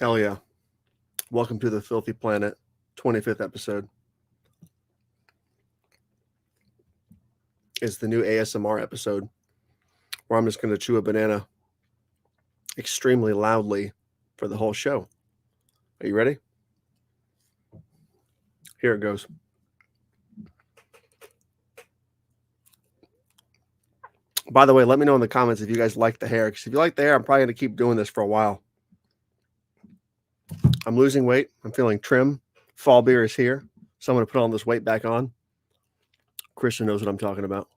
Hell yeah. Welcome to the Filthy Planet, 25th episode. It's the new ASMR episode where I'm just going to chew a banana extremely loudly for the whole show. Are you ready? Here it goes. By the way, let me know in the comments if you guys like the hair, because if you like the hair, I'm probably going to keep doing this for a while. I'm losing weight. I'm feeling trim. Fall beer is here. So I'm going to put all this weight back on. Christian knows what I'm talking about.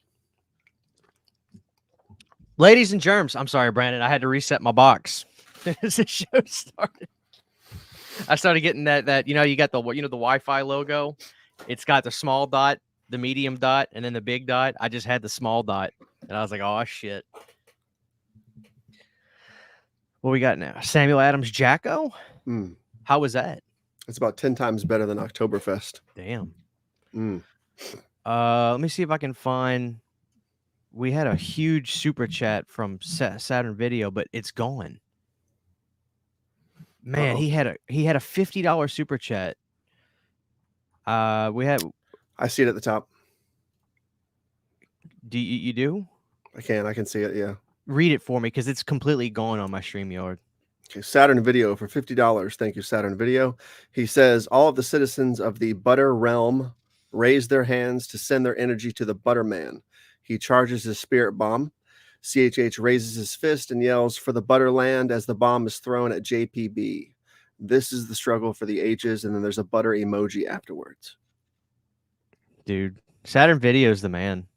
Ladies and germs. I'm sorry, Brandon. I had to reset my box as the show started. I started getting that you got the the Wi-Fi logo. It's got the small dot, the medium dot, and then the big dot. I just had the small dot, and I was like, oh shit. What we got now? Samuel Adams Jacko. How was that? It's about 10 times better than Oktoberfest. Damn. Let me see if I can find. We had a huge super chat from Saturn Video, but it's gone. Man, he had a $50 super chat. We had. I see it at the top. Do you do? I can see it. Yeah. Read it for me because it's completely gone on my StreamYard. Okay, Saturn Video for $50. Thank you, Saturn Video. He says all of the citizens of the Butter Realm raise their hands to send their energy to the Butter Man. He charges his spirit bomb. CHH raises his fist and yells for the Butterland as the bomb is thrown at JPB. This is the struggle for the ages, and then there's a butter emoji afterwards. Dude, Saturn Video is the man.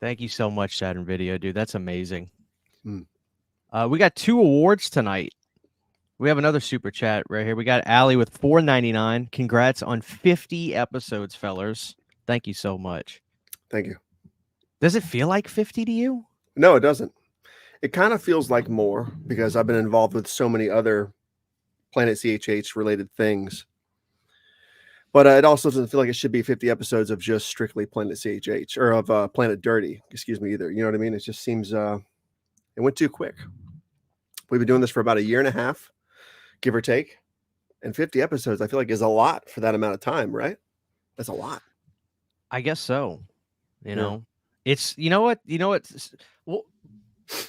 Thank you so much, Saturn Video, dude. That's amazing. We got 2 awards tonight. We have another super chat right here. We got Allie with $4.99. Congrats on 50 episodes, fellas. Thank you so much. Thank you. Does it feel like 50 to you? No, it doesn't. It kind of feels like more because I've been involved with so many other Planet CHH related things. But it also doesn't feel like it should be 50 episodes of just strictly Planet CHH or of Planet Dirty, excuse me, either. You know what I mean? It just seems it went too quick. We've been doing this for about a year and a half, give or take. And 50 episodes, I feel like, is a lot for that amount of time, right? That's a lot. I guess so. You know, it's what? Well,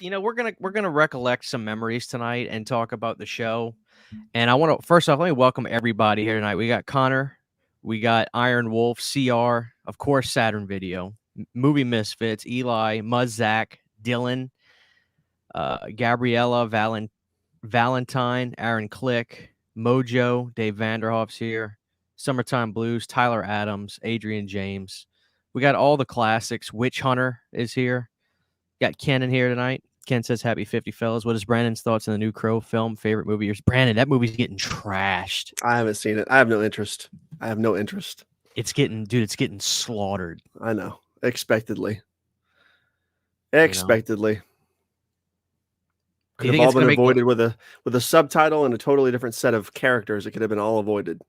we're gonna recollect some memories tonight and talk about the show. And I want to first off, let me welcome everybody here tonight. We got Connor. We got Iron Wolf, CR, of course, Saturn Video, Movie Misfits, Eli, Muzzak, Dylan, Gabriella, Valentine, Aaron Click, Mojo, Dave Vanderhoff's here, Summertime Blues, Tyler Adams, Adrian James. We got all the classics. Witch Hunter is here. Got Ken in here tonight. Ken says, happy 50, fellas. What is Brandon's thoughts on the new Crow film? Favorite movie? Brandon, that movie's getting trashed. I haven't seen it. I have no interest. It's getting slaughtered. I know. Expectedly. Could have all been avoided with a subtitle and a totally different set of characters. It could have been all avoided.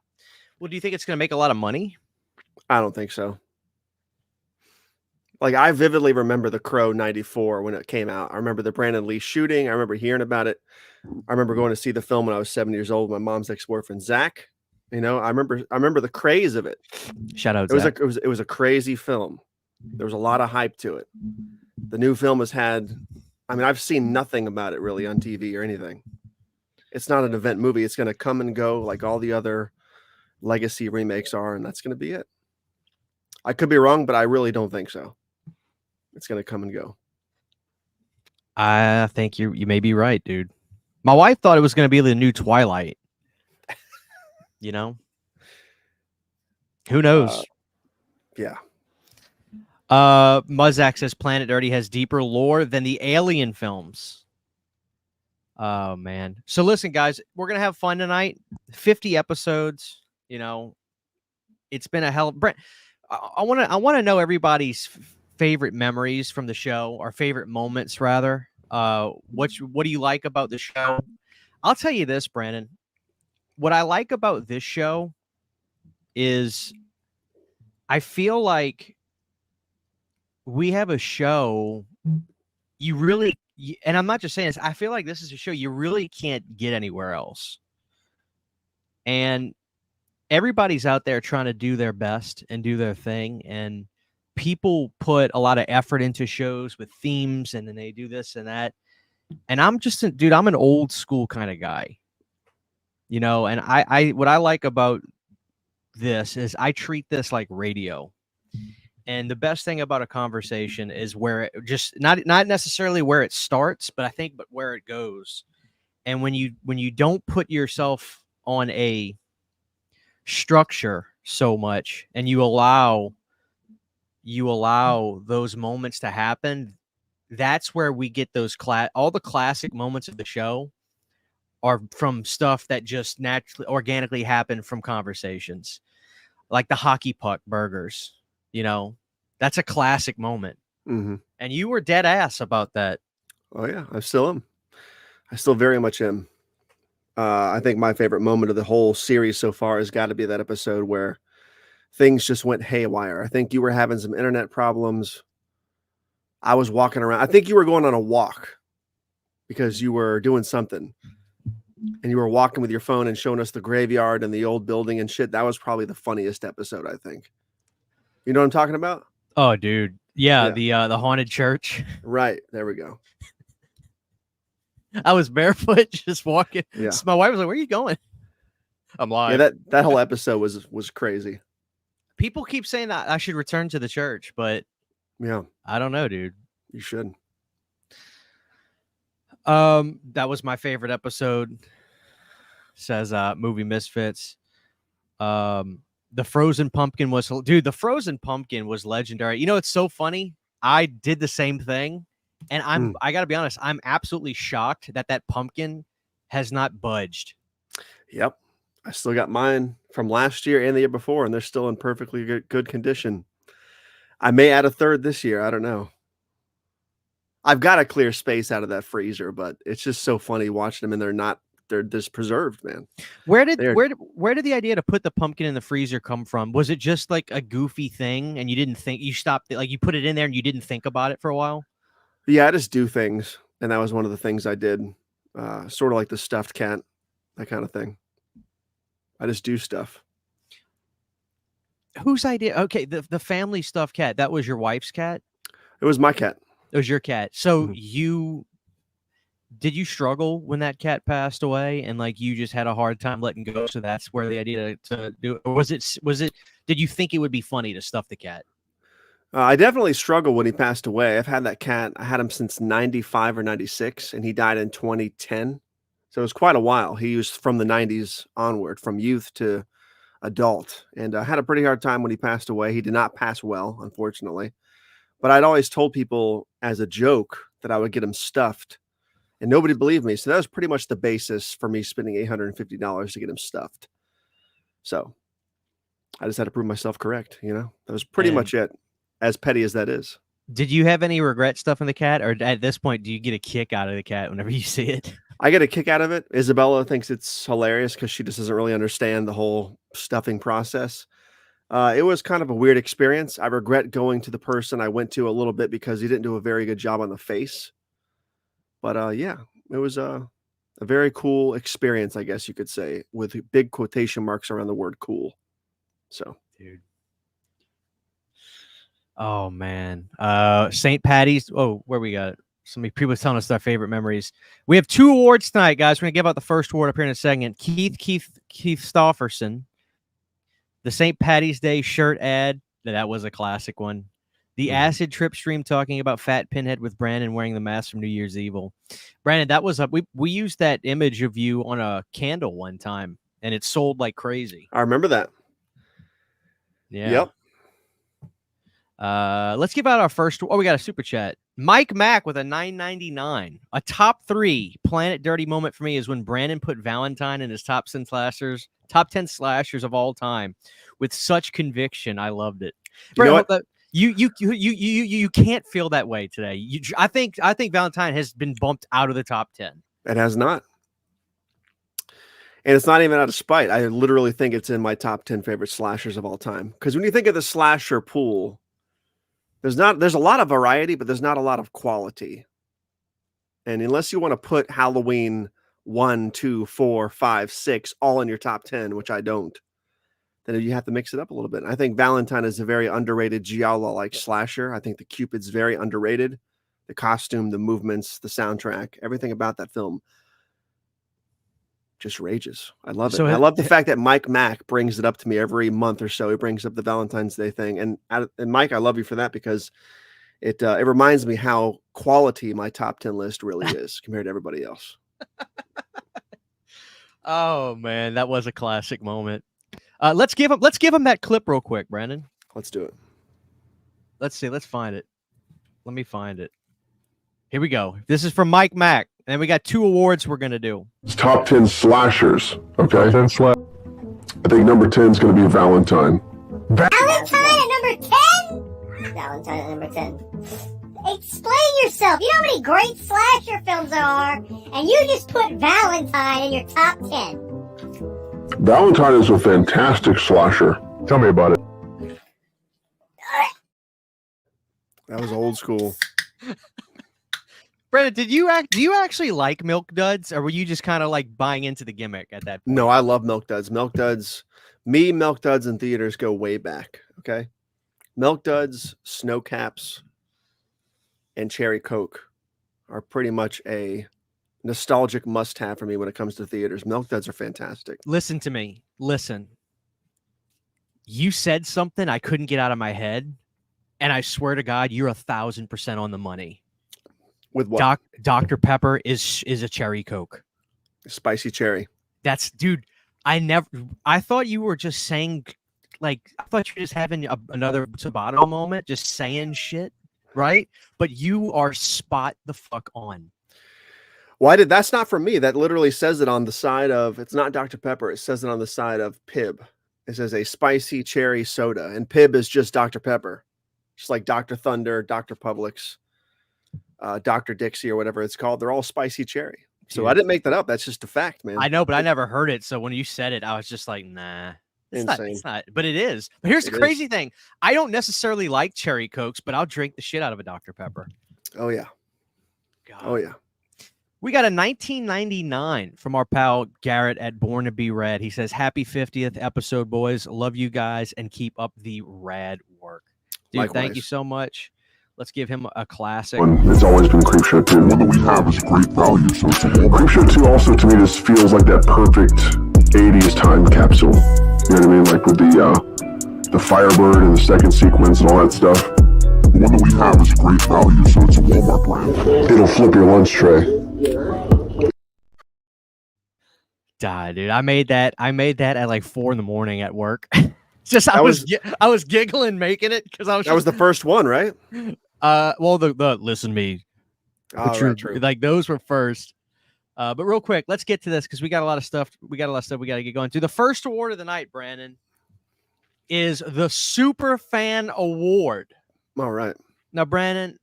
Well, do you think it's going to make a lot of money? I don't think so. Like, I vividly remember The Crow 94 when it came out. I remember the Brandon Lee shooting. I remember hearing about it. I remember going to see the film when I was 7 years old with my mom's ex-boyfriend, Zach. You know, I remember the craze of it. Shout out, Zach. It was a crazy film. There was a lot of hype to it. The new film I've seen nothing about it really on TV or anything. It's not an event movie. It's going to come and go like all the other legacy remakes are, and that's going to be it. I could be wrong, but I really don't think so. It's going to come and go. I think you may be right, dude. My wife thought it was going to be the new Twilight. You know? Who knows? Yeah. Muzzak says Planet Dirty has deeper lore than the Alien films. Oh, man. So listen, guys, we're going to have fun tonight. 50 episodes. You know, it's been a hell of... I want to know everybody's favorite memories from the show, or favorite moments, rather. What do you like about the show? I'll tell you this, Brandon. What I like about this show is I feel like we have a show you really and I'm not just saying this, I feel like this is a show you really can't get anywhere else. And everybody's out there trying to do their best and do their thing. And people put a lot of effort into shows with themes, and then they do this and that. And I'm just, dude, I'm an old school kind of guy, you know, and I what I like about this is I treat this like radio. And the best thing about a conversation is where it just not necessarily where it starts, but where it goes. And when you don't put yourself on a structure so much, and you allow those moments to happen, that's where we get those all the classic moments of the show are from stuff that just naturally organically happened from conversations, like the hockey puck burgers. You know, that's a classic moment. Mm-hmm. And you were dead ass about that. Oh yeah, I still am. I still very much am. I think my favorite moment of the whole series so far has got to be that episode where things just went haywire. I think you were having some internet problems. I was walking around. I think you were going on a walk because you were doing something. And you were walking with your phone and showing us the graveyard and the old building and shit. That was probably the funniest episode, I think. You know what I'm talking about? Oh, dude. Yeah. The haunted church. Right. There we go. I was barefoot just walking. Yeah. So my wife was like, "Where are you going?" I'm live. Yeah, that whole episode was crazy. People keep saying that I should return to the church, but yeah, I don't know, dude. You should. That was my favorite episode. Says Movie Misfits. The frozen pumpkin was, dude, the frozen pumpkin was legendary. You know, it's so funny. I did the same thing. And I got to be honest, I'm absolutely shocked that pumpkin has not budged. Yep. I still got mine from last year and the year before, and they're still in perfectly good condition. I may add a third this year. I don't know. I've got to clear space out of that freezer, but it's just so funny watching them, and they're just preserved, man. Where did the idea to put the pumpkin in the freezer come from? Was it just like a goofy thing and you didn't think, you stopped, like you put it in there and you didn't think about it for a while? Yeah, I just do things. And that was one of the things I did. Sort of like the stuffed cat, that kind of thing. I just do stuff. Whose idea? Okay, the family stuffed cat, that was your wife's cat? It was my cat. It was your cat. So did you struggle when that cat passed away and like you just had a hard time letting go? So that's where the idea to do it, or was it, did you think it would be funny to stuff the cat? I definitely struggled when he passed away. I've had that cat. I had him since 95 or 96, and he died in 2010. So it was quite a while. He was from the 90s onward, from youth to adult. And I had a pretty hard time when he passed away. He did not pass well, unfortunately. But I'd always told people as a joke that I would get him stuffed, and nobody believed me. So that was pretty much the basis for me spending $850 to get him stuffed. So I just had to prove myself correct. You know, that was pretty much it, as petty as that is. Did you have any regret stuffing the cat, or at this point, do you get a kick out of the cat whenever you see it? I get a kick out of it. Isabella thinks it's hilarious because she just doesn't really understand the whole stuffing process. It was kind of a weird experience. I regret going to the person I went to a little bit because he didn't do a very good job on the face. But yeah, it was a very cool experience, I guess you could say, with big quotation marks around the word cool. So, dude. Oh man. St. Patty's. Oh, where we got it? So many people telling us their favorite memories. We have 2 awards tonight, guys. We're gonna give out the first award up here in a second. Keith Stofferson. The St. Patty's Day shirt ad. That was a classic one. The acid trip stream talking about Fat Pinhead with Brandon wearing the mask from New Year's Evil. Brandon, that was we used that image of you on a candle one time, and it sold like crazy. I remember that. Yeah. Yep. Let's give out our first. Oh, we got a super chat. Mike Mack with a $9.99. A top 3 Planet Dirty moment for me is when Brandon put Valentine in his top 10 slashers of all time with such conviction. I loved it. Brandon, you can't feel that way today. I think Valentine has been bumped out of the top 10. It has not. And it's not even out of spite. I literally think it's in my top 10 favorite slashers of all time. Because when you think of the slasher pool, there's a lot of variety, but there's not a lot of quality. And unless you want to put Halloween 1, 2, 4, 5, 6 all in your top 10, which I don't, then you have to mix it up a little bit. I think Valentine is a very underrated Giallo-like slasher. I think the Cupid's very underrated. The costume, the movements, the soundtrack, everything about that film just rages. I love it. So I love the fact that Mike Mack brings it up to me every month or so. He brings up the Valentine's Day thing. And Mike, I love you for that because it reminds me how quality my top 10 list really is compared to everybody else. Oh man, that was a classic moment. Let's give him that clip real quick, Brandon. Let's do it. Let's see. Let's find it. Let me find it. Here we go. This is from Mike Mack. And then we got 2 awards we're going to do. It's top 10 slashers. Okay. I think number 10 is going to be Valentine. Valentine at number 10? Valentine at number 10. Explain yourself. You know how many great slasher films there are, and you just put Valentine in your top 10. Valentine is a fantastic slasher. Tell me about it. That was old school. Brandon, do you actually like Milk Duds, or were you just kind of like buying into the gimmick at that point? No, I love Milk Duds. Milk Duds in theaters go way back. Okay. Milk Duds, Snow Caps, and Cherry Coke are pretty much a nostalgic must-have for me when it comes to theaters. Milk Duds are fantastic. Listen to me. Listen. You said something I couldn't get out of my head, and I swear to God, you're 1,000% on the money. With what? Dr. Pepper is a Cherry Coke. Spicy cherry. That's, dude, I thought you were just saying, like, I thought you were just having another Tabata moment, just saying shit, right? But you are spot the fuck on. Well, that's not from me. That literally says it on the side of, it's not Dr. Pepper. It says it on the side of Pib. It says a spicy cherry soda, and Pib is just Dr. Pepper. Just like Dr. Thunder, Dr. Publix, Dr. Dixie, or whatever it's called. They're all spicy cherry. So Dude. I didn't make that up. That's just a fact, man. I know, but I never heard it. So when you said it, I was just like, nah. It's not, but it is. But here's the crazy thing. I don't necessarily like Cherry Cokes, but I'll drink the shit out of a Dr. Pepper. Oh, yeah. God. Oh, yeah. We got a 1999 from our pal Garrett at Born to Be Red. He says, happy 50th episode, boys. Love you guys and keep up the rad work. Dude, Likewise. Thank you so much. Let's give him a classic. It's always been Creepshow 2. One that we have is great value. So Creepshow 2 also to me just feels like that perfect 80s time capsule. You know what I mean? Like with the Firebird and the second sequence and all that stuff. The one that we have is great value, so it's a Walmart brand. It'll flip your lunch tray. Die, dude. I made that at like 4 a.m. at work. Just I was giggling making it because I was. That was the first one, right? Well, the listen to me. Oh, right, true. Like those were first. But real quick, let's get to this because we got a lot of stuff. We got to get going to. The first award of the night, Brandon, is the Super Fan Award. All right. Now, Brandon,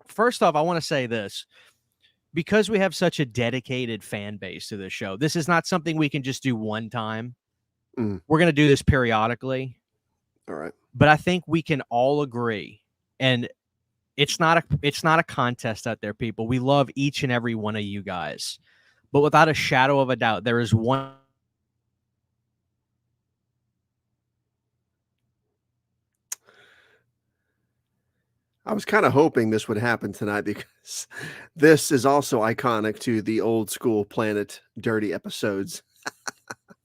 first off, I want to say this. Because we have such a dedicated fan base to this show, this is not something we can just do one time. We're going to do this periodically. All right. But I think we can all agree, and it's not a contest out there, people. We love each and every one of you guys. But without a shadow of a doubt, there is one. I was kind of hoping this would happen tonight because this is also iconic to the old school Planet Dirty episodes.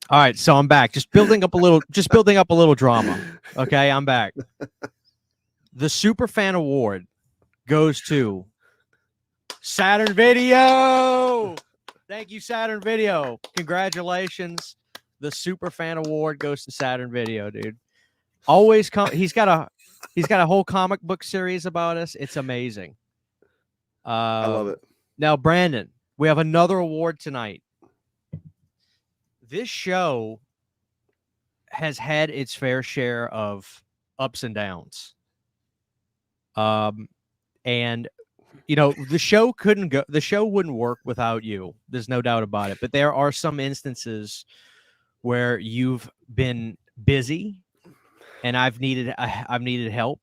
All right, so I'm back. Just building up a little drama. Okay, I'm back. The Super Fan Award goes to Saturn Video. Thank you, Saturn Video. Congratulations. The Super Fan Award goes to Saturn Video, dude. Always come. He's got a whole comic book series about us. It's amazing. I love it. Now, Brandon, we have another award tonight. This show has had its fair share of ups and downs. And you know, the show wouldn't work without you. There's no doubt about it. But there are some instances where you've been busy and I've needed help,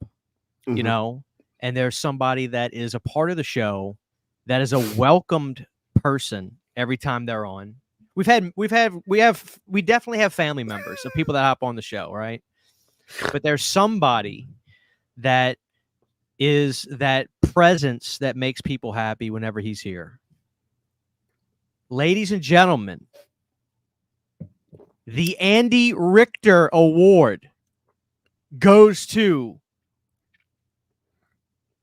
you know, and there's somebody that is a part of the show that is a welcomed person every time they're on. We definitely have family members of people that hop on the show, right? But there's somebody that is that presence that makes people happy whenever he's here. Ladies and gentlemen, the Andy Richter Award goes to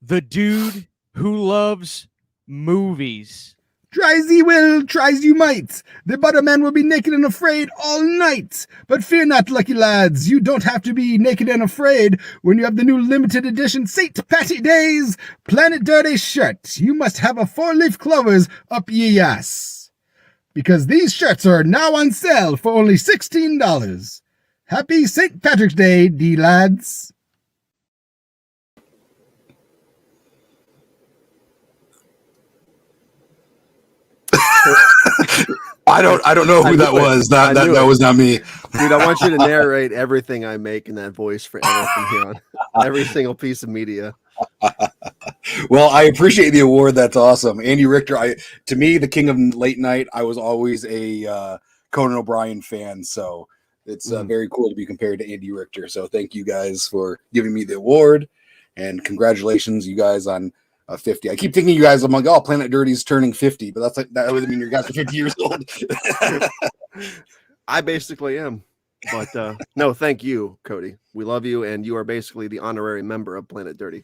the dude who loves movies. Try thee will, try you might. The butterman will be naked and afraid all night. But fear not, lucky lads. You don't have to be naked and afraid when you have the new limited edition St. Patty Days Planet Dirty shirt. You must have a 4-leaf clovers up ye ass. Because these shirts are now on sale for only $16. Happy St. Patrick's Day, lads. I don't know who that was. That was not me. Dude, I want you to narrate everything I make in that voice forever from here on. Every single piece of media. Well, I appreciate the award. That's awesome. Andy Richter, to me, the king of late night. I was always a Conan O'Brien fan, so it's very cool to be compared to Andy Richter. So thank you guys for giving me the award, and congratulations, you guys, on 50. I keep thinking you guys, I'm like, oh, Planet Dirty's turning 50, but that doesn't mean you guys are 50 years old. I basically am. But no, thank you, Cody. We love you, and you are basically the honorary member of Planet Dirty.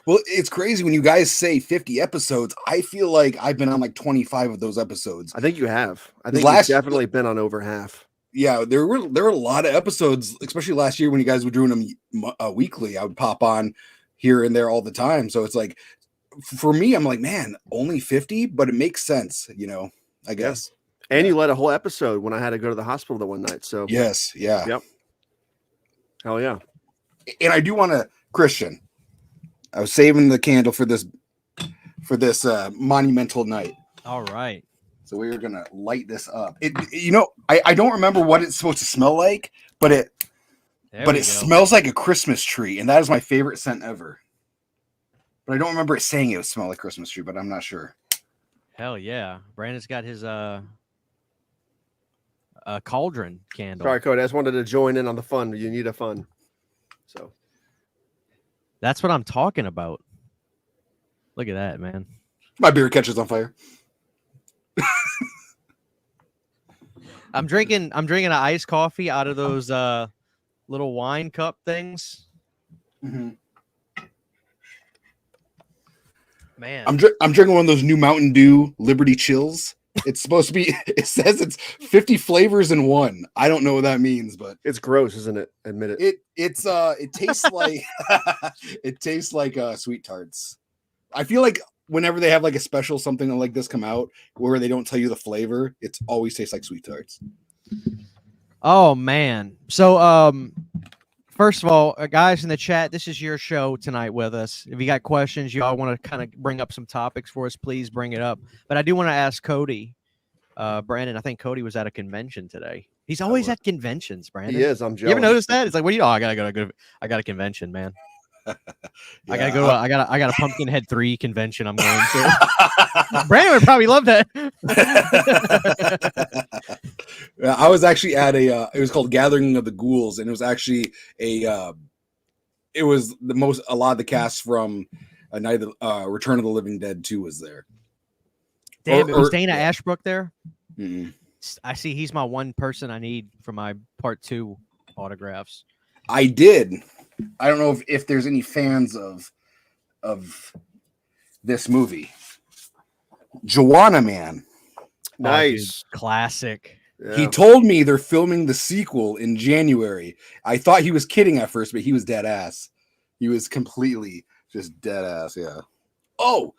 Well, it's crazy when you guys say 50 episodes. I feel like I've been on like 25 of those episodes. I think you have. I think you've definitely been on over half. Yeah, there were a lot of episodes, especially last year when you guys were doing them weekly. I would pop on here and there all the time. So it's like, for me, I'm like, man, only 50, but it makes sense, I guess. Yeah. And you led a whole episode when I had to go to the hospital the one night. So yes, yeah. Yep. Hell yeah. And I do want to, Christian, I was saving the candle for this monumental night. All right. So we are gonna light this up. I don't remember what it's supposed to smell like, but it smells like a Christmas tree, and that is my favorite scent ever. But I don't remember it saying it would smell like Christmas tree, but I'm not sure. Hell yeah. Brandon's got his cauldron candle. Sorry, Cody. I just wanted to join in on the fun. You need a fun. So that's what I'm talking about. Look at that, man. My beer catches on fire. I'm drinking an iced coffee out of those little wine cup things. Mm-hmm. Man, I'm drinking one of those new Mountain Dew Liberty Chills. It's supposed to be. It says it's 50 flavors in one. I don't know what that means, but it's gross, isn't it? Admit it. It tastes like it tastes like sweet tarts. I feel like whenever they have like a special something like this come out where they don't tell you the flavor, it always tastes like sweet tarts. Oh man. So first of all, guys in the chat, this is your show tonight with us. If you got questions, you all want to kind of bring up some topics for us, please bring it up. But I do want to ask Cody, Brandon, I think Cody was at a convention today. He's always at conventions, Brandon. He is. I'm jealous. You ever noticed that? It's like, what do you know? I got a convention, man. Yeah, I gotta go. I got a Pumpkinhead 3 convention I'm going to. Brandon would probably love that. I was actually at it was called Gathering of the Ghouls, and it was actually a lot of the cast from Night of Return of the Living Dead 2 was there. Damn, was Dana Ashbrook there? Mm-hmm. I see. He's my one person I need for my part 2 autographs. I did. I don't know if there's any fans of this movie. Joanna Man. Nice. Oh, dude, classic. Yeah. He told me they're filming the sequel in January. I thought he was kidding at first, but he was dead ass. He was completely just dead ass, yeah. Oh!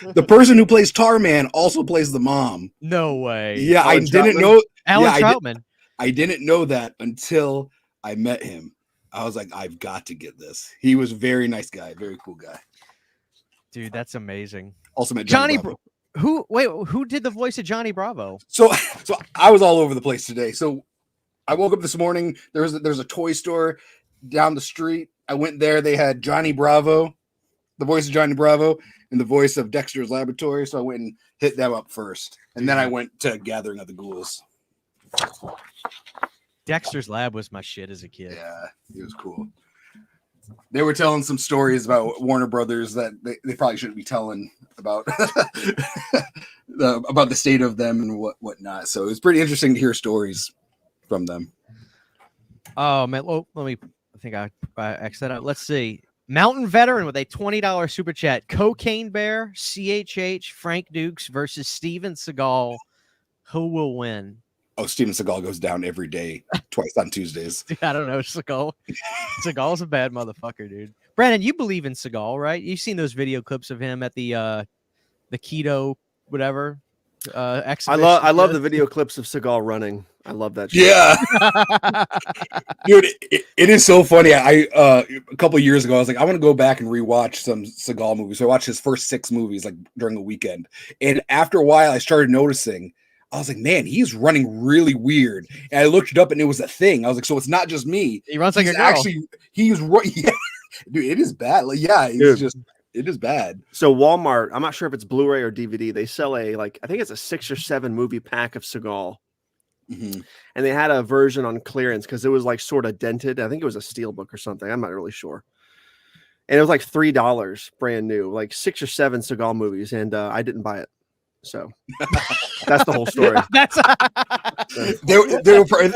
And the person who plays Tarman also plays the mom. No way. Yeah, Alan I didn't Troutman? know. Alan yeah, Troutman. I didn't know that until I met him. I was like, I've got to get this. He was a very nice guy, very cool guy. Dude, that's amazing. Also met Johnny Bravo. Who did the voice of Johnny Bravo? So I was all over the place today. So I woke up this morning. There's a toy store down the street. I went there. They had Johnny Bravo, the voice of Johnny Bravo and the voice of Dexter's Laboratory. So I went and hit them up first, and then I went to Gathering of the Ghouls. Dexter's Lab was my shit as a kid. Yeah, it was cool. They were telling some stories about Warner Brothers that they probably shouldn't be telling about about the state of them and whatnot. So it was pretty interesting to hear stories from them. Oh man, well, I think I X'd that out. Let's see. Mountain Veteran with a $20 super chat. Cocaine Bear, CHH, Frank Dukes versus Steven Seagal. Who will win? Oh, Steven Seagal goes down every day, twice on Tuesdays. Dude, I don't know, Seagal. Seagal's a bad motherfucker, dude. Brandon, you believe in Seagal, right? You've seen those video clips of him at the keto whatever exhibition. I love the video clips of Seagal running. I love that shit. Yeah, dude, it is so funny. I a couple of years ago, I was like, I want to go back and rewatch some Seagal movies. So I watched his first 6 movies like during the weekend, and after a while, I started noticing. I was like, man, he's running really weird. And I looked it up, and it was a thing. I was like, so it's not just me. He runs like a girl. Actually, he's right. Yeah. Dude, it is bad. Like, yeah, it is bad. So Walmart, I'm not sure if it's Blu-ray or DVD. They sell I think it's a 6 or 7 movie pack of Seagal. Mm-hmm. And they had a version on clearance because it was like sort of dented. I think it was a steelbook or something. I'm not really sure. And it was like $3 brand new, like 6 or 7 Seagal movies. And I didn't buy it. So that's the whole story.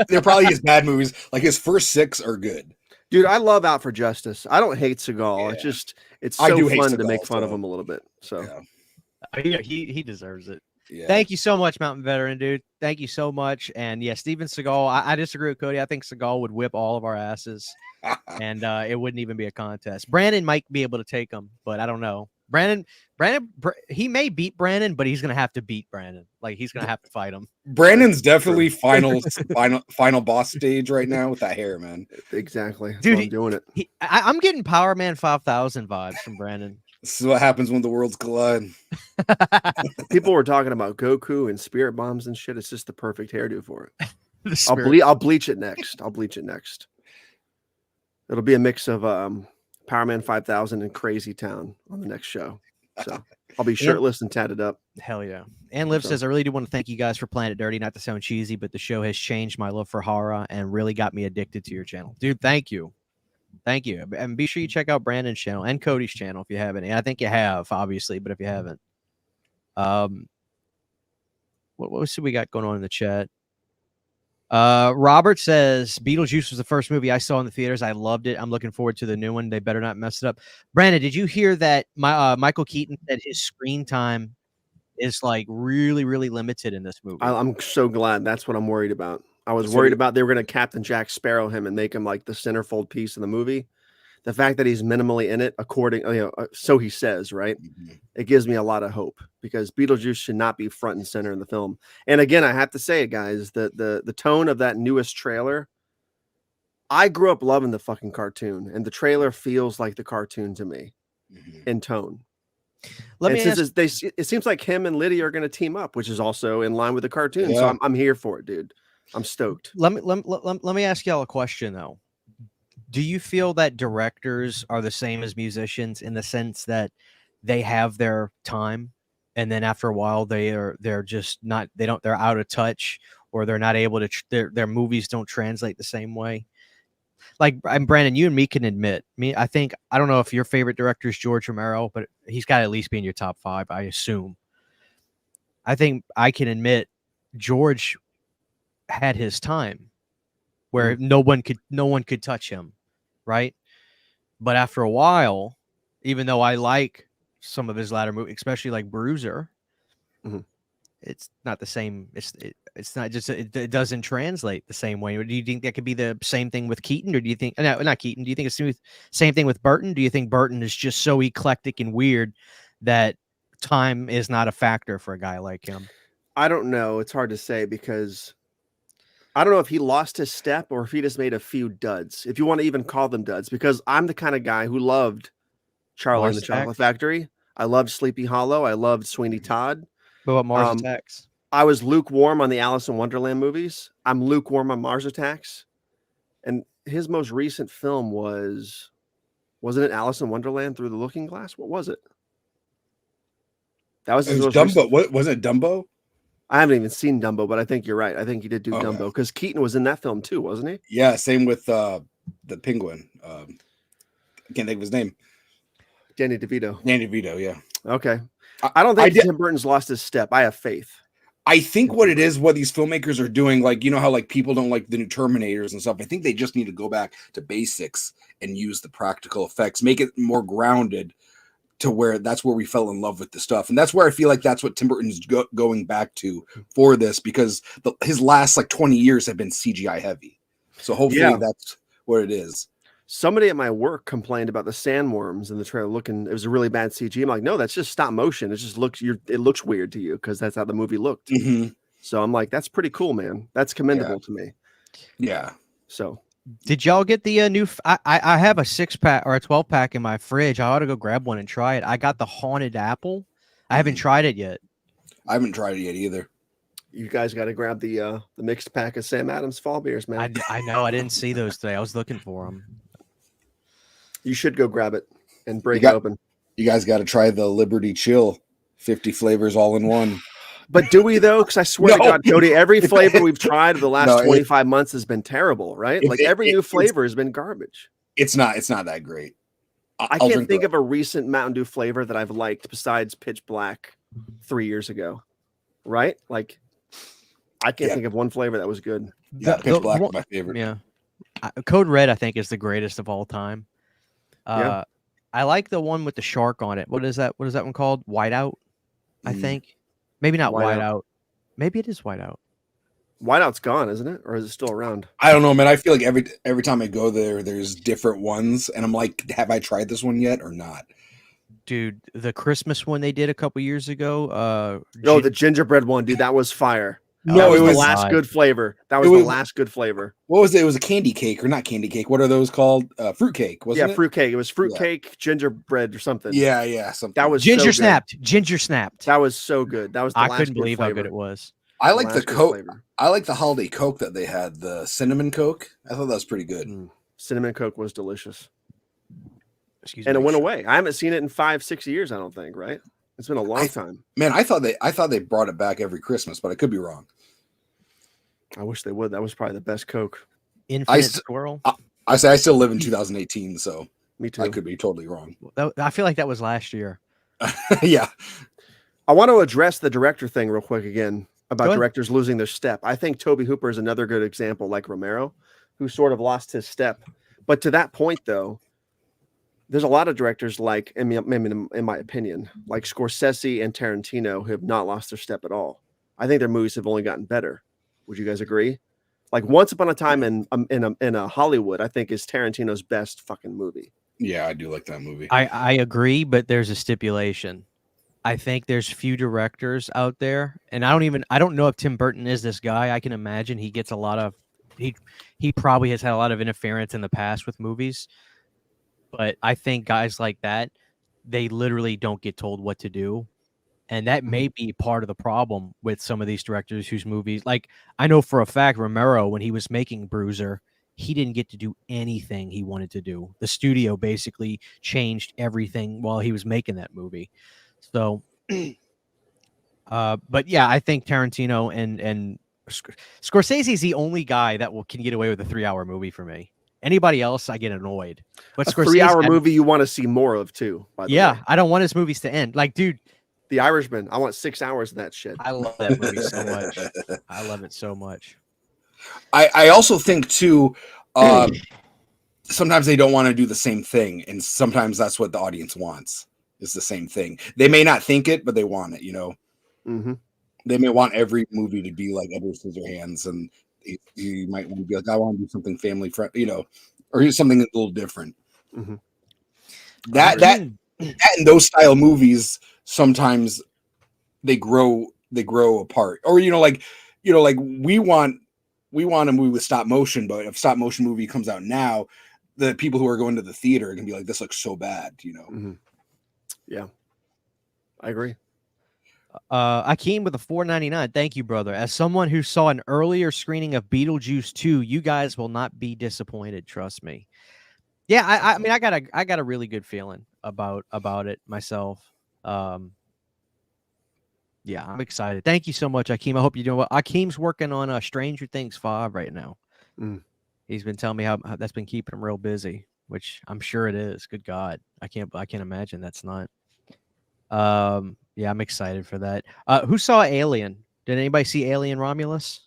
They're probably his bad movies. Like his first 6 are good. Dude, I love Out for Justice. I don't hate Seagal. Yeah. It's so fun to Seagal, make fun of him a little bit. So yeah. He deserves it. Yeah. Thank you so much, Mountain Veteran, dude. Thank you so much. And yeah, Steven Seagal. I disagree with Cody. I think Seagal would whip all of our asses, and it wouldn't even be a contest. Brandon might be able to take him, but I don't know. Brandon, he may beat Brandon, but he's gonna have to beat Brandon. Like he's gonna have to fight him. Brandon's definitely final boss stage right now with that hair, man. Exactly. That's Dude, why I'm doing it. I'm getting Power Man 5000 vibes from Brandon. This is what happens when the worlds collide. People were talking about Goku and spirit bombs and shit. It's just the perfect hairdo for it. The I'll bleach it next. It'll be a mix of Power Man 5000 and Crazy Town on the next show. So I'll be shirtless and tatted up. Hell yeah. And Liv says, I really do want to thank you guys for playing it dirty. Not to sound cheesy, but the show has changed my love for horror and really got me addicted to your channel. Dude, thank you. Thank you. And be sure you check out Brandon's channel and Cody's channel if you haven't. And I think you have, obviously, but if you haven't. What we got going on in the chat? Robert says Beetlejuice was the first movie I saw in the theaters. I loved it. I'm looking forward to the new one. They better not mess it up. Brandon, did you hear that Michael Keaton said his screen time is like really, really limited in this movie? I'm so glad. That's what I'm worried about. I was worried about they were going to Captain Jack Sparrow him and make him like the centerfold piece of the movie. The fact that he's minimally in it, so he says, right? Mm-hmm. It gives me a lot of hope because Beetlejuice should not be front and center in the film. And again, I have to say it, guys, the tone of that newest trailer, I grew up loving the fucking cartoon, and the trailer feels like the cartoon to me in tone. It seems like him and Lydia are going to team up, which is also in line with the cartoon. Yeah. So I'm here for it, dude. I'm stoked. Let me ask y'all a question though. Do you feel that directors are the same as musicians in the sense that they have their time, and then after a while they're just not, they're out of touch, or they're not able to their movies don't translate the same way? Like, Brandon, you and me can admit, I don't know if your favorite director is George Romero, but he's got to at least be in your top 5, I assume. I think I can admit George had his time where no one could touch him, right? But after a while, even though I like some of his latter movies, especially like Bruiser, it's not the same. It's not just, it doesn't translate the same way. Or do you think that could be the same thing with Keaton? Or do you think, no, not Keaton, do you think it's the same thing with Burton? Do you think Burton is just so eclectic and weird that time is not a factor for a guy like him? I don't know. It's hard to say because I don't know if he lost his step or if he just made a few duds, if you want to even call them duds, because I'm the kind of guy who loved Charlie and the Chocolate Factory. I loved Sleepy Hollow. I loved Sweeney Todd. But what Mars Attacks? I was lukewarm on the Alice in Wonderland movies. I'm lukewarm on Mars Attacks. And his most recent film was Wasn't it Alice in Wonderland Through the Looking Glass? What was it? That was It his was most Dumbo. recent- What wasn't it Dumbo? I haven't even seen Dumbo, but I think you're right. I think he did do Okay. Dumbo because Keaton was in that film too, wasn't he? Yeah, same with the penguin. I can't think of his name. Danny DeVito. Danny DeVito, yeah. Okay. I don't think I did- Tim Burton's lost his step. I have faith. I think what it is, what these filmmakers are doing, like, you know how like people don't like the new Terminators and stuff. I think they just need to go back to basics and use the practical effects, make it more grounded to where that's where we fell in love with the stuff. And that's where I feel like that's what Tim Burton's going back to for this, because his last like 20 years have been CGI heavy. So hopefully that's what it is. Somebody at my work complained about the sandworms in the trailer looking. It was a really bad CG. I'm like, no, that's just stop motion. It just looks. It looks weird to you because that's how the movie looked. Mm-hmm. So I'm like, that's pretty cool, man. That's commendable to me. Yeah. So, Did y'all get the new? I have a 6-pack or a 12-pack in my fridge. I ought to go grab one and try it. I got the Haunted Apple. I haven't tried it yet. I haven't tried it yet either. you guys got to grab the mixed pack of Sam Adams fall beers, man. I know. I didn't see those today. I was looking for them. You should go grab it and break got- it open. You guys got to try the Liberty Chill, 50 flavors all in one. But do we though? Because I swear to No. God, Cody, every flavor we've tried of the last No, 25 months has been terrible, right? Like every new flavor has been garbage. It's not that great. I I'll can't drink think the- of a recent Mountain Dew flavor that I've liked besides Pitch Black 3 years ago, right? Like, I can't Yeah. think of one flavor that was good. Yeah, The- Pitch the Black one- is my favorite. Yeah. Code Red, I think, is the greatest of all time. Yeah. I like the one with the shark on it. What is that? What is that one called? Whiteout, I Mm. think. Maybe not Whiteout. Whiteout. Maybe it is Whiteout. Whiteout's gone, isn't it? Or is it still around? I don't know, man. I feel like every time I go there, there's different ones, and I'm like, have I tried this one yet or not? Dude, the Christmas one they did a couple years ago. No, the gingerbread one, dude, that was fire. No, that was it the was- last good flavor. That It was the was- last good flavor. What was it? It was a candy cake or not candy cake? What are those called? Fruit cake, wasn't Yeah, it? fruitcake. It was fruitcake, gingerbread, or something. Yeah, something. That was Ginger so good. snapped. Ginger snapped. That was so good. That was the I last couldn't good believe how flavor. good it was. I like the last good Coke. flavor. I like the holiday Coke that they had, the cinnamon Coke. I thought that was pretty good. Cinnamon Coke was delicious. Excuse And me. it went away. I haven't seen it in 5-6 years, I don't think, right? It's been a long time. Man, I thought they brought it back every Christmas, but I could be wrong. I wish they would. That was probably the best Coke. Infinite s- Squirrel. I say I still live in 2018, so Me too. I could be totally wrong. I feel like that was last year. Yeah. I want to address the director thing real quick again about Go ahead. directors losing their step. I think Toby Hooper is another good example, like Romero, who sort of lost his step. But to that point, though, there's a lot of directors like, in my opinion, like Scorsese and Tarantino who have not lost their step at all. I think their movies have only gotten better. Would you guys agree? Like Once Upon a Time in a Hollywood, I think is Tarantino's best fucking movie. Yeah, I do like that movie. I agree, but there's a stipulation. I think there's few directors out there, and I don't know if Tim Burton is this guy. I can imagine he gets a lot of he probably has had a lot of interference in the past with movies. But I think guys like that, they literally don't get told what to do. And that may be part of the problem with some of these directors whose movies, like I know for a fact, Romero, when he was making Bruiser, he didn't get to do anything he wanted to do. The studio basically changed everything while he was making that movie. So, but yeah, I think Tarantino and Scorsese is the only guy that can get away with a 3-hour movie for me. Anybody else, I get annoyed. But A Scorsese, 3-hour movie you want to see more of too. By the way. I don't want his movies to end. Like, dude, The Irishman. I want 6 hours of that shit. I love that movie so much. I love it so much. I also think too, sometimes they don't want to do the same thing, and sometimes that's what the audience wants. Is the same thing. They may not think it, but they want it. You know, Mm-hmm. they may want every movie to be like Edward Scissorhands, and you might want to be like, I want to do something family friendly, you know, or here's something a little different. Mm-hmm. That and those style movies sometimes they grow apart, or like we want a movie with stop motion, but if stop motion movie comes out now, the people who are going to the theater can be like, this looks so bad, you know. Mm-hmm. Yeah, I agree. Akeem with a $4.99. Thank you, brother. As someone who saw an earlier screening of Beetlejuice 2, you guys will not be disappointed. Trust me. Yeah, I mean, I got a really good feeling about it myself. Yeah, I'm excited. Thank you so much, Akeem. I hope you're doing well. Akeem's working on Stranger Things 5 right now. Mm. He's been telling me how that's been keeping him real busy, which I'm sure it is. Good God, I can't imagine that's not. Yeah, I'm excited for that. Who saw Alien? Did anybody see Alien Romulus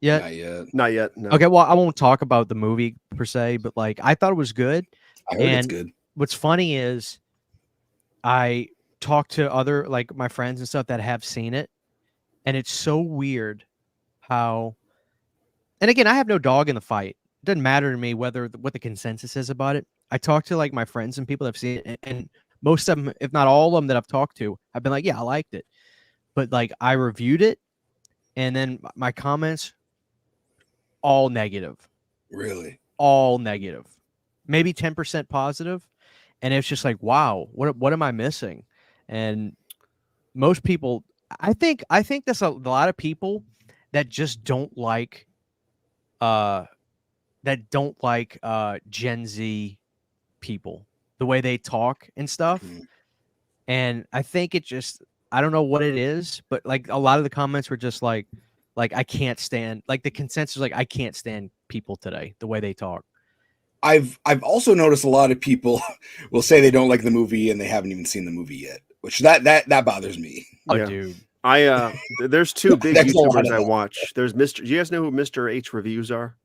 yet? Not yet. Not yet. No. Okay, well, I won't talk about the movie per se, but like I thought it was good. I heard it's And good. what's funny is I talked to other like my friends and stuff that have seen it, and it's so weird how. And again, I have no dog in the fight. It doesn't matter to me what the consensus is about it. I talk to like my friends and people that have seen it, and most of them, if not all of them that I've talked to, have been like, "Yeah, I liked it," but like I reviewed it, and then my comments all negative. Really? All negative, maybe 10% positive, and it's just like, wow, what am I missing? And most people, I think there's a lot of people that just don't like Gen Z people, the way they talk and stuff. Mhm. And I think it just, I don't know what it is, but like a lot of the comments were just like I can't stand, like the consensus, like I can't stand people today, the way they talk. I've also noticed a lot of people will say they don't like the movie and they haven't even seen the movie yet, which that bothers me. Oh, Yeah. dude. There's two big That's a lot YouTubers of I that. watch. There's Mr. Do you guys know who Mr. H reviews are?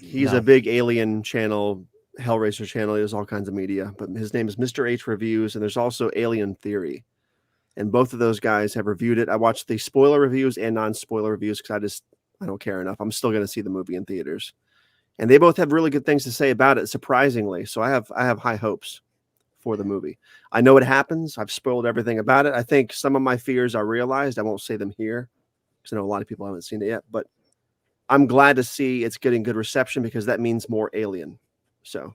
He's No. a big Alien channel, Hellraiser channel. He does all kinds of media, but his name is Mr. H Reviews, and there's also Alien Theory. And both of those guys have reviewed it. I watched the spoiler reviews and non-spoiler reviews because I don't care enough. I'm still going to see the movie in theaters. And they both have really good things to say about it, surprisingly. So I have high hopes for the movie. I know what happens. I've spoiled everything about it. I think some of my fears are realized. I won't say them here because I know a lot of people haven't seen it yet, but I'm glad to see it's getting good reception because that means more Alien. So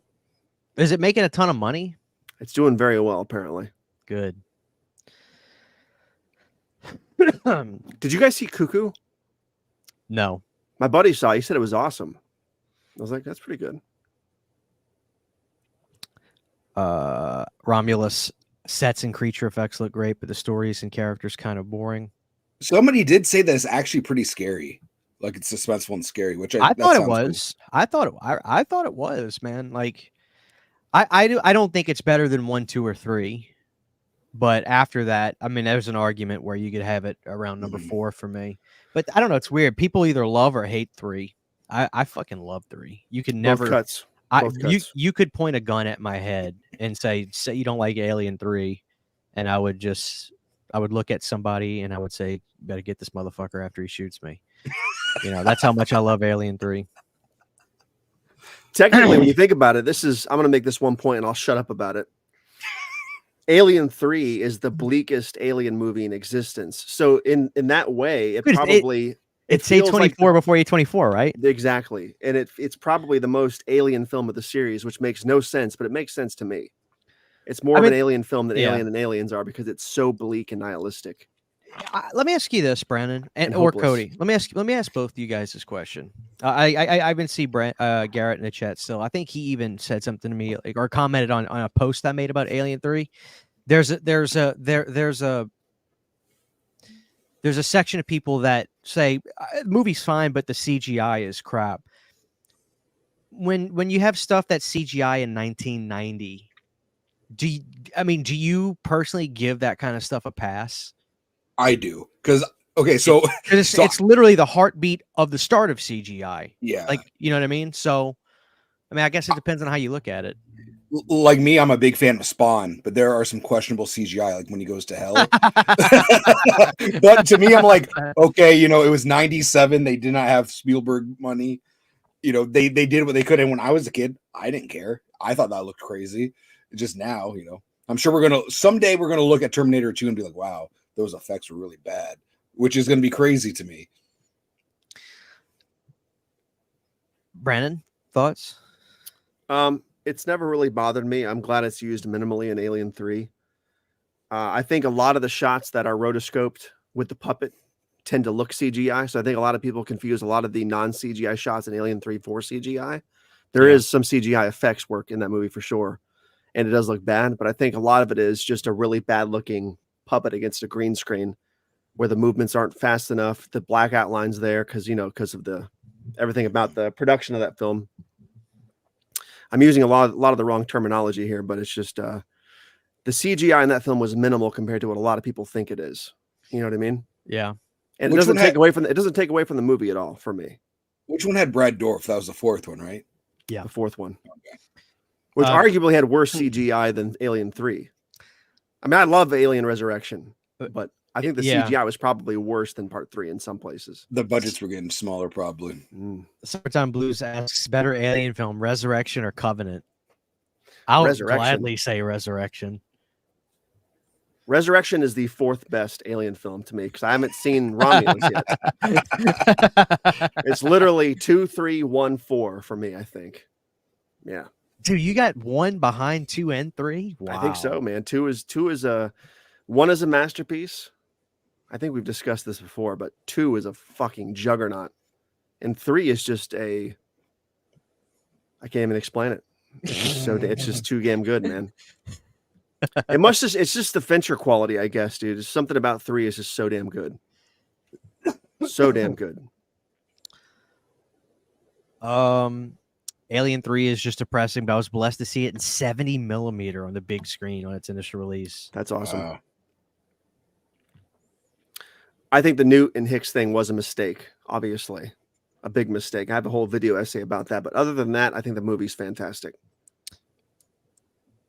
Is it making a ton of money? it's doing very well, apparently. Good. Did you guys see Cuckoo? No. My buddy saw it. He said it was awesome. I was like, that's pretty good. Romulus sets and creature effects look great, but the stories and characters kind of boring. Somebody did say that it's actually pretty scary. Like it's suspenseful and scary, which I that thought it sounds was. I thought it was, man. Like I don't think it's better than 1, 2, or 3. But after that, I mean, there's an argument where you could have it around number 4 for me. But I don't know. It's weird. People either love or hate 3. I fucking love 3. You can never. Both cuts. You could point a gun at my head and say you don't like Alien 3, and I would look at somebody and I would say, you better get this motherfucker after he shoots me. You know, that's how much I love Alien 3. Technically, when you think about it, I'm going to make this one point and I'll shut up about it. Alien 3 is the bleakest Alien movie in existence. So in that way, It's feels A24 like before A24, right? Exactly. And it's probably the most Alien film of the series, which makes no sense, but it makes sense to me. It's more of an Alien film than Alien and Aliens are because it's so bleak and nihilistic. Let me ask you this, Brandon, or hopeless. Cody. Let me ask both of you guys this question. I even see Garrett in the chat still. I think he even said something to me, like, or commented on a post I made about Alien 3. There's a section of people that say the movie's fine, but the CGI is crap. When you have stuff that's CGI in 1990, do you personally give that kind of stuff a pass? I do, because okay, so it's literally the heartbeat of the start of CGI. Yeah, like, you know what I mean. So, I mean, I guess it depends on how you look at it. Like me, I'm a big fan of Spawn, but there are some questionable CGI, like when he goes to hell. But to me, I'm like, okay, you know, it was 97. They did not have Spielberg money. You know, they did what they could. And when I was a kid, I didn't care. I thought that looked crazy. Just now, you know, I'm sure someday we're gonna look at Terminator 2 and be like, wow, those effects were really bad, which is gonna be crazy to me. Brandon, thoughts? It's never really bothered me. I'm glad it's used minimally in Alien 3. I think a lot of the shots that are rotoscoped with the puppet tend to look CGI. So I think a lot of people confuse a lot of the non-CGI shots in Alien 3 for CGI. There Yeah. is some CGI effects work in that movie for sure, and it does look bad. But I think a lot of it is just a really bad looking puppet against a green screen, where the movements aren't fast enough. The black outlines there because of the everything about the production of that film. I'm using a lot of the wrong terminology here, but it's just the CGI in that film was minimal compared to what a lot of people think it is. You know what I mean? Yeah. And Which it doesn't one take away from the movie at all for me. Which one had Brad Dourif? That was the fourth one, right? Yeah. The fourth one, which arguably had worse CGI than Alien 3. I mean, I love Alien Resurrection, but I think the CGI was probably worse than Part 3 in some places. The budgets were getting smaller, probably. Summertime Blues asks, better alien film, Resurrection or Covenant? I'll gladly say Resurrection. Resurrection is the fourth best Alien film to me because I haven't seen Romulus yet. It's literally 2, 3, 1, 4 for me, I think. Yeah. Dude, you got one behind 2 and 3? Wow. I think so, man. 1 is a masterpiece. I think we've discussed this before, but 2 is a fucking juggernaut. And 3 is just I can't even explain it. It's just too damn good, man. It's just the Fincher quality, I guess, dude. It's something about 3 is just so damn good. So damn good. Alien 3 is just depressing, but I was blessed to see it in 70 millimeter on the big screen on its initial release. That's awesome. I think the Newt and Hicks thing was a mistake, obviously. A big mistake. I have a whole video essay about that. But other than that, I think the movie's fantastic.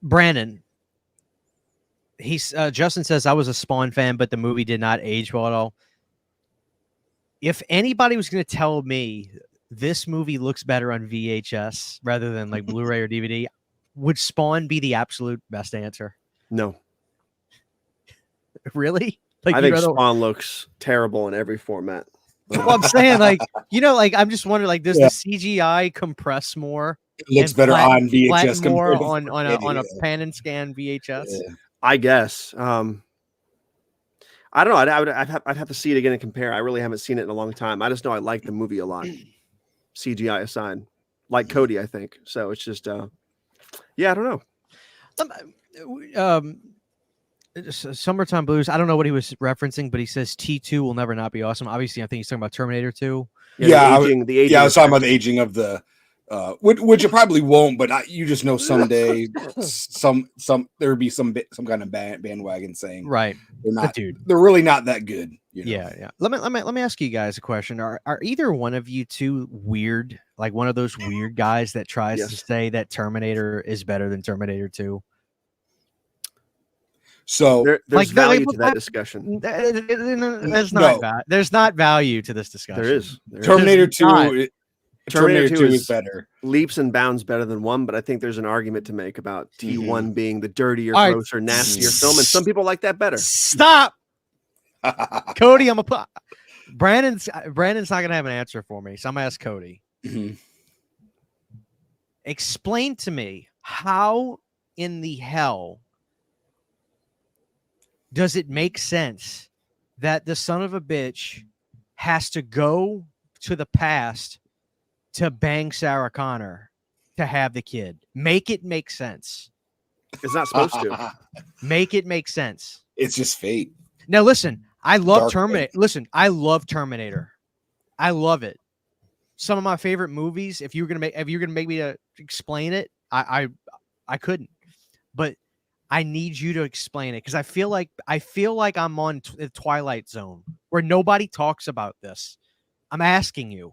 Brandon, Justin says, I was a Spawn fan, but the movie did not age well at all. If anybody was going to tell me this movie looks better on VHS rather than like Blu-ray or DVD, would Spawn be the absolute best answer? No. Really? I think Spawn looks terrible in every format. Well, I'm saying, I'm just wondering, does the CGI compress more? It looks better on VHS more compared on a pan and scan VHS. Yeah. I guess. I don't know. I'd have to see it again and compare. I really haven't seen it in a long time. I just know I like the movie a lot. CGI aside, like Cody, I think. So it's just, I don't know. Summertime Blues. I don't know what he was referencing, but he says T2 will never not be awesome. Obviously, I think he's talking about Terminator 2. The aging I was talking about the aging of the, which it probably won't, but you just know someday there would be some kind of bandwagon saying right. They're not, dude. They're really not that good. You know? Yeah. Let me ask you guys a question. Are either one of you two weird, like one of those weird guys that tries to say that Terminator is better than Terminator 2? So there's value to that discussion. There's not value to this discussion. There is. Terminator 2 is better. Leaps and bounds better than 1, but I think there's an argument to make about T1 being the dirtier, grosser, nastier film, and some people like that better. Stop, Cody. Brandon's not gonna have an answer for me, so I'm gonna ask Cody. Explain to me how in the hell does it make sense that the son of a bitch has to go to the past to bang Sarah Connor to have the kid? Make it make sense. It's not supposed to. Make it make sense. It's just fate. Now listen, I love Terminator. Listen, I love Terminator. I love it. Some of my favorite movies. If you're gonna make me to explain it, I couldn't. But I need you to explain it because I feel like I'm on the Twilight Zone where nobody talks about this. I'm asking you,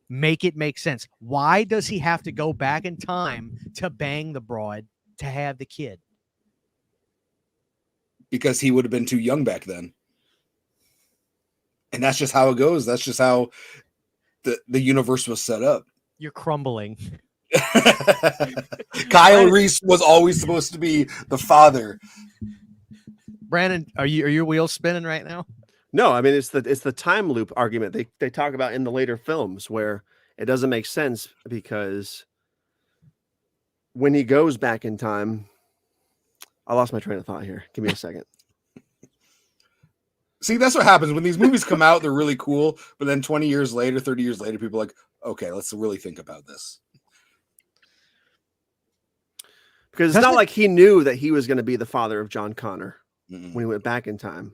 make it make sense. Why does he have to go back in time to bang the broad to have the kid? Because he would have been too young back then. And that's just how it goes. That's just how the universe was set up. You're crumbling. Kyle Reese was always supposed to be the father. Brandon, are your wheels spinning right now? No, I mean it's the time loop argument they talk about in the later films where it doesn't make sense because when he goes back in time, I lost my train of thought here. Give me a second. See, that's what happens when these movies come out. They're really cool, but then 20 years later, 30 years later, people are like, okay, let's really think about this. Because it's Doesn't not it- like he knew that he was going to be the father of John Connor Mm-mm. when he went back in time.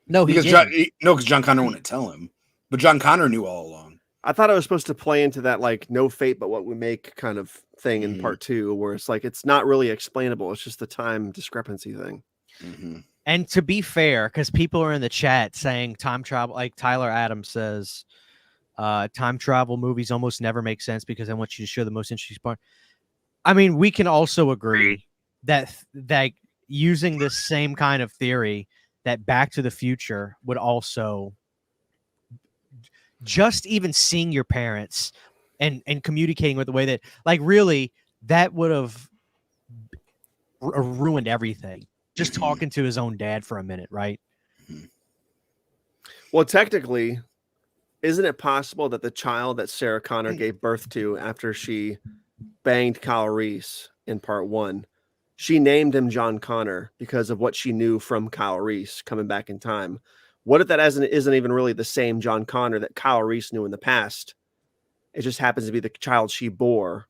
No, he Because didn't. because John Connor wouldn't tell him, but John Connor knew all along. I thought it was supposed to play into that like no fate but what we make kind of thing in Mhm. part 2, where it's like it's not really explainable. It's just the time discrepancy thing. Mm-hmm. And to be fair, because people are in the chat saying time travel, like Tyler Adams says, time travel movies almost never make sense because I want you to show the most interesting part. I mean, we can also agree that using this same kind of theory, that Back to the Future would also just even seeing your parents and communicating with the way that, like, really, that would have ruined everything. Just talking to his own dad for a minute, right? Well, technically, isn't it possible that the child that Sarah Connor gave birth to after she banged Kyle Reese in part 1, she named him John Connor because of what she knew from Kyle Reese coming back in time? What if that isn't even really the same John Connor that Kyle Reese knew in the past? It just happens to be the child she bore.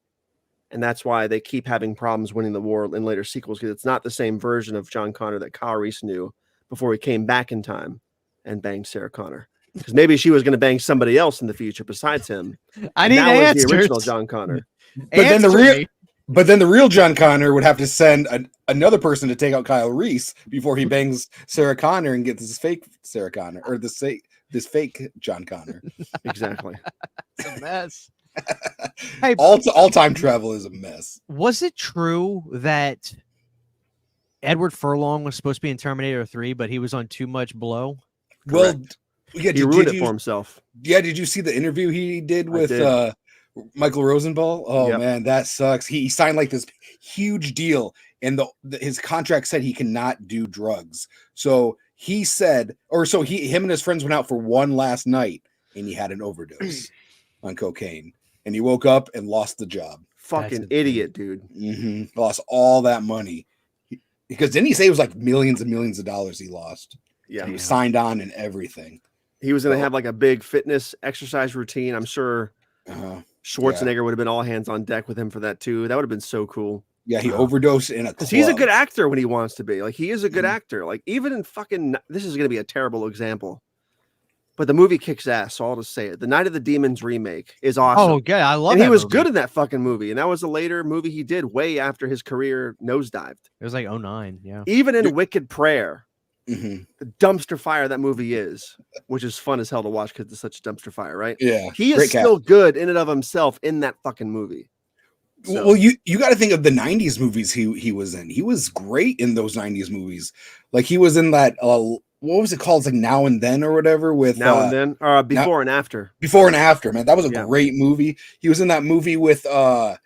And that's why they keep having problems winning the war in later sequels, because it's not the same version of John Connor that Kyle Reese knew before he came back in time and banged Sarah Connor. Because maybe she was going to bang somebody else in the future besides him. I need that was answers. the original John Connor. But then the real John Connor would have to send another person to take out Kyle Reese before he bangs Sarah Connor and gets this fake Sarah Connor, or this fake John Connor. Exactly. It's a mess. Hey, all time travel is a mess. Was it true that Edward Furlong was supposed to be in Terminator 3, but he was on too much blow? Well, Correct. yeah, He ruined it for himself. Yeah, did you see the interview he did with did. Michael Rosenbaum? Oh Yep. man, that sucks. He signed like this huge deal, and his contract said he cannot do drugs. So he said, him and his friends went out for one last night, and he had an overdose on cocaine, and he woke up and lost the job. Fucking idiot, dude. Mm-hmm. Lost all that money because didn't he say it was like millions and millions of dollars he lost? Yeah, he was signed on and everything. He was going to have like a big fitness exercise routine. I'm sure Schwarzenegger would have been all hands on deck with him for that too. That would have been so cool. Yeah, he overdosed in a club. Because he's a good actor when he wants to be. Like, he is a good actor. Like, even in fucking, this is going to be a terrible example, but the movie kicks ass. So I'll just say it. The Night of the Demons remake is awesome. Oh, yeah, I love and that he was movie. good in that fucking movie. And that was a later movie he did way after his career nosedived. It was like 2009. Yeah. Even in Wicked Prayer, the dumpster fire that movie is, which is fun as hell to watch because it's such a dumpster fire, right? Yeah. He is still good in and of himself in that fucking movie. So. Well, you got to think of the 90s movies he was in. He was great in those 90s movies. Like he was in that what was it called? It's like Now and Then or whatever with Now and Then or Before and After. Before and After, man. That was a great movie. He was in that movie with with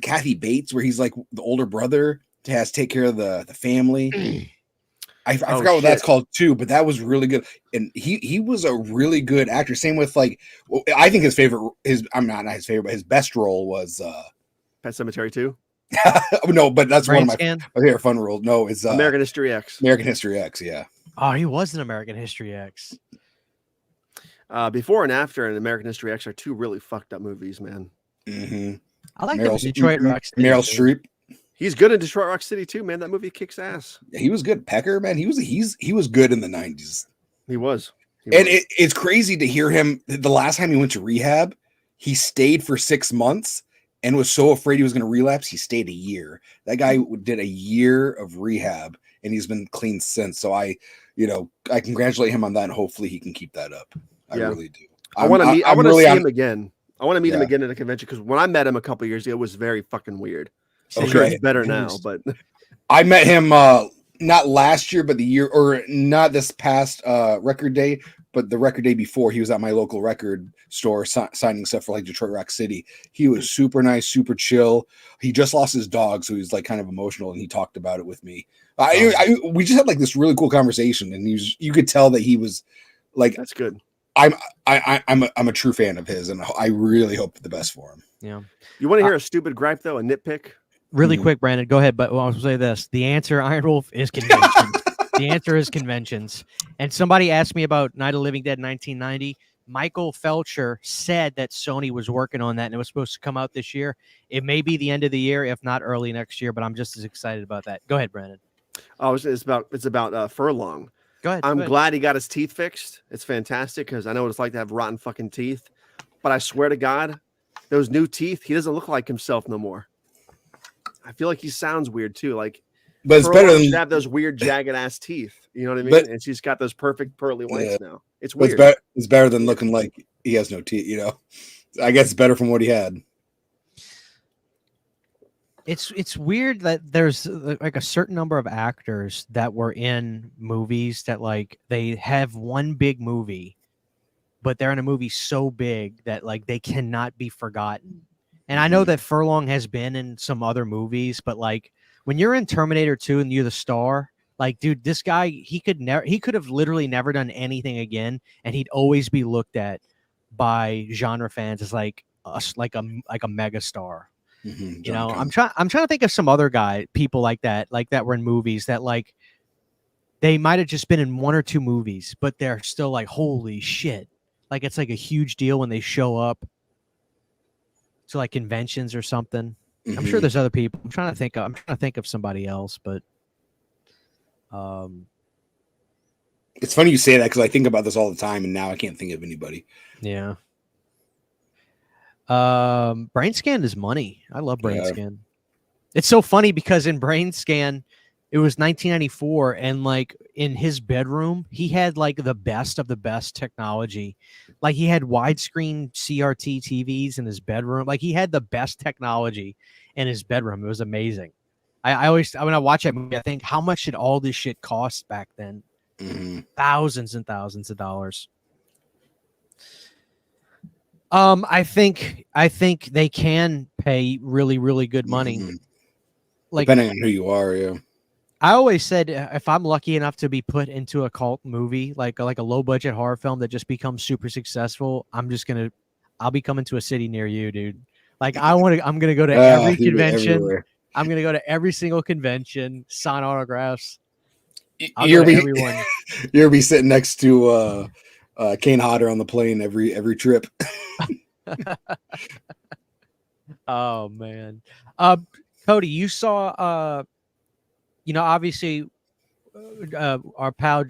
Kathy Bates where he's like the older brother has to take care of the family. I forgot what that's called too, but that was really good. And he was a really good actor. Same with like, I think his best role was Pet Sematary 2. No, but that's Brain one of Scan? my favorite fun roles. No, it's American History X. American History X, yeah. Oh, he was in American History X. Before and After and American History X are two really fucked up movies, man. Mm-hmm. I like Detroit Rock City. Meryl Streep. He's good in Detroit Rock City too, man. That movie kicks ass. He was good. Pecker, man. He was good in the 90s. He was. It's crazy to hear him. The last time he went to rehab, he stayed for 6 months and was so afraid he was going to relapse. He stayed a year. That guy did a year of rehab and he's been clean since. So I congratulate him on that and hopefully he can keep that up. I really do. I want to see him again. I want to meet him again at a convention because when I met him a couple years ago, it was very fucking weird. I'm sure it's better now, but I met him not last year, but the year, or not this past record day, but the record day before. He was at my local record store signing stuff for like Detroit Rock City. He was super nice, super chill. He just lost his dog, so he was like kind of emotional, and he talked about it with me. We just had like this really cool conversation, and you could tell that he was like, that's good. I'm a true fan of his, and I really hope the best for him. Yeah. You want to hear a stupid gripe though, a nitpick? Really quick, Brandon, go ahead. But I'll say this: the answer, Iron Wolf, is conventions. The answer is conventions. And somebody asked me about Night of the Living Dead 1990. Michael Felcher said that Sony was working on that and it was supposed to come out this year. It may be the end of the year, if not early next year, but I'm just as excited about that. Go ahead, Brandon. Oh, it's about Furlong. Go ahead. I'm go ahead. glad he got his teeth fixed. It's fantastic because I know what it's like to have rotten fucking teeth. But I swear to God, those new teeth, he doesn't look like himself no more. I feel like he sounds weird too. Like, But it's Furlong better should than have those weird jagged ass teeth. You know what I mean? But- And she's got those perfect pearly whites Yeah. now. It's but weird. it's better than looking like he has no teeth. You know, I guess it's better from what he had. It's weird that there's like a certain number of actors that were in movies that like they have one big movie, but they're in a movie so big that like they cannot be forgotten. And I know that Furlong has been in some other movies, but like when you're in Terminator 2 and you're the star, like dude, this guy he could have literally never done anything again, and he'd always be looked at by genre fans as like a mega star. Mm-hmm. You know, I'm trying to think of some other people like that were in movies that like they might have just been in one or two movies, but they're still like, holy shit. Like it's like a huge deal when they show up to like conventions or something. I'm sure there's other people. I'm trying to think of somebody else, but It's funny you say that because I think about this all the time, and now I can't think of anybody. yeah. Brain Scan is money. I love Brain Scan. It's so funny because in Brain Scan, it was 1994, and like in his bedroom, he had like the best of the best technology. Like he had widescreen CRT TVs in his bedroom. Like he had the best technology in his bedroom. It was amazing. I always when I watch that movie, I think, how much did all this shit cost back then? Thousands and thousands of dollars. I think they can pay really, really good money. Like Depending on who you are, yeah. I always said, if I'm lucky enough to be put into a cult movie, like a low budget horror film that just becomes super successful, I'll be coming to a city near you, dude. Like I'm gonna go to every convention. Everywhere. I'm gonna go to every single convention, sign autographs. You'll be sitting next to Kane Hodder on the plane every trip. Oh man. Cody, you saw obviously our pal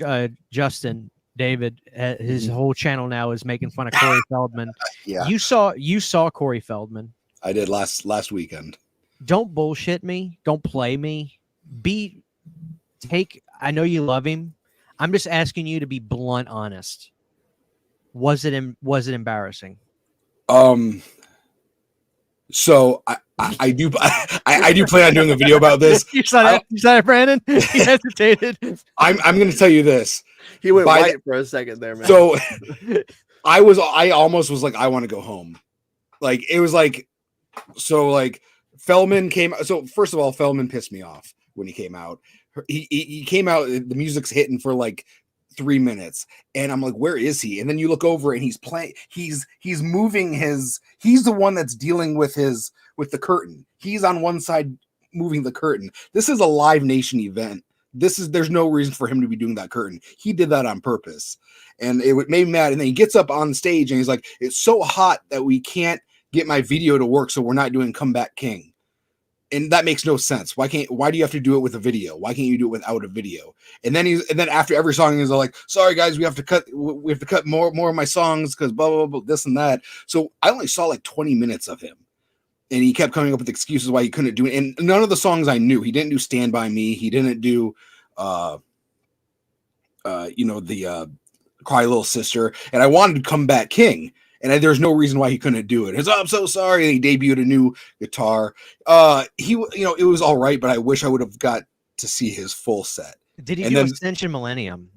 Justin David, his whole channel now is making fun of Corey Feldman. Yeah. You saw Corey Feldman. I did last weekend. Don't bullshit me. Don't play me. I know you love him. I'm just asking you to be blunt honest. Was it embarrassing? So I do plan on doing a video about this. You saw that, Brandon? He hesitated. I'm going to tell you this. He went white for a second there, man. So I almost was like, I want to go home. Like it was like, so like Feldman came. So first of all, Feldman pissed me off when he came out. He came out. The music's hitting for like 3 minutes, and I'm like, where is he? And then you look over, and he's playing. He's moving his. He's the one that's dealing with the curtain. He's on one side moving the curtain. This is a Live Nation event. There's no reason for him to be doing that curtain. He did that on purpose, and it made me mad. And then he gets up on stage, and he's like, it's so hot that we can't get my video to work, so we're not doing Comeback King. And that makes no sense. Why do you have to do it with a video? Why can't you do it without a video? And then after every song he's like, sorry guys, we have to cut more of my songs because blah, blah, blah, this and that. So I only saw like 20 minutes of him. And he kept coming up with excuses why he couldn't do it. And none of the songs I knew. He didn't do Stand By Me. He didn't do the Cry Little Sister. And I wanted to Come Back King. And there's no reason why he couldn't do it. I'm so sorry. And he debuted a new guitar. It was all right, but I wish I would have got to see his full set. Did he do Ascension Millennium?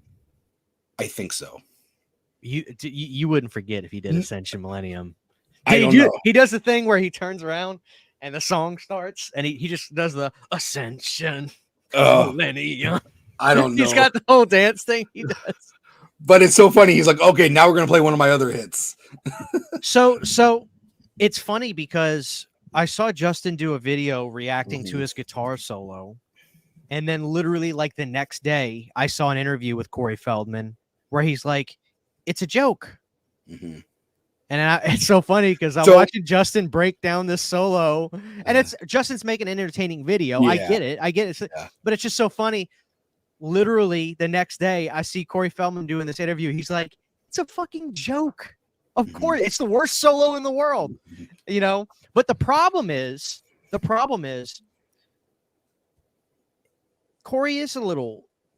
I think so. You wouldn't forget if he did Ascension Millennium. I don't know. He does the thing where he turns around and the song starts, and he just does the Ascension Millennium. I don't know. He's got the whole dance thing he does. But it's so funny. He's like, okay, now we're going to play one of my other hits. So it's funny because I saw Justin do a video reacting to his guitar solo. And then literally like the next day, I saw an interview with Corey Feldman where he's like, it's a joke. Mm-hmm. And it's so funny because I'm So- watching Justin break down this solo, and it's Justin's making an entertaining video. I Yeah. get it. Yeah. But it's just so funny. Literally the next day, I see Corey Feldman doing this interview. He's like, "It's a fucking joke. Of Mhm. course, it's the worst solo in the world." You know. But the problem is, Corey is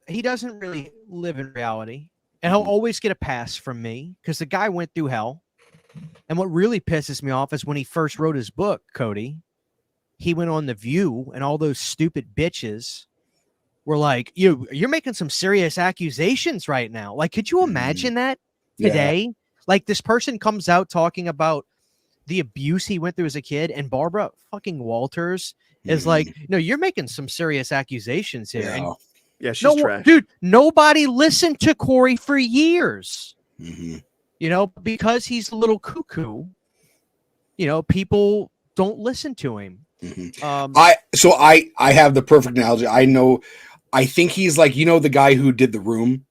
he doesn't really live in reality, and he'll always get a pass from me because the guy went through hell. And what really pisses me off is when he first wrote his book, Cody, he went on The View, and all those stupid bitches were like, you're making some serious accusations right now. Like, could you imagine that today? Like, this person comes out talking about the abuse he went through as a kid, and Barbara fucking Walters is like, no, you're making some serious accusations here. Yeah. And Yeah, she's trash. dude, nobody listened to Corey for years. Mm-hmm. You know, because he's a little cuckoo, you know, people don't listen to him. Mm-hmm. I have the perfect analogy. I think he's like, the guy who did The Room,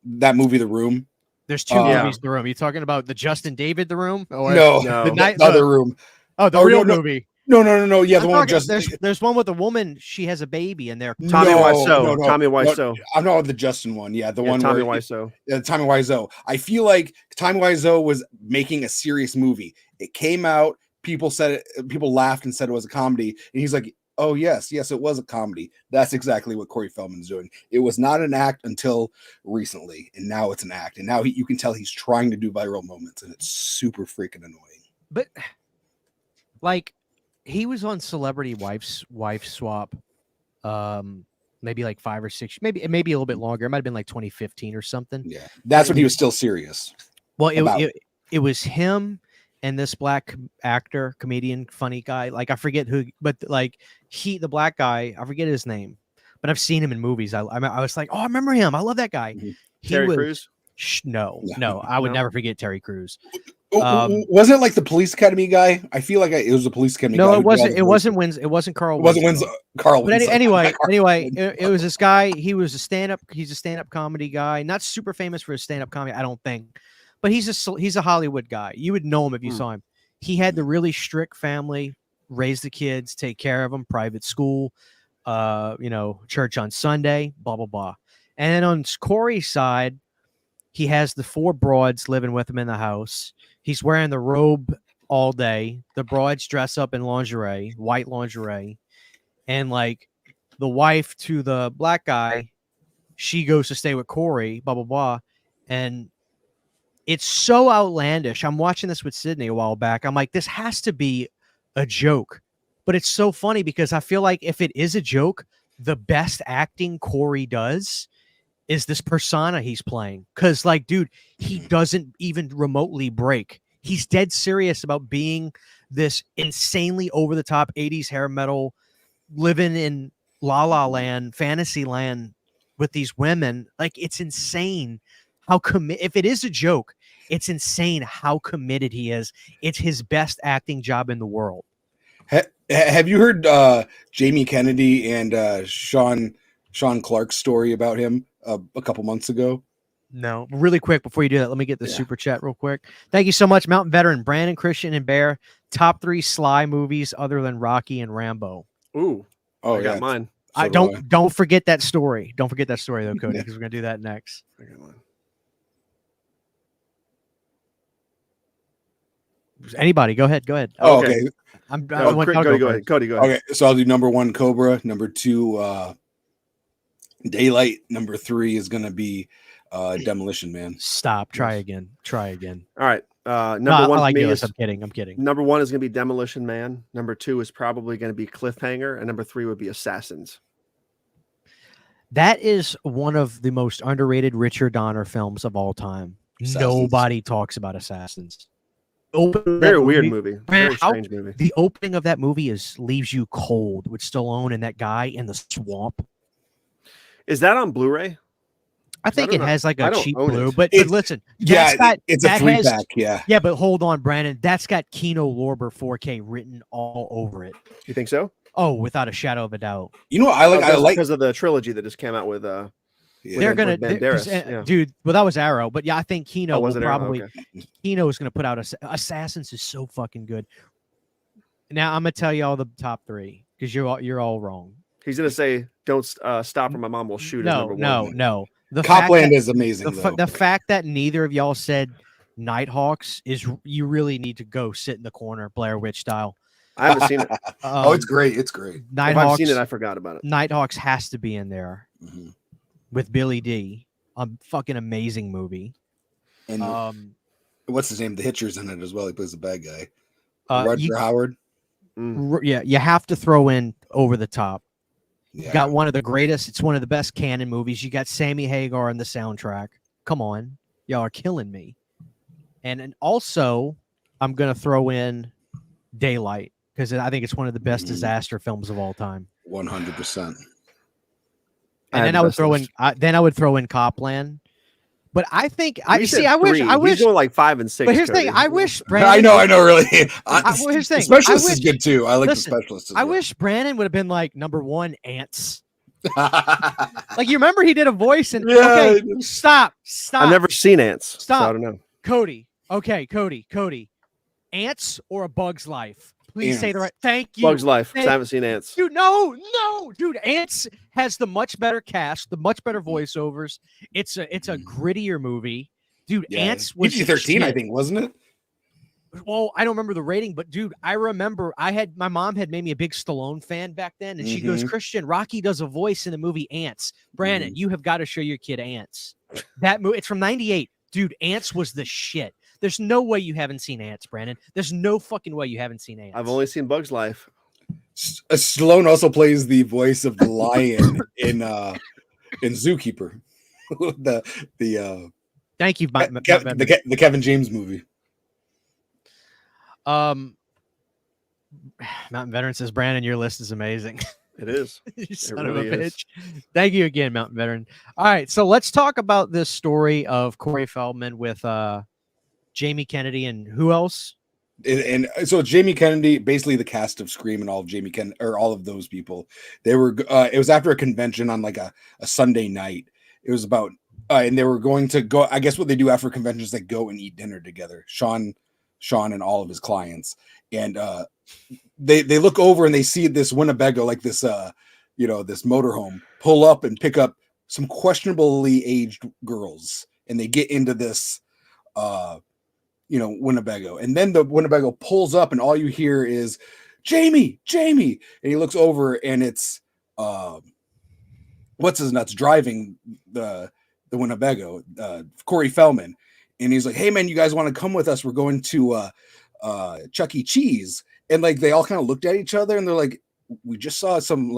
that movie, The Room. There's two movies, The Room. You talking about the Justin David The Room? Or No, the other Room. Oh, the real movie. No. Yeah, the one with Justin. There's one with a woman. She has a baby, and they're Tommy Wiseau. Tommy Wiseau. I'm not with the Justin one. Yeah, the one Tommy where Wiseau. Tommy Wiseau. I feel like Tommy Wiseau was making a serious movie. It came out. People laughed and said it was a comedy, and he's like, "Oh yes, it was a comedy." That's exactly what Corey Feldman's doing. It was not an act until recently, and now it's an act. And now you can tell he's trying to do viral moments, and it's super freaking annoying. But like, he was on Celebrity Wife Swap, maybe like 5 or 6, maybe a little bit longer. It might have been like 2015 or something. Yeah, that's when he was still serious. Well, it was him and this black actor, comedian, funny guy. Like, I forget who, but like the black guy, I forget his name, but I've seen him in movies. I was like, oh, I remember him. I love that guy. Mm-hmm. Terry Crews? No, I would never forget Terry Crews. Wasn't it like the Police Academy guy? I feel like it was the Police Academy. No, guy it wasn't. It wasn't Carl. It wasn't Winslow. Carl. But anyway, it was this guy. He was a stand-up. He's a stand-up comedy guy. Not super famous for his stand-up comedy, I don't think. But he's a Hollywood guy. You would know him if you saw him. He had the really strict family, raise the kids, take care of them, private school, church on Sunday, blah blah blah. And then on Corey's side, he has the 4 broads living with him in the house. He's wearing the robe all day. The broads dress up in lingerie, white lingerie. And like the wife to the black guy, she goes to stay with Corey, blah, blah, blah. And it's so outlandish. I'm watching this with Sydney a while back. I'm like, this has to be a joke. But it's so funny because I feel like if it is a joke, the best acting Corey does is this persona he's playing. Because, like, dude, he doesn't even remotely break. He's dead serious about being this insanely over-the-top 80s hair metal, living in La La Land, fantasy land with these women. Like, it's insane how if it is a joke, it's insane how committed he is. It's his best acting job in the world. Have you heard Jamie Kennedy and Sean Clark's story about him a couple months ago? No. Really quick before you do that, let me get the super chat real quick. Thank you so much, Mountain Veteran, Brandon, Christian, and Bear. Top 3 Sly movies other than Rocky and Rambo. Ooh. I got mine. Don't forget that story. Don't forget that story though, Cody, because we're gonna do that next. I got mine. Anybody, go ahead. Oh, okay. Go ahead. Cody, go ahead. Okay, so I'll do number 1, Cobra. Number 2, Daylight. Number 3 is gonna be Demolition Man. Stop. Try again. All right. Number 1 I like for me this. is, I'm kidding. Number 1 is going to be Demolition Man. Number 2 is probably going to be Cliffhanger, and number 3 would be Assassins. That is one of the most underrated Richard Donner films of all time. Assassins. Nobody talks about Assassins. Very weird movie. Very strange movie. The opening of that movie leaves you cold with Stallone and that guy in the swamp. Is that on Blu-ray? I think it has like a cheap blue, but listen, it's a 3-pack. Yeah, but hold on, Brandon. That's got Kino Lorber 4K written all over it. You think so? Oh, without a shadow of a doubt. You know what I like? I like because of the trilogy that just came out with Yeah. They're with gonna, Banderas, yeah. dude. Well, that was Arrow, but yeah, I think Kino Oh, was will it Arrow? probably. Okay. Kino is gonna put out Assassins is so fucking good. Now I'm gonna tell you all the top 3 because you're all wrong. He's gonna say, "Don't stop, or my mom will shoot." As No, number one. no. The Copland fact is amazing, though. the fact that neither of y'all said Nighthawks is you really need to go sit in the corner, Blair Witch style. I haven't seen it. Oh, it's great. It's great. If Nighthawks. I've seen it, I forgot about it. Nighthawks has to be in there Mhm. with Billy D. A fucking amazing movie. And what's his name? The Hitcher's in it as well. He plays the bad guy. You, Roger Howard. yeah, you have to throw in Over the Top. Yeah. Got one of the greatest. It's one of the best canon movies. You got Sammy Hagar on the soundtrack. Come on, y'all are killing me. And also, I'm gonna throw in Daylight because I think it's one of the best disaster films of all time. 100%. And then I would throw in Copland. But I think I You see. said I wish. 3. I wish. He's going like 5 and 6. But here's the thing. Cody. I wish Brandon. I know, really. here's the thing. Specialist I is wish- good too. I like listen, the specialist. As I well. wish Brandon would have been like number 1, Ants. Like you remember he did a voice and Yeah. okay, stop. I've never seen Ants. Stop. So I don't know. Cody. Okay, Cody. Ants or A Bug's Life? Please say the Ants. right. Thank you. Bug's Life. 'Cause Thank- I haven't seen Ants. Dude, no, dude. Ants has the much better cast, the much better voiceovers. It's a grittier movie, dude. Yeah. Ants was PG-13, I shit. think, wasn't it? Well, I don't remember the rating, but dude, I remember my mom had made me a big Stallone fan back then, and she goes, "Christian, Rocky does a voice in the movie Ants. Brandon, you have got to show your kid Ants. That movie, it's from '98, dude. Ants was the shit. There's no way you haven't seen Ants, Brandon. There's no fucking way you haven't seen Ants. I've only seen Bug's Life. Stallone also plays the voice of the lion in Zookeeper, the Thank you, the Kevin James movie. Mountain Veteran says, Brandon, your list is amazing. It is. You son really of a is. bitch. Thank you again, Mountain Veteran. All right, so let's talk about this story of Corey Feldman with Jamie Kennedy and who else? And so Jamie Kennedy, basically the cast of Scream and all of Jamie Kennedy or all of those people, they were. It was after a convention on like a Sunday night. It was about, and they were going to go. I guess what they do after conventions, they go and eat dinner together. Sean and all of his clients, and they look over and they see this Winnebago, like this this motorhome, pull up and pick up some questionably aged girls, and they get into this Winnebago, and then the Winnebago pulls up and all you hear is Jamie, and he looks over and it's what's his nuts driving the Winnebago, Corey Feldman. And he's like, "Hey man, you guys want to come with us? We're going to Chuck E. Cheese." And like they all kind of looked at each other and they're like, "We just saw some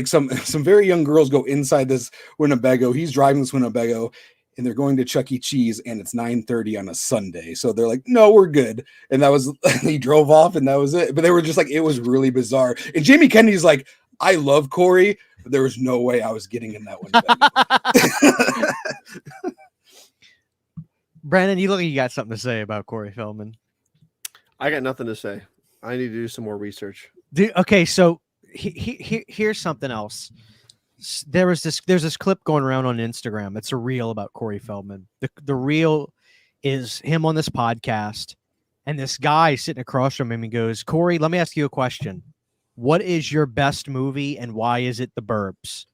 some very young girls go inside this Winnebago. He's driving this Winnebago, and they're going to Chuck E. Cheese, and it's 9:30 on a Sunday." So they're like, "No, we're good." And that was he drove off, and that was it. But they were just like, it was really bizarre. And Jamie Kennedy's like, "I love Corey, but there was no way I was getting in that Winnebago." Brandon, you look like you got something to say about Corey Feldman. I got nothing to say. I need to do some more research. Okay, so here's something else. There's this clip going around on Instagram. It's a reel about Corey Feldman. The reel is him on this podcast, and this guy sitting across from him. He goes, "Corey, let me ask you a question. What is your best movie, and why is it The Burbs?"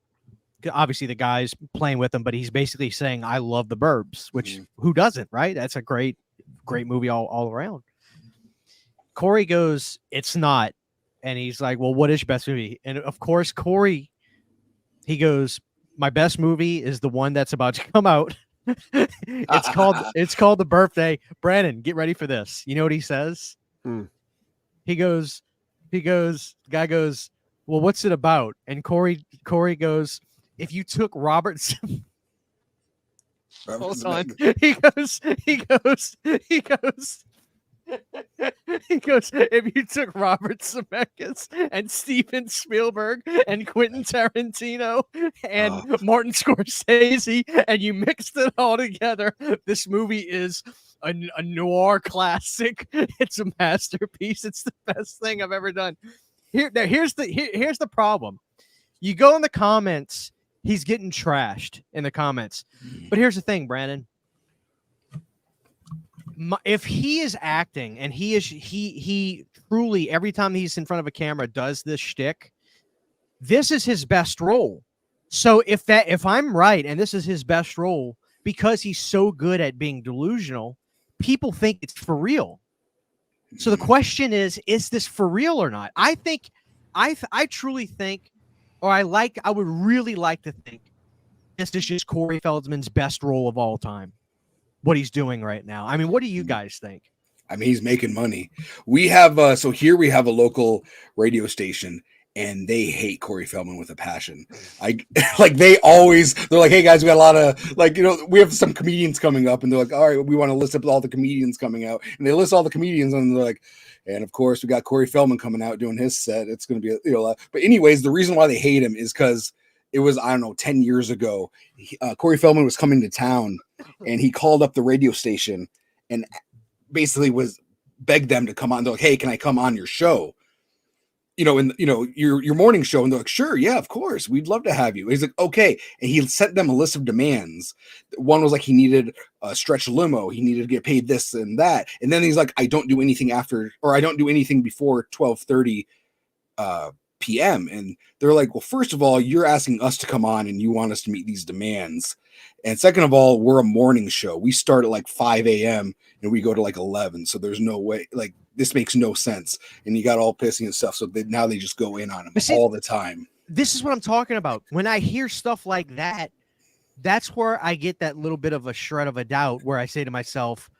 Obviously, the guy's playing with him, but he's basically saying, "I love The Burbs," which who doesn't, right? That's a great movie all around. Corey goes, "It's not," and he's like, "Well, what is your best movie?" And of course, Corey, he goes, "My best movie is the one that's about to come out. It's called The Birthday." Brandon, get ready for this. You know what he says? He goes, the guy goes, "Well, what's it about?" And Corey goes, "If you took Robert hold on." He goes, "If you took Robert Zemeckis and Steven Spielberg and Quentin Tarantino and Martin Scorsese and you mixed it all together, this movie is a noir classic. It's a masterpiece. It's the best thing I've ever done." Here's the problem. You go in the comments he's getting trashed in the comments. But here's the thing, Brandon. If he is acting and he truly every time he's in front of a camera does this shtick, this is his best role. So if I'm right and this is his best role because he's so good at being delusional, people think it's for real. So the question is this for real or not? I think I truly think, or I would really like to think this is just Corey Feldman's best role of all time. What he's doing right now. I mean, what do you guys think? I mean, he's making money. We have so here we have a local radio station, and they hate Corey Feldman with a passion. Like they're like, hey guys, we got a lot of we have some comedians coming up, and they're like, all right, we want to list up all the comedians coming out, and they list all the comedians, and they're like, and of course we got Corey Feldman coming out doing his set. It's going to be but anyways, the reason why they hate him is because it was 10 years ago. Corey Feldman was coming to town, and he called up the radio station and basically begged them to come on. They're like, hey, can I come on your show? Your morning show. And they're like, sure, yeah, of course, we'd love to have you. He's like, okay. And he sent them a list of demands. One was like he needed a stretch limo, he needed to get paid this and that. And then he's like, I don't do anything after, or I don't do anything before 12:30 p.m. And they're like, well, first of all, you're asking us to come on and you want us to meet these demands. And second of all, we're a morning show. We start at 5 a.m. and we go to 11. So there's no way, this makes no sense. And he got all pissy and stuff. So now they just go in on him all the time. This is what I'm talking about. When I hear stuff like that, that's where I get that little bit of a shred of a doubt where I say to myself,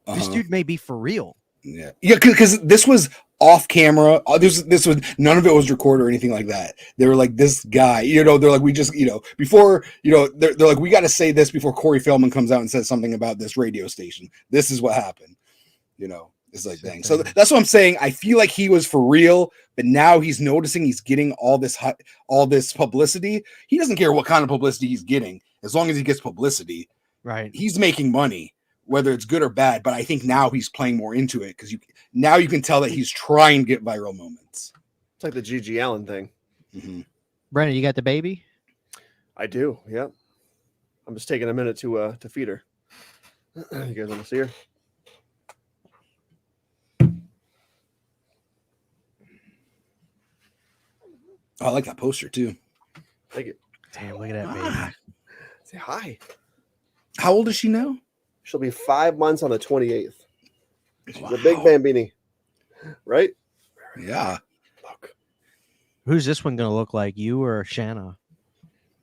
this dude may be for real. Yeah. Because this was off camera. This was none of it was recorded or anything like that. They were like, this guy, they're like, we just, before, they're like, we got to say this before Corey Feldman comes out and says something about this radio station. This is what happened. It's like, dang. So that's what I'm saying. I feel like he was for real, but now he's noticing he's getting all this publicity. He doesn't care what kind of publicity he's getting, as long as he gets publicity. Right. He's making money, whether it's good or bad. But I think now he's playing more into it because now you can tell that he's trying to get viral moments. It's like the Gigi Allen thing. Mm-hmm. Brandon, you got the baby? I do. Yep. I'm just taking a minute to feed her. You guys want to see her? Oh, I like that poster too. Thank you. Damn, look at that baby. Say hi. How old is she now? She'll be 5 months on the 28th. She's a big bambini, right? Yeah. Look. Who's this one going to look like, you or Shanna?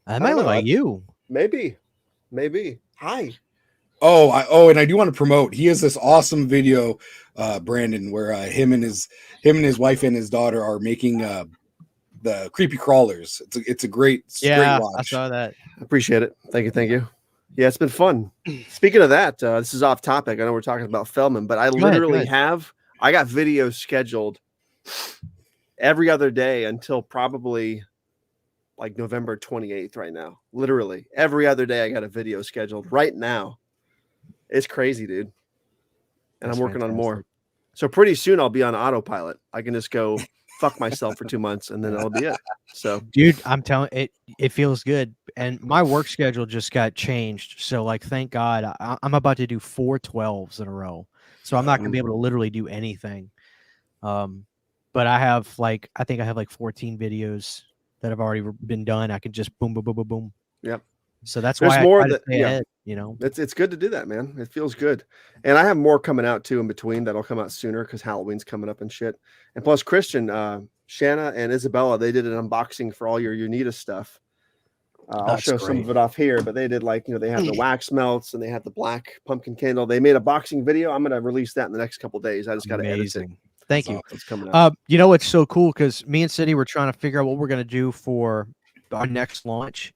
I might don't look know. like you. Maybe. Hi. Oh, and I do want to promote. He has this awesome video, Brandon, where him and his wife and his daughter are making the creepy crawlers. It's a great great watch. I saw that. Appreciate it. Thank you. Yeah, it's been fun. Speaking of that, this is off topic. I know we're talking about Feldman, but I literally I got videos scheduled every other day until probably November 28th right now. Literally every other day I got a video scheduled right now. It's crazy, dude. And That's I'm working fantastic. on more. So pretty soon I'll be on autopilot. I can just go fuck myself for 2 months and then that'll be it. So Dude, I'm telling it feels good. And my work schedule just got changed. So thank God I'm about to do 4 12s in a row. So I'm not going to be able to literally do anything. But I have I think I have 14 videos that have already been done. I can just boom, boom, boom, boom, boom. Yep. So that's There's why more I try to that- stay yeah. ahead, it's good to do that, man. It feels good. And I have more coming out too in between that'll come out sooner because Halloween's coming up and shit. And plus Christian, Shanna and Isabella, they did an unboxing for all your Unita stuff. I'll That's show some great. of it off here, but they did they had the wax melts and they had the black pumpkin candle. They made a boxing video. I'm going to release that in the next couple of days. I just got to edit it. Amazing. Thank you. It's coming out. It's so cool because me and City were trying to figure out what we're going to do for our next launch.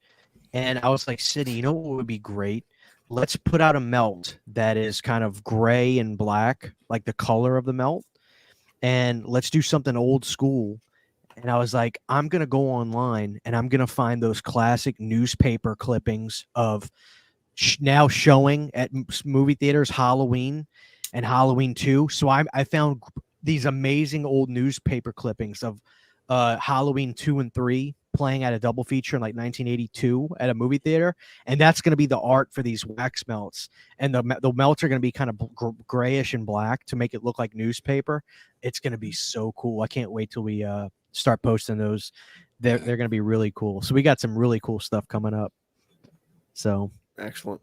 And I was like, City, you know what would be great? Let's put out a melt that is kind of gray and black, like the color of the melt. And let's do something old school. And I was like, I'm going to go online and I'm going to find those classic newspaper clippings of now showing at movie theaters Halloween and Halloween 2. So I found these amazing old newspaper clippings of Halloween 2 and 3 playing at a double feature in like 1982 at a movie theater, and that's going to be the art for these wax melts, and the melts are going to be kind of grayish and black to make it look like newspaper. It's going to be so cool. I can't wait till we start posting those. They're going to be really cool. So we got some really cool stuff coming up. So Excellent.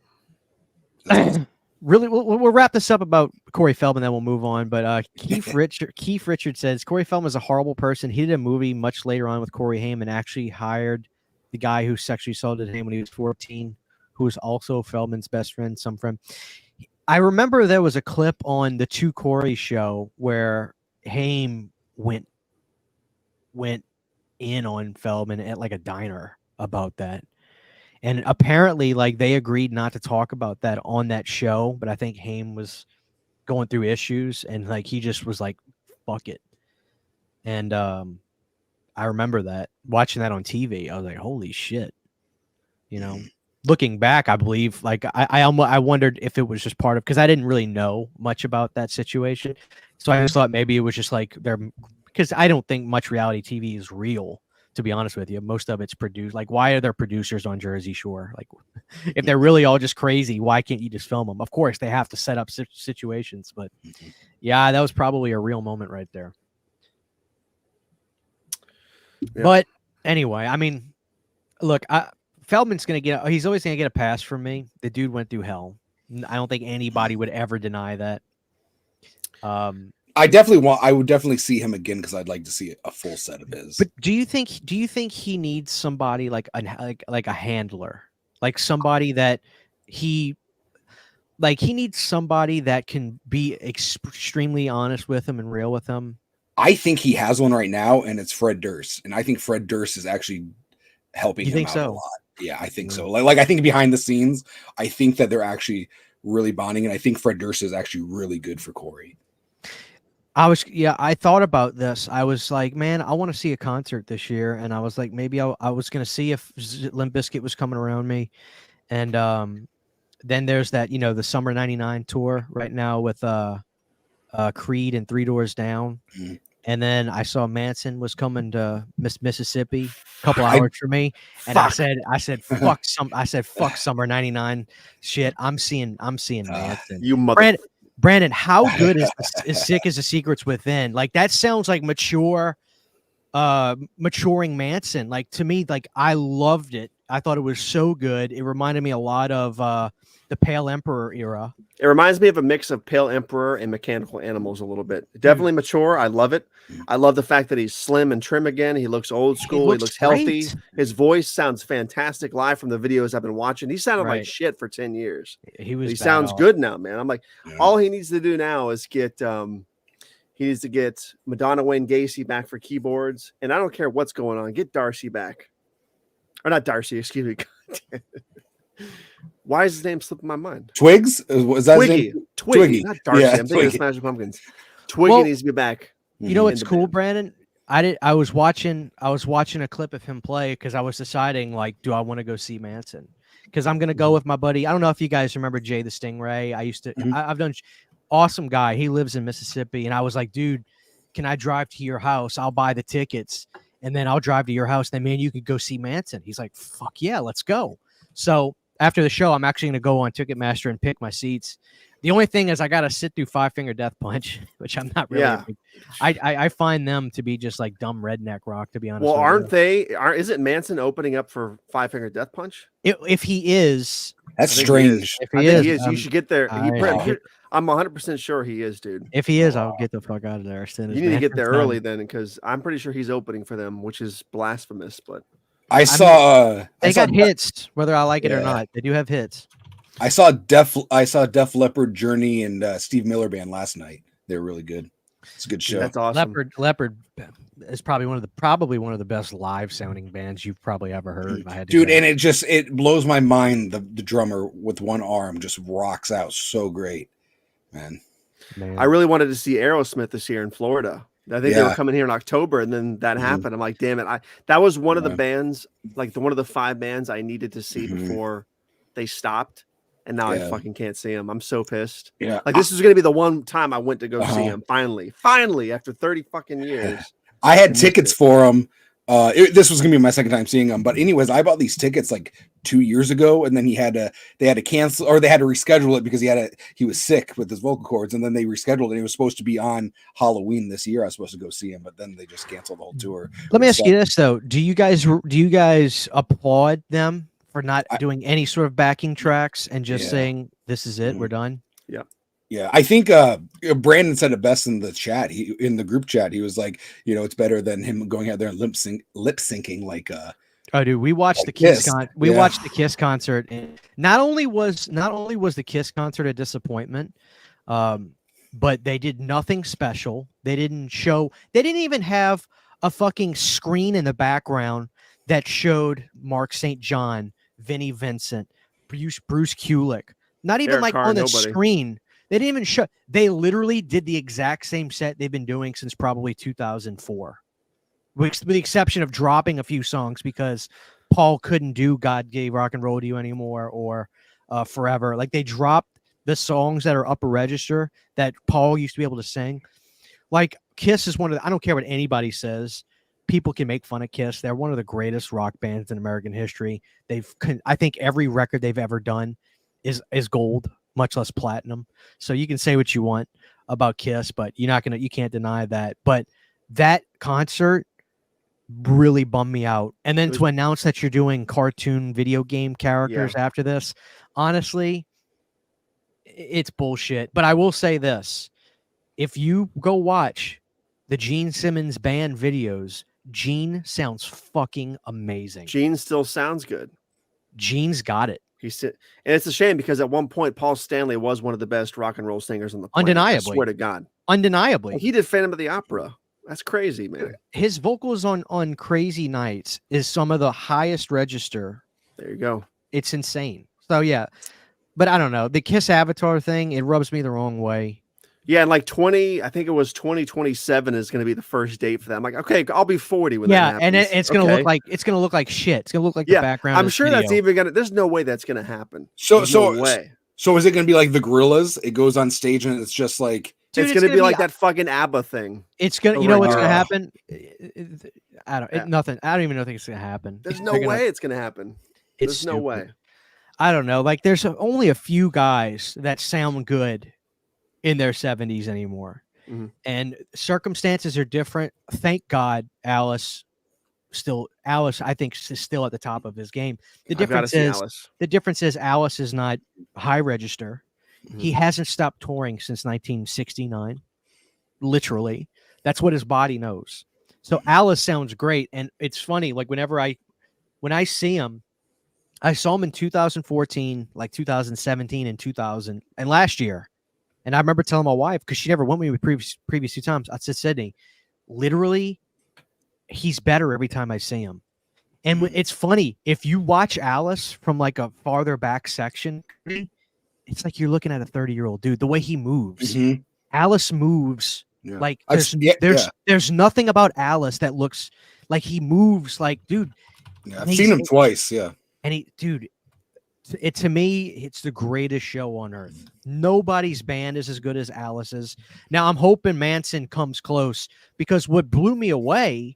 Really, we'll wrap this up about Corey Feldman, then we'll move on. But Keith Richard says Corey Feldman is a horrible person. He did a movie much later on with Corey Haim and actually hired the guy who sexually assaulted him when he was 14, who was also Feldman's best friend, some friend. I remember there was a clip on the Two Corey show where Haim went in on Feldman at like a diner about that. And apparently, like, they agreed not to talk about that on that show, but I think Haim was going through issues, and like he just was like, "Fuck it." And I remember that watching that on TV. I was like, "Holy shit!" You know, looking back, I believe like I wondered if it was just part of, because I didn't really know much about that situation, so I just thought maybe it was just like because I don't think much reality TV is real. To be honest with you, most of it's produced. Like, why are there producers on Jersey Shore? Like, if they're really all just crazy, why can't you just film them? Of course, they have to set up situations, but yeah, that was probably a real moment right there. Yeah. But anyway, I mean, look, Feldman's going to get, he's always going to get a pass from me. The dude went through hell. I don't think anybody would ever deny that. I would definitely see him again because I'd like to see a full set of his. But do you think he needs somebody like a handler, like somebody that he needs somebody that can be extremely honest with him and real with him? I think he has one right now, and it's Fred Durst, and I think Fred Durst is actually helping him out a lot. Yeah, I think so. Like I think behind the scenes, I think that they're actually really bonding, and I think Fred Durst is actually really good for Corey. I thought about this. I was like, man, I want to see a concert this year. And I was like, maybe I was going to see if Limp Bizkit was coming around me. And then there's that, the Summer 99 tour right now with Creed and Three Doors Down. Mm-hmm. And then I saw Manson was coming to Mississippi, a couple hours for me. And I said, fuck Summer 99 shit. I'm seeing Manson. You mother. Brandon, how good is Sick as the Secrets Within? Like, that sounds like maturing Manson. Like, to me, like, I loved it. I thought it was so good. It reminded me a lot of the Pale Emperor era. It reminds me of a mix of Pale Emperor and Mechanical Animals a little bit. Definitely mature. I love it. I love the fact that he's slim and trim again. He looks old school. He looks healthy. Great. His voice sounds fantastic live from the videos I've been watching. He sounded like shit for 10 years. He sounds good now, man. I'm like, all he needs to do now is get he needs to get Madonna Wayne Gacy back for keyboards. And I don't care what's going on. Get Darcy back. Or not Darcy, excuse me. Why is his name slipping my mind? Twigs? Was that Twiggy? his name? Twiggy, not Darcy. Yeah, I'm thinking of Smashing Pumpkins. Twiggy needs to be back. You know what's cool, Brandon? I was watching a clip of him play because I was deciding, like, do I want to go see Manson? Because I'm gonna go with my buddy. I don't know if you guys remember Jay the Stingray. I used to. I've done. Awesome guy. He lives in Mississippi, and I was like, dude, can I drive to your house? I'll buy the tickets, and then I'll drive to your house. Then, man, you could go see Manson. He's like, fuck yeah, let's go. So after the show, I'm actually going to go on Ticketmaster and pick my seats. The only thing is I got to sit through Five Finger Death Punch, which I'm not really. Yeah. I find them to be just like dumb redneck rock, to be honest. Well, aren't they? Isn't Manson opening up for Five Finger Death Punch? If he is, that's strange. If he is, you should get there. I'm 100% sure he is, dude. If he is, I'll get the fuck out of there as soon as. You need to get there early then, because I'm pretty sure he's opening for them, which is blasphemous. But they got hits, whether I like it or not. They do have hits. I saw Def Leppard, Journey, and Steve Miller Band last night. They're really good. It's a good show. That's awesome. Leopard is probably one of the best live sounding bands you've probably ever heard. If I had to dude, guess. and it blows my mind. The drummer with one arm just rocks out so great, man. I really wanted to see Aerosmith this year in Florida. I think they were coming here in October, and then that happened. I'm like, damn it! That was one of the bands, like one of the 5 bands I needed to see before they stopped. And now I fucking can't see him. I'm so pissed. Yeah. Like, this is going to be the one time I went to go see him. Finally, after 30 fucking years. I had tickets for him This was gonna be my second time seeing him, but anyways, I bought these tickets like 2 years ago, and then they had to cancel, or they had to reschedule it because he was sick with his vocal cords, and then they rescheduled it. He was supposed to be on Halloween this year. I was supposed to go see him, but then they just canceled the whole tour. Let me ask you this though: do you guys applaud them for not doing any sort of backing tracks and just saying this is it, we're done? Yeah. Yeah, I think Brandon said it best in the chat. In the group chat, he was like, it's better than him going out there and lip syncing like. Oh, dude, we watched the Kiss. We watched the Kiss concert, and not only was the Kiss concert a disappointment, but they did nothing special. They didn't even have a fucking screen in the background that showed Mark St. John, Vinnie Vincent, Bruce Kulick. Not even Derek Carr, on the nobody. screen. They didn't even show. They literally did the exact same set they've been doing since probably 2004, with the exception of dropping a few songs because Paul couldn't do "God Gave Rock and Roll to You" anymore or "Forever." Like they dropped the songs that are upper register that Paul used to be able to sing. Like Kiss is one of I don't care what anybody says. People can make fun of Kiss. They're one of the greatest rock bands in American history. I think every record they've ever done is gold, much less platinum. So you can say what you want about Kiss, but you can't deny that. But that concert really bummed me out. And then to announce that you're doing cartoon video game characters after this, honestly, it's bullshit. But I will say this. If you go watch the Gene Simmons band videos, Gene sounds fucking amazing. Gene still sounds good. Gene's got it. And it's a shame because at one point Paul Stanley was one of the best rock and roll singers on the planet. Undeniably. I swear to God. Undeniably. Like, he did Phantom of the Opera. That's crazy, man. His vocals on Crazy Nights is some of the highest register. There you go. It's insane. So yeah. But I don't know. The Kiss Avatar thing, it rubs me the wrong way. Yeah, and like 2027 is going to be the first date for that. I'm like, okay, I'll be 40 when that happens. And it's going to look like shit. It's going to look like the background. I'm sure that's even going to. There's no way that's going to happen. So no way. So is it going to be like the Gorillas? It goes on stage and it's just like it's going to be like that fucking ABBA thing. It's going to. You know what's going to happen? Nothing. I don't even know if it's going to happen. There's no way it's going to happen. There's no way. I don't know. Like there's only a few guys that sound good in their 70s anymore. Mm-hmm. And circumstances are different. Thank God Alice, I think, is still at the top of his game. The difference is Alice is not high register. Mm-hmm. He hasn't stopped touring since 1969. Literally. That's what his body knows. So Alice sounds great. And it's funny, like when I see him, I saw him in 2014, like 2017 and 2000 and last year. And I remember telling my wife, because she never went with me previous 2 times, I said, Sydney, literally, he's better every time I see him. And it's funny, if you watch Alice from like a farther back section, it's like you're looking at a 30-year-old dude. The way he moves, Alice moves like there's nothing about Alice that looks like he moves like, dude. Yeah, I've seen him twice, yeah. And to me, it's the greatest show on earth. Nobody's band is as good as Alice's. Now, I'm hoping Manson comes close because what blew me away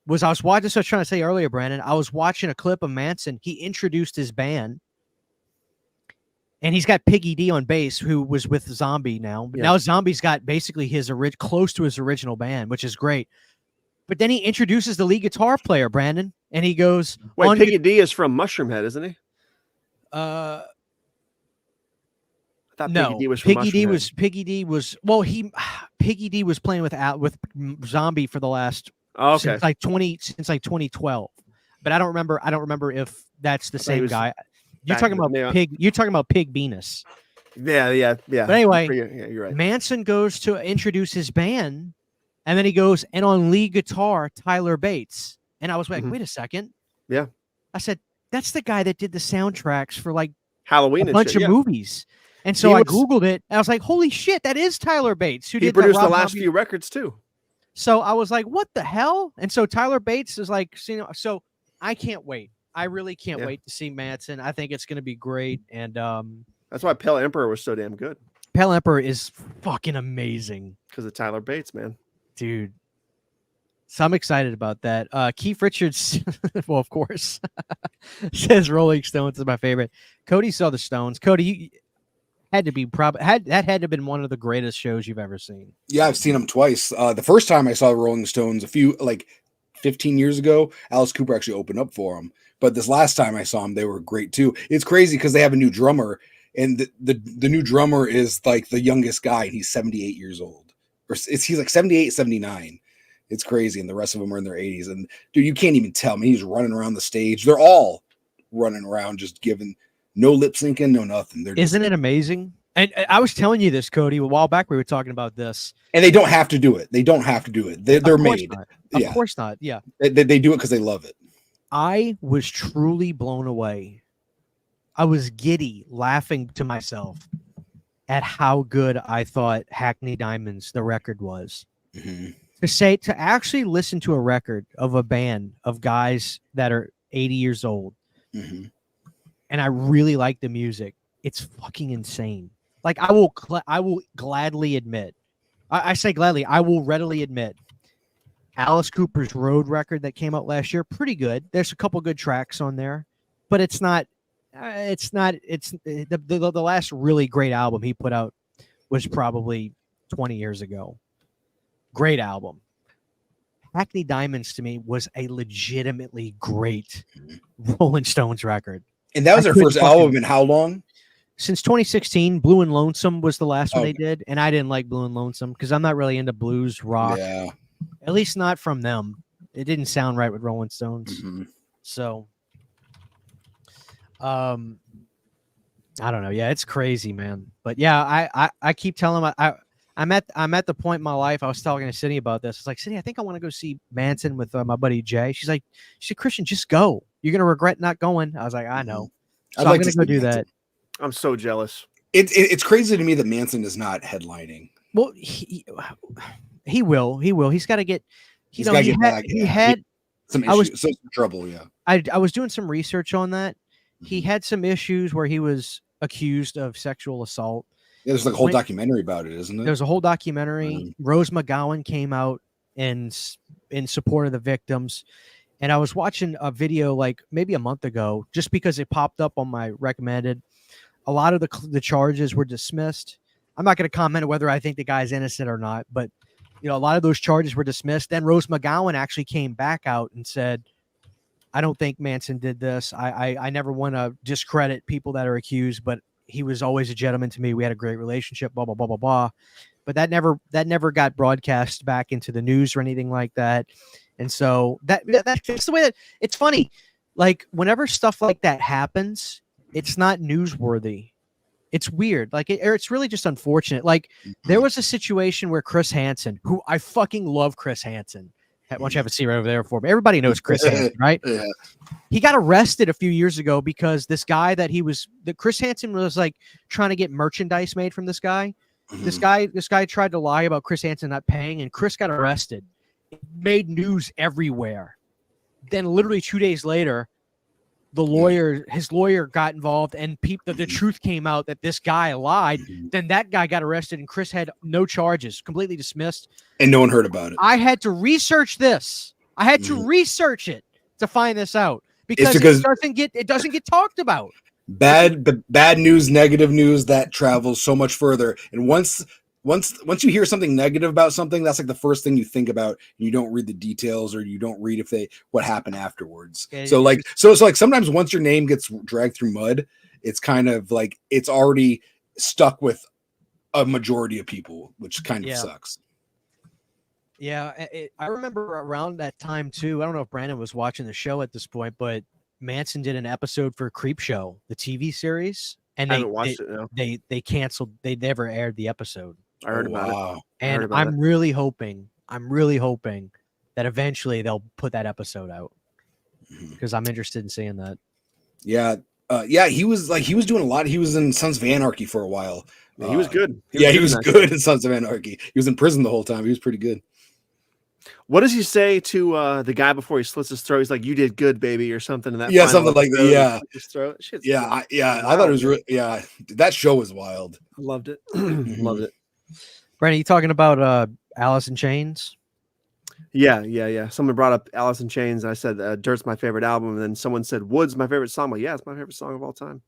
was I was watching, so I was trying to say earlier, Brandon, I was watching a clip of Manson. He introduced his band, and he's got Piggy D on bass, who was with Zombie now. But now Zombie's got basically close to his original band, which is great. But then he introduces the lead guitar player, Brandon, and he goes, "Wait, Piggy D is from Mushroomhead, isn't he?" I thought no, Piggy D was from Piggy D was playing with Zombie for the last since like 2012. But I don't remember if that's the same guy. You're talking about Pig Venus. Yeah. But anyway, you're right. Manson goes to introduce his band, and then he goes, and on lead guitar, Tyler Bates. And I was like, wait a second. Yeah. I said, that's the guy that did the soundtracks for like Halloween a bunch of movies. And so I Googled it, and I was like, holy shit, that is Tyler Bates. He produced the last few records too. So I was like, what the hell? And so Tyler Bates is like, so I can't wait. I really can't wait to see Manson. I think it's going to be great. And that's why Pale Emperor was so damn good. Pale Emperor is fucking amazing. Because of Tyler Bates, man. Dude. So I'm excited about that. Keith Richards, well, of course, says Rolling Stones is my favorite. Cody saw the Stones. Cody, you had to be had to have been one of the greatest shows you've ever seen. Yeah, I've seen them twice. The first time I saw the Rolling Stones, 15 years ago, Alice Cooper actually opened up for them. But this last time I saw them, they were great too. It's crazy because they have a new drummer, and the new drummer is like the youngest guy, and he's 78 years old. He's like 78, 79. It's crazy, and the rest of them are in their 80s. And dude, you can't even tell me. He's running around the stage. They're all running around, just giving no lip syncing, no nothing. Isn't it amazing? And I was telling you this, Cody, a while back. We were talking about this, and they don't have to do it. They don't have to do it. They're made. Of course not. Yeah, they do it because they love it. I was truly blown away. I was giddy, laughing to myself at how good I thought Hackney Diamonds, the record, was. Mm-hmm. To actually listen to a record of a band of guys that are 80 years old, mm-hmm. and I really like the music. It's fucking insane. Like I will gladly admit, I say gladly, I will readily admit, Alice Cooper's Road record that came out last year, pretty good. There's a couple good tracks on there, but it's not. It's the last really great album he put out was probably 20 years ago. Great album. Hackney Diamonds to me was a legitimately great Rolling Stones record. And that was their first album in how long? Since 2016. Blue and Lonesome was the last one they did, and I didn't like Blue and Lonesome because I'm not really into blues rock. Yeah. At least not from them. It didn't sound right with Rolling Stones. Mm-hmm. So, I don't know. Yeah, it's crazy, man. But yeah, I keep telling I'm at the point in my life. I was talking to Sydney about this. It's like, Sydney, I think I want to go see Manson with my buddy Jay. She said, Christian, just go. You're gonna regret not going. I was like, I know. So I'm gonna go do that. I'm so jealous. It's crazy to me that Manson is not headlining. Well, he will. He's got to get. He had some issues, some trouble. Yeah, I was doing some research on that. He had some issues where he was accused of sexual assault. Yeah, there's like a whole documentary about it, isn't it? There's a whole documentary. Rose McGowan came out in support of the victims. And I was watching a video like maybe a month ago, just because it popped up on my recommended. A lot of the charges were dismissed. I'm not going to comment whether I think the guy's innocent or not, but a lot of those charges were dismissed. Then Rose McGowan actually came back out and said, I don't think Manson did this. I never want to discredit people that are accused, but he was always a gentleman to me. We had a great relationship, blah, blah, blah, blah, blah. But that never got broadcast back into the news or anything like that. And so that's the way that it's funny. Like whenever stuff like that happens, it's not newsworthy. It's weird. Like it's really just unfortunate. Like there was a situation where Chris Hansen, who I fucking love Chris Hansen. Why don't you have a seat right over there for me? Everybody knows Chris Hansen, right? Yeah. He got arrested a few years ago because this guy that Chris Hansen was like trying to get merchandise made from this guy. Mm-hmm. This guy tried to lie about Chris Hansen not paying, and Chris got arrested. It made news everywhere. Then literally 2 days later, his lawyer got involved, and the truth came out that this guy lied. Then that guy got arrested, and Chris had no charges, completely dismissed. And no one heard about it. I had to research this. I had to research it to find this out because it doesn't get talked about. Bad news, negative news, that travels so much further. And once you hear something negative about something, that's like the first thing you think about. And you don't read the details, or you don't read what happened afterwards. So it's like sometimes once your name gets dragged through mud, it's kind of like it's already stuck with a majority of people, which kind of sucks. Yeah, I remember around that time too. I don't know if Brandon was watching the show at this point, but Manson did an episode for Creepshow, the TV series, and I haven't watched it. No. They canceled. They never aired the episode. I heard about it. And I'm really hoping that eventually they'll put that episode out because I'm interested in seeing that. Yeah. He was doing a lot. He was in Sons of Anarchy for a while. He was good. He was good in Sons of Anarchy. He was in prison the whole time. He was pretty good. What does he say to the guy before he slits his throat? He's like, "You did good, baby," or something. In that something like that. Yeah. His throat. I thought it was really. Yeah, that show was wild. I loved it. Loved it. Brandon, you talking about Alice in Chains? Yeah. Someone brought up Alice in Chains, and I said Dirt's my favorite album, and then someone said Wood's my favorite song. I'm like, yeah, it's my favorite song of all time.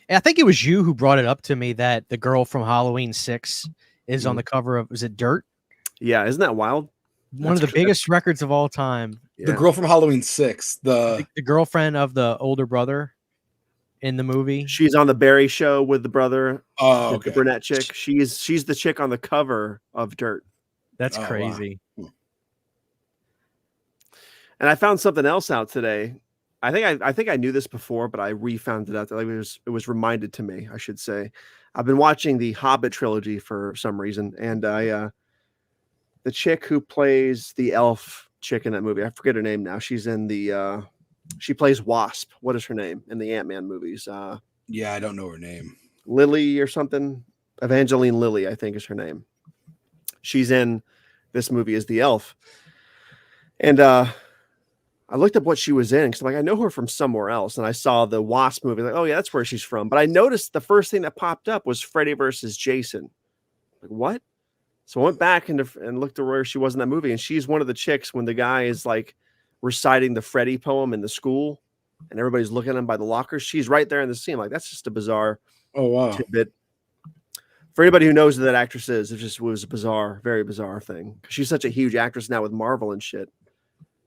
And I think it was you who brought it up to me that the girl from Halloween 6 is on Mhm. the cover of, is it Dirt? Yeah, isn't that wild? One of the biggest records of all time. The girl from Halloween 6, The girlfriend of the older brother in the movie. She's on the Barry show with the brother, oh, the okay. brunette chick. She's the chick on the cover of Dirt. That's Oh, wow. crazy. And I found something else out today. I think I knew this before, but I refound it out. Like it was reminded to me, I should say. I've been watching the Hobbit trilogy for some reason, and the chick who plays the elf chick in that movie, I forget her name now. She's in the she plays Wasp. What is her name in the Ant-Man movies? Yeah, I don't know her name. Lily or something. Evangeline Lilly, I think is her name. She's in this movie as the elf. And I looked up what she was in because I'm like, I know her from somewhere else. And I saw the Wasp movie. Like, oh, yeah, that's where she's from. But I noticed the first thing that popped up was Freddy versus Jason. Like, what? So I went back and looked at where she was in that movie. And she's one of the chicks when the guy is like reciting the Freddy poem in the school and everybody's looking at him by the lockers. She's right there in the scene. Like, that's just a bizarre tidbit. For anybody who knows who that actress is, it was a bizarre, very bizarre thing. She's such a huge actress now with Marvel and shit.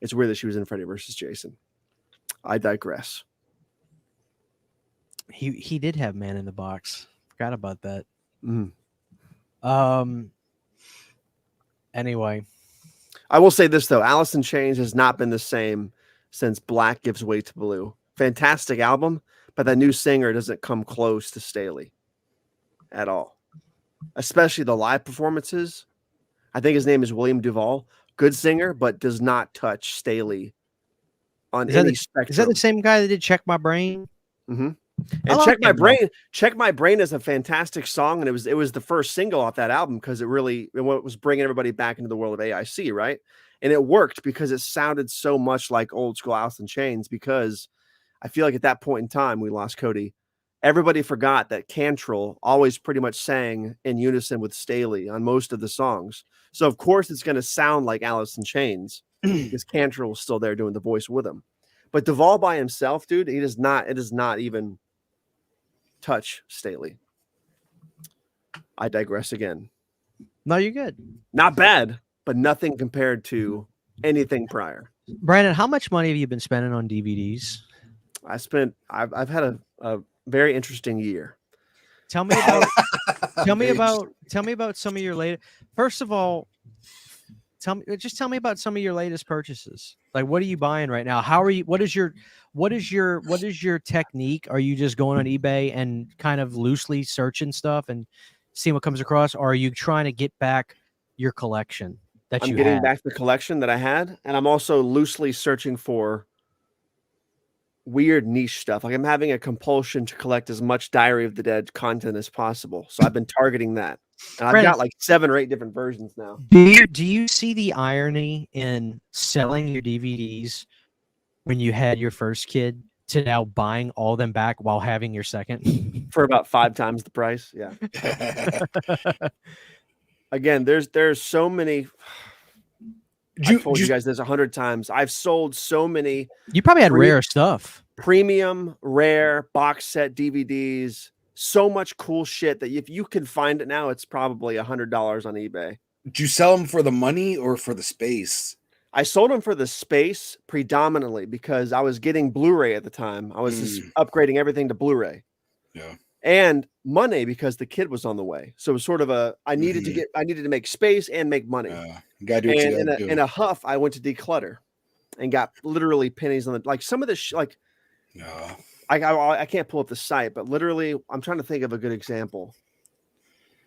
It's weird that she was in Freddy versus Jason. I digress. He did have Man in the Box. Forgot about that. Mm. Anyway, I will say this though: Alice in Chains has not been the same since Black Gives Way to Blue. Fantastic album, but that new singer doesn't come close to Staley at all. Especially the live performances. I think his name is William Duvall. Good singer, but does not touch Staley on any spectrum. Is that the same guy that did Check My Brain? Mm-hmm. And Check My Brain is a fantastic song, and it was the first single off that album because it was bringing everybody back into the world of AIC, right? And it worked because it sounded so much like old school Alice in Chains. Because I feel like at that point in time, we lost Cody. Everybody forgot that Cantrell always pretty much sang in unison with Staley on most of the songs. So of course it's going to sound like Alice in Chains because Cantrell was still there doing the voice with him. But Duvall by himself, dude, it does not even touch Staley. I digress again. No, you're good. Not bad, but nothing compared to anything prior. Brandon, how much money have you been spending on DVDs? I've had a very interesting year. Tell me about some of your latest. First of all, tell me about some of your latest purchases. Like, what are you buying right now? What is your technique? Are you just going on eBay and kind of loosely searching stuff and seeing what comes across? Or are you trying to get back your collection that I'm getting back the collection that I had, and I'm also loosely searching for weird niche stuff. Like I'm having a compulsion to collect as much Diary of the Dead content as possible. So I've been targeting that. And I've got like 7 or 8 different versions now. Do you see the irony in selling your DVDs when you had your first kid to now buying all them back while having your second? For about 5 times the price. Yeah. Again, there's so many. I've told you guys this 100 times. I've sold so many. You probably had rare stuff. Premium, rare, box set DVDs. So much cool shit that if you can find it now, it's probably $100 on eBay. Did you sell them for the money or for the space? I sold them for the space predominantly because I was getting Blu-ray at the time. I was just upgrading everything to Blu-ray. Yeah. And money because the kid was on the way. So it was sort of I needed to make space and make money. In a huff, I went to declutter and got literally pennies on some of this I can't pull up the site, but literally I'm trying to think of a good example.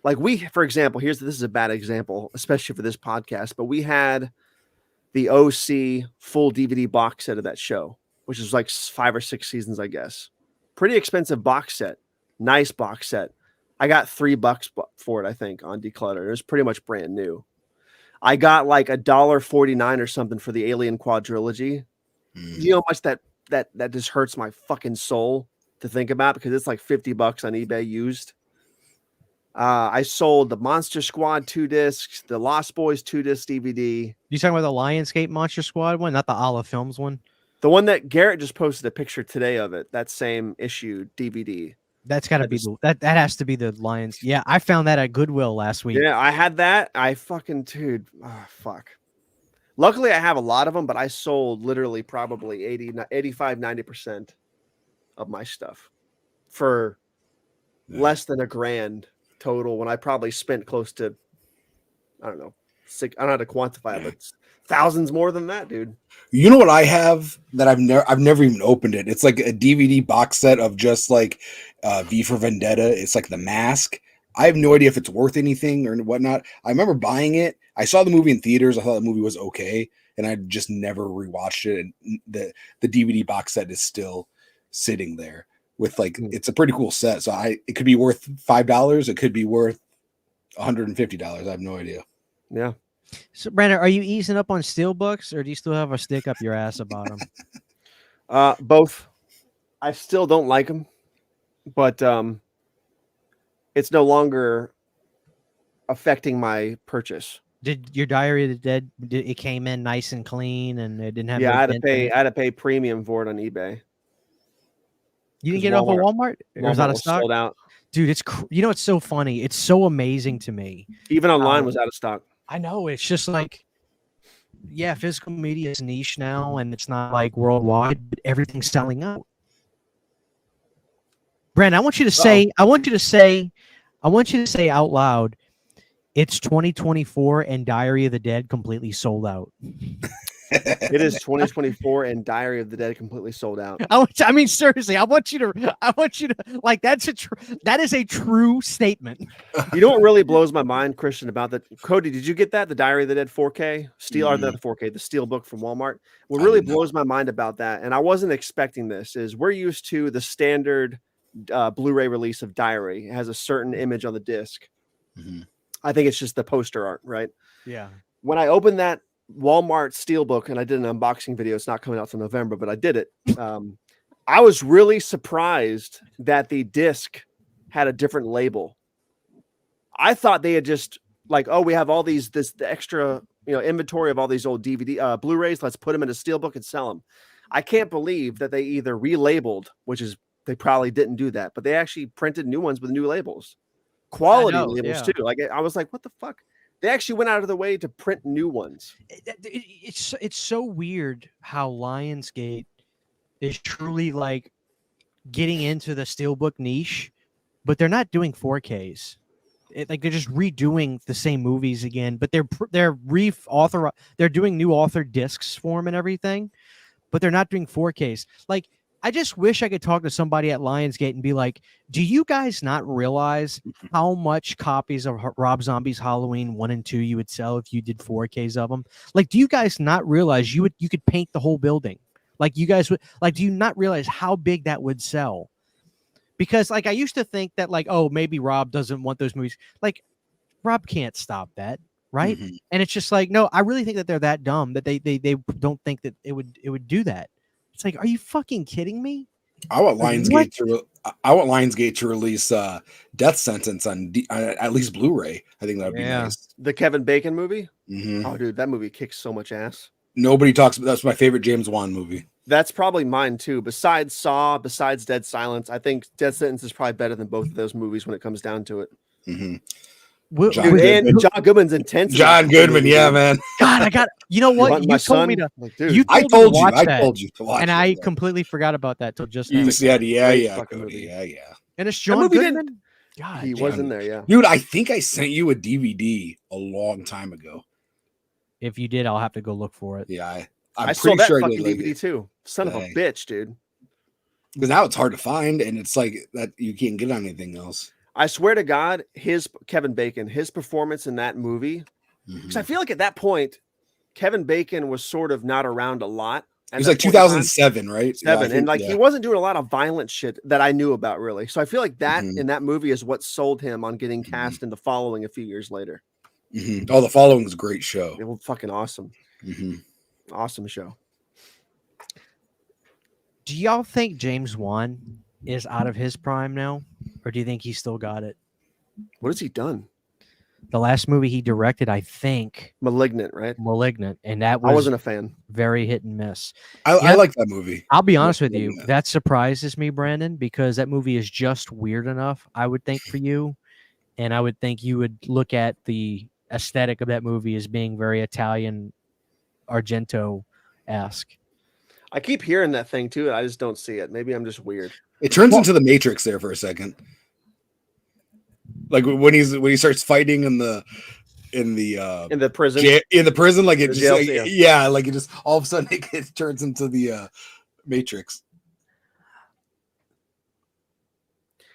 Like for example, this is a bad example, especially for this podcast, but we had the OC full DVD box set of that show, which is like 5 or 6 seasons, I guess. Pretty expensive box set. Nice box set. I got $3 for it, I think, on Declutter. It was pretty much brand new. I got like $1.49 or something for the Alien Quadrilogy. You know how much that just hurts my fucking soul to think about because it's like $50 on eBay used. I sold the Monster Squad 2 discs, the Lost Boys 2 disc DVD. You talking about the Lionsgate Monster Squad one, not the Olive Films one? The one that Garrett just posted a picture today of it. That same issue DVD. That's got to be that has to be the Lions. Yeah, I found that at Goodwill last week. Yeah, I had that. I fucking dude. Oh, fuck. Luckily, I have a lot of them, but I sold literally probably 85, 90% of my stuff for less than $1,000 total. When I probably spent close to, I don't know, I don't know how to quantify it, but it's thousands more than that, dude. You know what I have that I've never even opened it. It's like a DVD box set of just like V for Vendetta. It's like The Mask. I have no idea if it's worth anything or whatnot. I remember buying it. I saw the movie in theaters. I thought the movie was okay, and I just never rewatched it. And the DVD box set is still sitting there with like it's a pretty cool set. So it could be worth $5. It could be worth $150. I have no idea. Yeah. So, Brandon, are you easing up on steelbooks, or do you still have a stick up your ass about them? Both. I still don't like them, but it's no longer affecting my purchase. Did your Diary of the Dead? It came in nice and clean, and it didn't have. Yeah, no I had to dent pay. in it? I had to pay premium for it on eBay. You didn't get it off of Walmart? It was out of stock. Sold out. Dude, it's it's so funny. It's so amazing to me. Even online was out of stock. I know. It's just like, yeah, physical media is niche now, and it's not like worldwide, but everything's selling out. Brandon, I want you to say out loud, it's 2024 and Diary of the Dead completely sold out. It is 2024 and Diary of the Dead completely sold out. I mean, seriously, I want you to like that is a true statement. You know what really blows my mind, Christian, about that? Cody, did you get that? The Diary of the Dead 4K steel, or not the 4K, the steel book from Walmart. What really blows my mind about that, and I wasn't expecting this, is we're used to the standard Blu-ray release of Diary. It has a certain image on the disc. Mm-hmm. I think it's just the poster art, right? Yeah. When I opened that Walmart steelbook, and I did an unboxing video, it's not coming out till November, but I did it. I was really surprised that the disc had a different label. I thought they had just like, oh, we have all the extra, inventory of all these old DVD Blu-rays. Let's put them in a steelbook and sell them. I can't believe that they either relabeled, which is they probably didn't do that, but they actually printed new ones with new labels, quality labels too. Like I was like, what the fuck? They actually went out of their way to print new ones. It's so weird how Lionsgate is truly like getting into the steelbook niche, but they're not doing 4Ks. They're just redoing the same movies again, but they're doing new authored discs for them and everything, but they're not doing 4Ks. Like, I just wish I could talk to somebody at Lionsgate and be like, do you guys not realize how much copies of Rob Zombie's Halloween 1 and 2 you would sell if you did 4Ks of them? Like, do you guys not realize you could paint the whole building? Like, you guys would, like, do you not realize how big that would sell? Because, like, I used to think that, like, oh, maybe Rob doesn't want those movies. Like, Rob can't stop that, right? Mm-hmm. And it's just like, no, I really think that they're that dumb that they don't think that it would do that. It's like, are you fucking kidding me? I want Lionsgate to release Death Sentence on at least Blu-ray. I think that would be nice. The Kevin Bacon movie? Mm-hmm. Oh, dude, that movie kicks so much ass. Nobody talks about. That's my favorite James Wan movie. That's probably mine too. Besides Saw, besides Dead Silence, I think Death Sentence is probably better than both of those movies when it comes down to it. Mm-hmm. And John Goodman's intense. John Goodman, yeah, man. God, you know what? You told me to. Like, dude, I told you to watch and it, I completely forgot about that till just now. Yeah. And it's John Goodman. God, he was in there, yeah. Dude, I think I sent you a DVD a long time ago. If you did, I'll have to go look for it. Yeah, I saw that fucking DVD too. Son of a bitch, dude. Because now it's hard to find, and it's like that you can't get on anything else. I swear to God, Kevin Bacon, his performance in that movie, because I feel like at that point, Kevin Bacon was sort of not around a lot. It was like 2007, right? He wasn't doing a lot of violent shit that I knew about, really. So I feel like that in that movie is what sold him on getting cast in The Following a few years later. Mm-hmm. Oh, The Following is a great show. It was fucking awesome. Mm-hmm. Awesome show. Do y'all think James Wan is out of his prime now, or do you think he still got it? What has he done? The last movie he directed, I think, Malignant, right? Malignant, and that I was wasn't a fan. very hit and miss. I like that movie. I'll be honest with you, Malignant. that surprises me, Brandon, because that movie is just weird enough, I would think, for you. And I would think you would look at the aesthetic of that movie as being very Italian Argento-esque. I keep hearing that thing too, and I just don't see it. Maybe I'm just weird. It turns into the Matrix there for a second. Like when he starts fighting in the In the prison. in the prison, like it The just jail, like, yeah. yeah, like it just all of a sudden it turns into the Matrix.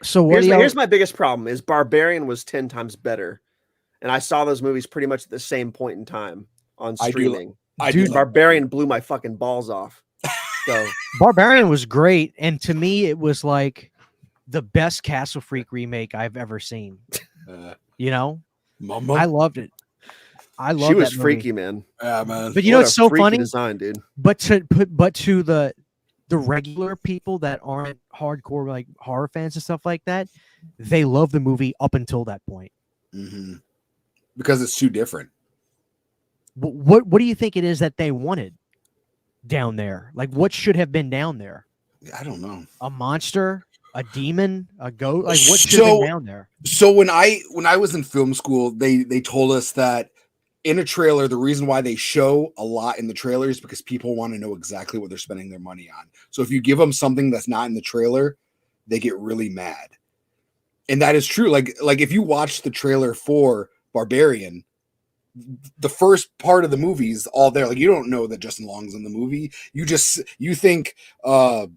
So what Here's my biggest problem is Barbarian was 10 times better. And I saw those movies pretty much at the same point in time on streaming. Dude, Barbarian blew my fucking balls off. So Barbarian was great, and to me, it was like the best Castle Freak remake I've ever seen. You know, Mama. I loved it. I loved she was that movie. freaky, man. Yeah, man. But you know, What it's a so freaky funny. design, dude. But to the regular people that aren't hardcore like horror fans and stuff like that, they love the movie up until that point. Mm-hmm. Because it's too different. What do you think it is that they wanted down there? Like, what should have been down there? I don't know. A monster, a demon, a goat? Like, what should have been down there? So when I was in film school, they told us that in a trailer, the reason why they show a lot in the trailer is because people want to know exactly what they're spending their money on. So if you give them something that's not in the trailer, they get really mad. And that is true. Like if you watch the trailer for Barbarian, the first part of the movie is all there. Like you don't know that Justin Long's in the movie. You think Bill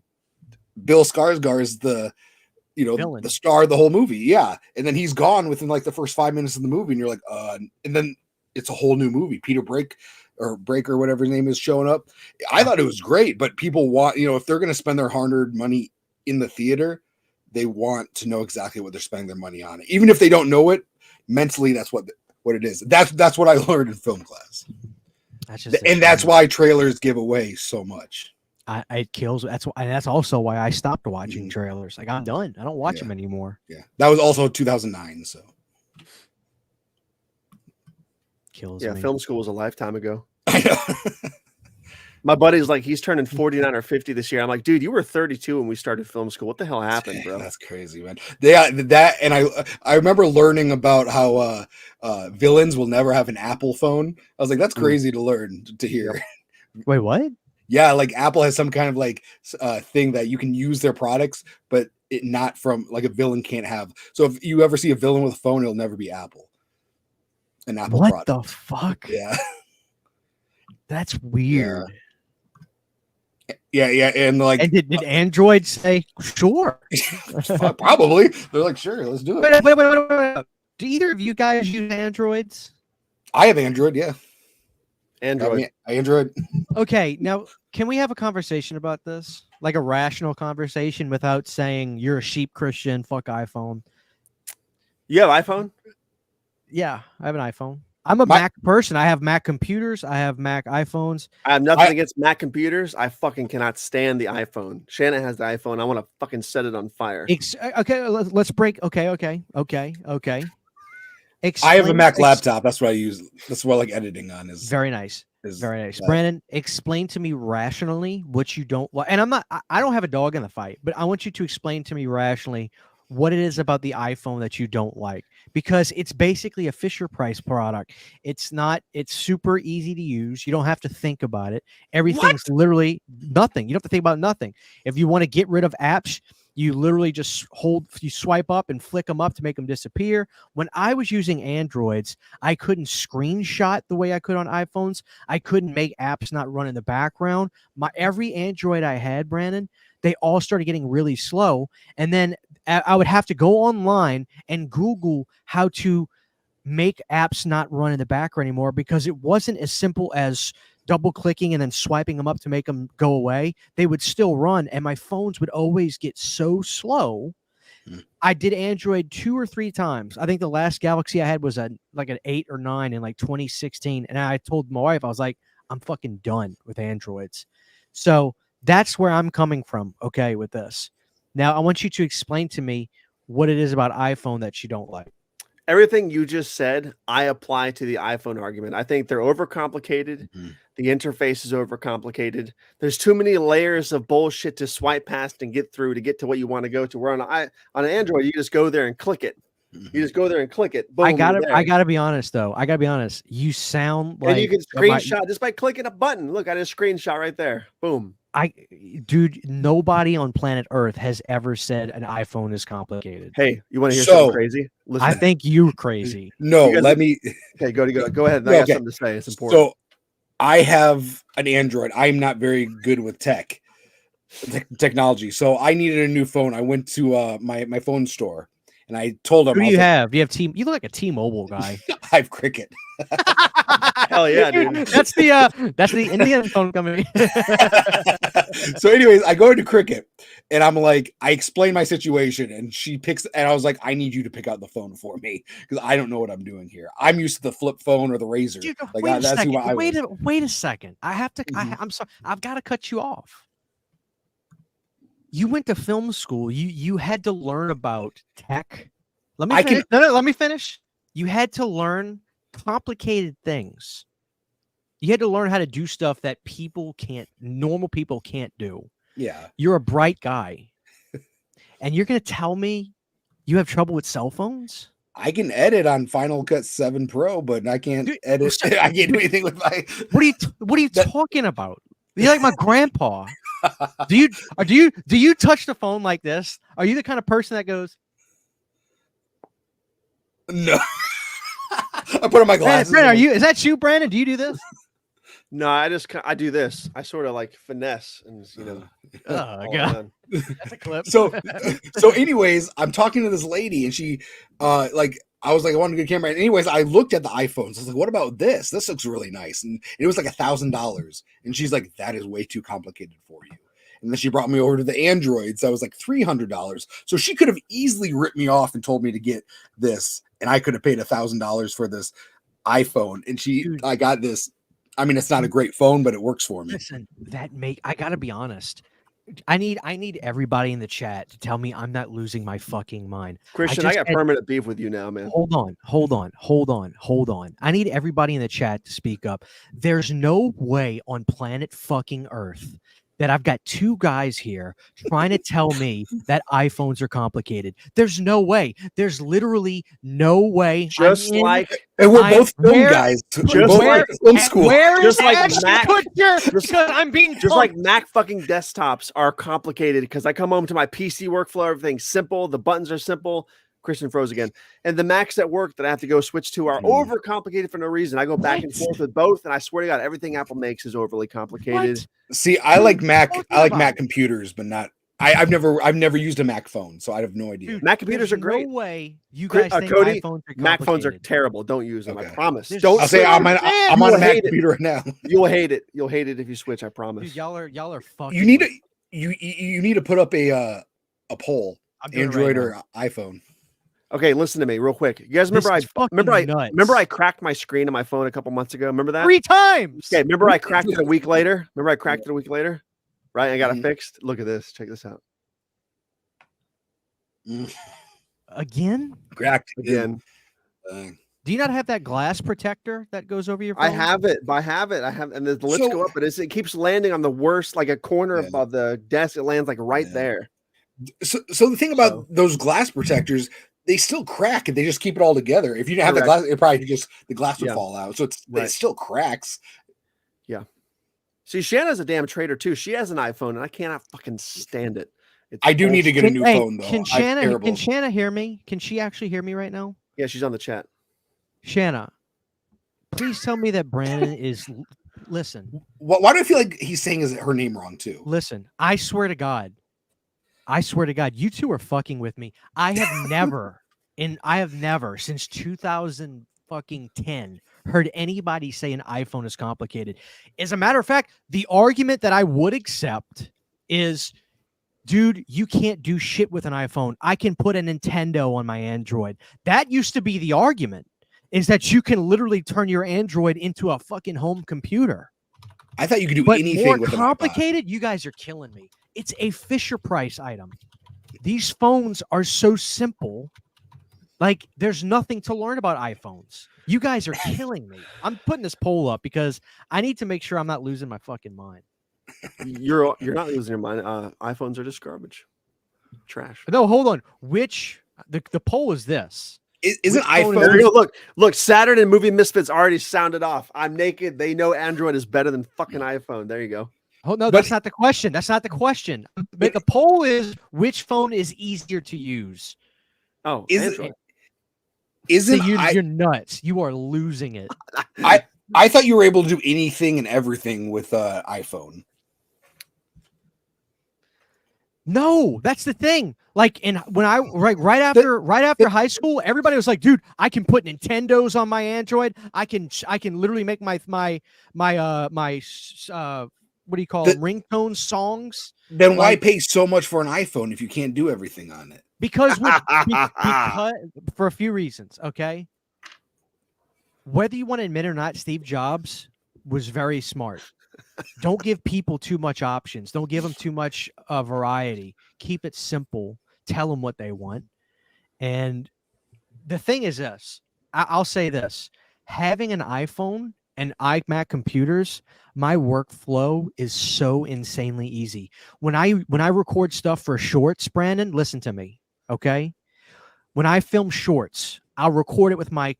Skarsgård is the Villain. the star of the whole movie. Yeah. And then he's gone within like the first 5 minutes of the movie, and you're like, and then it's a whole new movie. Peter Breaker, whatever his name is, showing up. I thought it was great, but people want, if they're going to spend their hard-earned money in the theater, they want to know exactly what they're spending their money on. Even if they don't know it, mentally, that's what it is. That's what I learned in film class. That's why trailers give away so much. It kills. That's also why I stopped watching trailers. Like I'm done. I don't watch them anymore. Yeah, that was also 2009. So kills. Yeah, me. film school was a lifetime ago. I know. My buddy's like, he's turning 49 or 50 this year. I'm like, dude, you were 32 when we started film school. What the hell happened, bro? That's crazy, man. Yeah, that, and I remember learning about how villains will never have an Apple phone. I was like, that's crazy to learn, to hear. Wait, what? Yeah, like Apple has some kind of like thing that you can use their products, but it not from like a villain can't have. So if you ever see a villain with a phone, it'll never be Apple. An Apple What product. the fuck? Yeah. That's weird. Yeah, and like, and did Android say sure? Probably. They're like, sure, let's do it. Wait. Do either of you guys use Androids? I have Android, yeah. Android. Android. Okay, now can we have a conversation about this? Like a rational conversation without saying you're a sheep Christian, fuck iPhone. You have iPhone? Yeah, I have an iPhone. I'm a Mac person. I have Mac computers. I have Mac iPhones. I have nothing against Mac computers. I fucking cannot stand the iPhone. Shannon has the iPhone. I want to fucking set it on fire. Okay, let's break. Okay. I have a Mac laptop. That's what I use. That's what I like editing on. Is very nice. Very nice. Brandon, explain to me rationally what you don't like. And I don't have a dog in the fight, but I want you to explain to me rationally what it is about the iPhone that you don't like, because it's basically a Fisher Price product. It's super easy to use. You don't have to think about it. Everything's literally nothing. You don't have to think about nothing. If you want to get rid of apps, you literally just you swipe up and flick them up to make them disappear. When I was using Androids, I couldn't screenshot the way I could on iPhones. I couldn't make apps not run in the background. Every Android I had, Brandon, they all started getting really slow. And then I would have to go online and Google how to make apps not run in the background anymore, because it wasn't as simple as double clicking and then swiping them up to make them go away. They would still run, and my phones would always get so slow. I did Android 2 or 3 times. I think the last Galaxy I had was like an 8 or 9 in like 2016. And I told my wife, I was like, I'm fucking done with Androids. So that's where I'm coming from, okay, with this. Now, I want you to explain to me what it is about iPhone that you don't like. everything you just said, I apply to the iPhone argument. I think they're overcomplicated. The interface is overcomplicated. There's too many layers of bullshit to swipe past and get through to get to what you want to go to. Where on an Android, you just go there and click it. You just go there and click it. Boom, I gotta there. be honest though. I gotta be honest. You sound like And you can screenshot just by clicking a button. Look, I just screenshot right there. Boom. Dude, nobody on planet Earth has ever said an iPhone is complicated. Hey, you want to hear something crazy? Listen. I think you're crazy. No, You guys- let me. Okay, go ahead. I got something to say. It's important. So I have an Android. I'm not very good with technology. So I needed a new phone. I went to my phone store and I told them. Who do you have? You have You look like a T-Mobile guy. I have Cricket. Hell yeah, dude. That's the Indian phone company. So anyways, I go into Cricket and I'm like, I explain my situation and she picks, and I was like, I need you to pick out the phone for me because I don't know what I'm doing here. I'm used to the flip phone or the Razor. Dude, Like wait a that's second. who I was. Wait a second. I have to. I'm sorry. I've got to cut you off. You went to film school. You had to learn about tech. Let me finish. No, let me finish. You had to learn complicated things. You had to learn how to do stuff that normal people can't do. Yeah. You're a bright guy. And you're going to tell me you have trouble with cell phones? I can edit on Final Cut 7 Pro, but I can't edit. I can't do anything with my. What are you talking about? You're like my grandpa. Do you touch the phone like this? Are you the kind of person that goes? No. I put on my glasses. Brandon, is that you, Brandon? Do you do this? No, I do this. I sort of like finesse and Oh god, that's a clip. So anyways, I'm talking to this lady and she I was like, I want a good camera. And anyways, I looked at the iPhones. I was like, what about this? This looks really nice. And it was like $1,000. And she's like, that is way too complicated for you. And then she brought me over to the Androids. That was like $300. So she could have easily ripped me off and told me to get this. And I could have paid $1,000 for this iPhone. And I got this. I mean, it's not a great phone, but it works for me. Listen, I gotta be honest. I need everybody in the chat to tell me I'm not losing my fucking mind. Christian, I got permanent beef with you now, man. Hold on. I need everybody in the chat to speak up. There's no way on planet fucking Earth that I've got two guys here trying to tell me that iPhones are complicated. There's no way. There's literally no way. And we're both film guys. Film school. Where just is like Ashton Mac, Kutcher? Because I'm being just like Mac fucking desktops are complicated because I come home to my PC workflow, everything's simple, the buttons are simple. Christian froze again. And the Macs at work that I have to go switch to are overcomplicated for no reason. I go back and forth with both, and I swear to God, everything Apple makes is overly complicated. What? See, I like Mac. I like Mac computers, but not. I've never used a Mac phone, so I have no idea. Dude, Mac computers are great. No way you guys think Cody, iPhones are Mac phones are complicated. terrible. Don't use them. Okay. I promise. Don't. I'll say I'm on a Mac computer right now. You'll hate it. You'll hate it if you switch. I promise. Dude, y'all are fucking. You need to put up a poll, Android or iPhone. Okay, listen to me real quick. You guys remember I cracked my screen on my phone a couple months ago? Remember that? 3 times. Okay, remember I cracked it a week later? Right? I got it fixed. Look at this. Check this out. Again? Cracked Again. Do you not have that glass protector that goes over your phone? I have it, and the lids go up, but it keeps landing on the worst, like a corner of the desk. It lands like right there. So the thing about those glass protectors, they still crack and they just keep it all together. If you didn't have the glass, it probably the glass would fall out. So it still cracks. Yeah. See, Shanna's a damn traitor too. She has an iPhone and I cannot fucking stand it. I do need to get a new phone though. Can Shanna hear me? Can she actually hear me right now? Yeah, she's on the chat. Shanna, please tell me that Brandon is. Listen. Why do I feel like he's saying her name wrong too? Listen, I swear to God, you two are fucking with me. I have never since 2010 heard anybody say an iPhone is complicated. As a matter of fact, the argument that I would accept is, dude, you can't do shit with an iPhone. I can put a Nintendo on my Android. That used to be the argument, is that you can literally turn your Android into a fucking home computer. I thought you could do anything more with complicated. You guys are killing me. It's a Fisher Price item. These phones are so simple Like, there's nothing to learn about iPhones. You guys are killing me. I'm putting this poll up because I need to make sure I'm not losing my fucking mind. You're not losing your mind. iPhones are just garbage, trash. No, hold on. The poll is this? Isn't Which phone There you iPhone? go. Look. Saturn and Movie Misfits already sounded off. I'm naked. They know Android is better than fucking iPhone. There you go. Oh no, that's not the question. That's not the question. But the poll is which phone is easier to use. Oh, Isn't You're nuts. You are losing it. I thought you were able to do anything and everything with iPhone. No, that's the thing. Like, right after high school, everybody was like, "Dude, I can put Nintendos on my Android. I can literally make my what do you call them? Ringtone songs." Then why pay so much for an iPhone if you can't do everything on it? Because for a few reasons, okay? Whether you want to admit it or not, Steve Jobs was very smart. Don't give people too much options. Don't give them too much variety. Keep it simple. Tell them what they want. And the thing is this. I'll say this. Having an iPhone and iMac computers, my workflow is so insanely easy. When I record stuff for shorts, Brandon, listen to me, okay? When I film shorts, I'll record it with my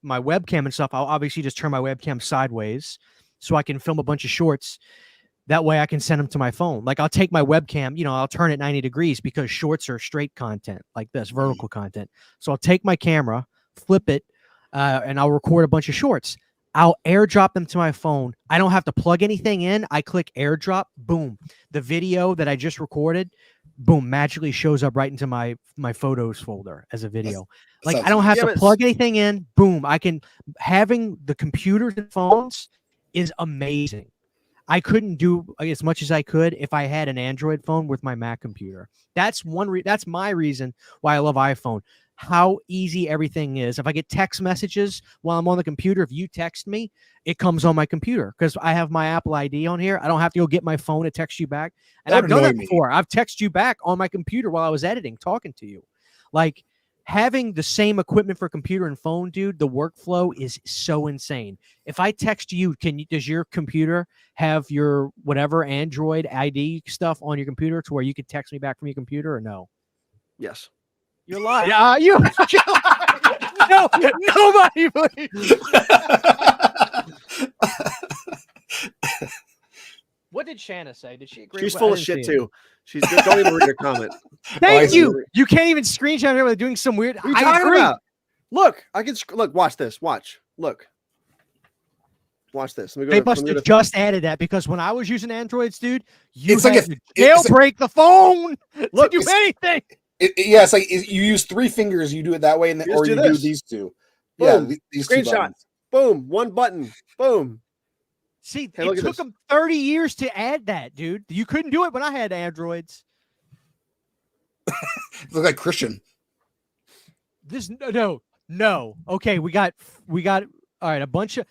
webcam and stuff. I'll obviously just turn my webcam sideways so I can film a bunch of shorts. That way I can send them to my phone. Like, I'll take my webcam, I'll turn it 90 degrees because shorts are straight content like this, vertical content. So I'll take my camera, flip it, and I'll record a bunch of shorts. I'll airdrop them to my phone. I don't have to plug anything in. I click airdrop, boom. The video that I just recorded, boom, magically shows up right into my photos folder as a video. Like, I don't have to plug anything in. Boom. Having the computers and phones is amazing. I couldn't do as much as I could if I had an Android phone with my Mac computer. That's that's my reason why I love iPhone. How easy everything is. If I get text messages while I'm on the computer, if you text me, it comes on my computer because I have my Apple ID on here. I don't have to go get my phone to text you back. And I've done that before. I've texted you back on my computer while I was editing, talking to you. Like, having the same equipment for computer and phone, dude, the workflow is so insane. If I text you, does your computer have your whatever Android ID stuff on your computer to where you could text me back from your computer or no? Yes. You're lying. You're lying. No, nobody believes. What did Shanna say? Did she agree? She's full of shit too. She's good. Don't even read her comment. Thank you. You can't even screenshot her with doing some weird. What are you talking about? Look, I can look. Watch this. Watch. Look. Watch this. They must have just added that because when I was using Androids, dude, you It's had like to jailbreak the phone Look, to do anything. It's like you use 3 fingers. You do it that way, and then, or you do these two. Boom. Yeah, these Screenshot. Boom. One button. Boom. See, Hey, it took them 30 years to add that, dude. You couldn't do it when I had Androids. Look like Christian. This no. Okay, we got all right. A bunch of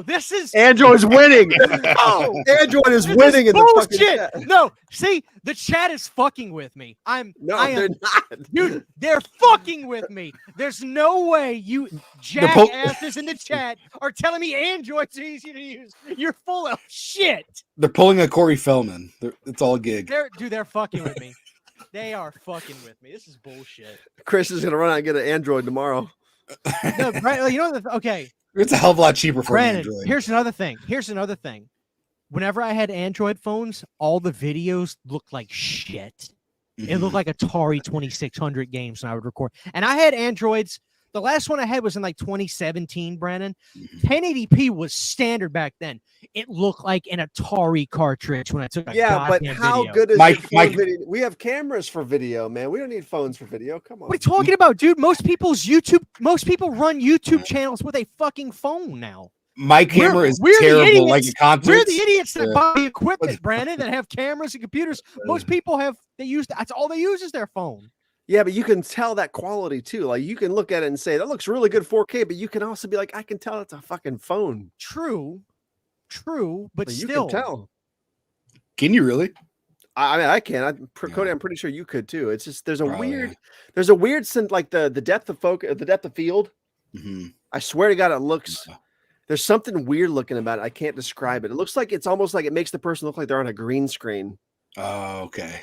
this is Android's winning. Oh, Android is winning in the fucking chat. No, see, the chat is fucking with me. They're not. Dude, they're fucking with me. There's no way you jackasses in the chat are telling me Android's easy to use. You're full of shit. They're pulling a Corey Feldman. It's all a gig. They're fucking with me. They are fucking with me. This is bullshit. Chris is gonna run out and get an Android tomorrow. No, right? You know, okay. It's a hell of a lot cheaper for Brandon, Android. Here's another thing. Whenever I had Android phones, all the videos looked like shit. It looked like Atari 2600 games when I would record. And I had Androids. The last one I had was in like 2017, Brandon. 1080p was standard back then. It looked like an Atari cartridge when I took a but how video. good is your phone video? We have cameras for video, man. We don't need phones for video. Come on. What are you talking about, dude? Most people run YouTube channels with a fucking phone now. My camera is terrible, like a concert. We're the idiots that buy equipment, Brandon, that have cameras and computers. Most people that's all they use is their phone. Yeah, but you can tell that quality too. Like, you can look at it and say that looks really good 4K, but you can also be like, I can tell it's a fucking phone. True, but you still, can tell. Can you really? I mean, I can. Yeah. Cody, I'm pretty sure you could too. It's just there's a Probably, weird, yeah. there's a weird sense, like the depth of focus, the depth of field. Mhm. I swear to God, it looks. Yeah. There's something weird looking about it. I can't describe it. It looks like it's almost like it makes the person look like they're on a green screen, Oh, okay.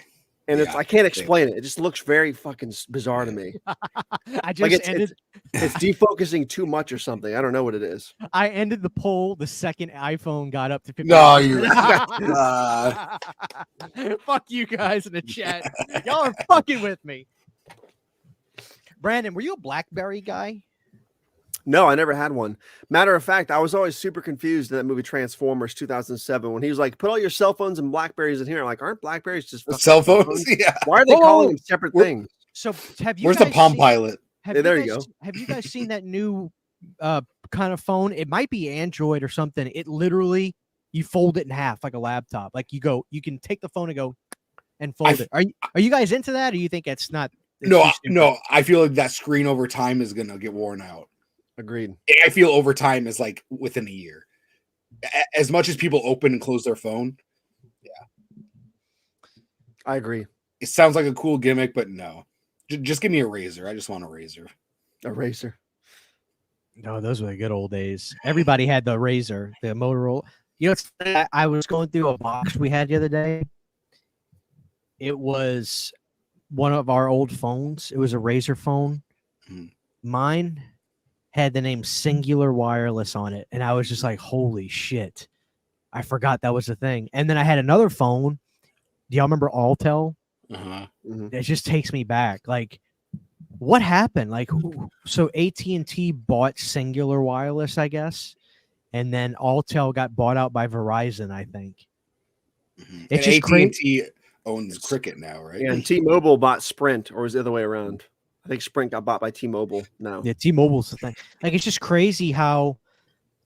and Yeah, I can't explain it. It just looks very fucking bizarre to me. I just Like ended. it's defocusing too much or something. I don't know what it is. I ended the poll the second iPhone got up to 50. No, you. Fuck you guys in the chat. Y'all are fucking with me. Brandon, were you a BlackBerry guy? No, I never had one. Matter of fact, I was always super confused in that movie Transformers 2007 when he was like, "Put all your cell phones and Blackberries in here." I'm like, aren't Blackberries just fucking Cell phones? Yeah. Why are they Whoa, calling them separate Where- things? So have you? Where's the guys Palm seen- Pilot? Have Yeah, there you guys- go. Have you guys seen that new kind of phone? It might be Android or something. It literally you fold it in half like a laptop. Like you can take the phone and go and fold it. Are you guys into that, or you think it's not? It's No, too stupid? no. I feel like that screen over time is gonna get worn out. Agreed. I feel over time is like within a year. As much as people open and close their phone, I agree. it sounds like a cool gimmick, but no. Just give me a razor. I just want a razor. Eraser. No, those were the good old days. Everybody had the Razor, the Motorola. You know, it's funny, I was going through a box we had the other day. It was one of our old phones. It was a Razor phone. Mhm. Mine had the name Singular Wireless on it, and I was just like, "Holy shit!" I forgot that was a thing. And then I had another phone. Do y'all remember Altel? Uh-huh. It just takes me back. Like, what happened? Like, so AT&T bought Singular Wireless, I guess, and then Altel got bought out by Verizon, I think. Mhm. It's And just crazy. AT&T owns Cricket now, right? Yeah, and T-Mobile bought Sprint, or was it the other way around? I think Sprint got bought by T-Mobile now. Yeah, T-Mobile's the thing. Like, it's just crazy how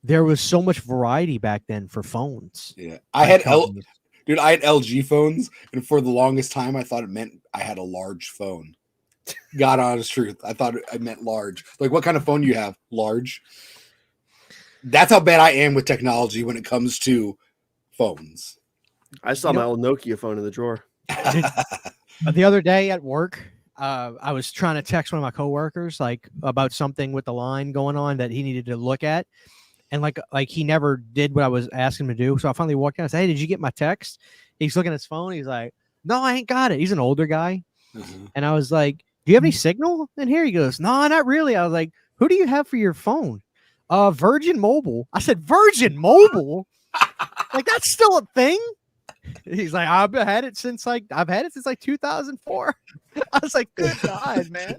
there was so much variety back then for phones. Yeah. I had LG phones, and for the longest time, I thought it meant I had a large phone. God honest truth. I thought it meant large. Like, what kind of phone do you have? Large. That's how bad I am with technology when it comes to phones. I saw my old Nokia phone in the drawer. The other day at work, I was trying to text one of my coworkers like about something with the line going on that he needed to look at, and like he never did what I was asking him to do. So I finally walked in. I said, "Hey, did you get my text?" He's looking at his phone. He's like, "No, I ain't got it." He's an older guy, and I was like, "Do you have any signal in here?" He goes, "No, not really." I was like, "Who do you have for your phone?" Virgin Mobile. I said, "Virgin Mobile? Like that's still a thing?" He's like, I've had it since like 2004. I was like, good God, man.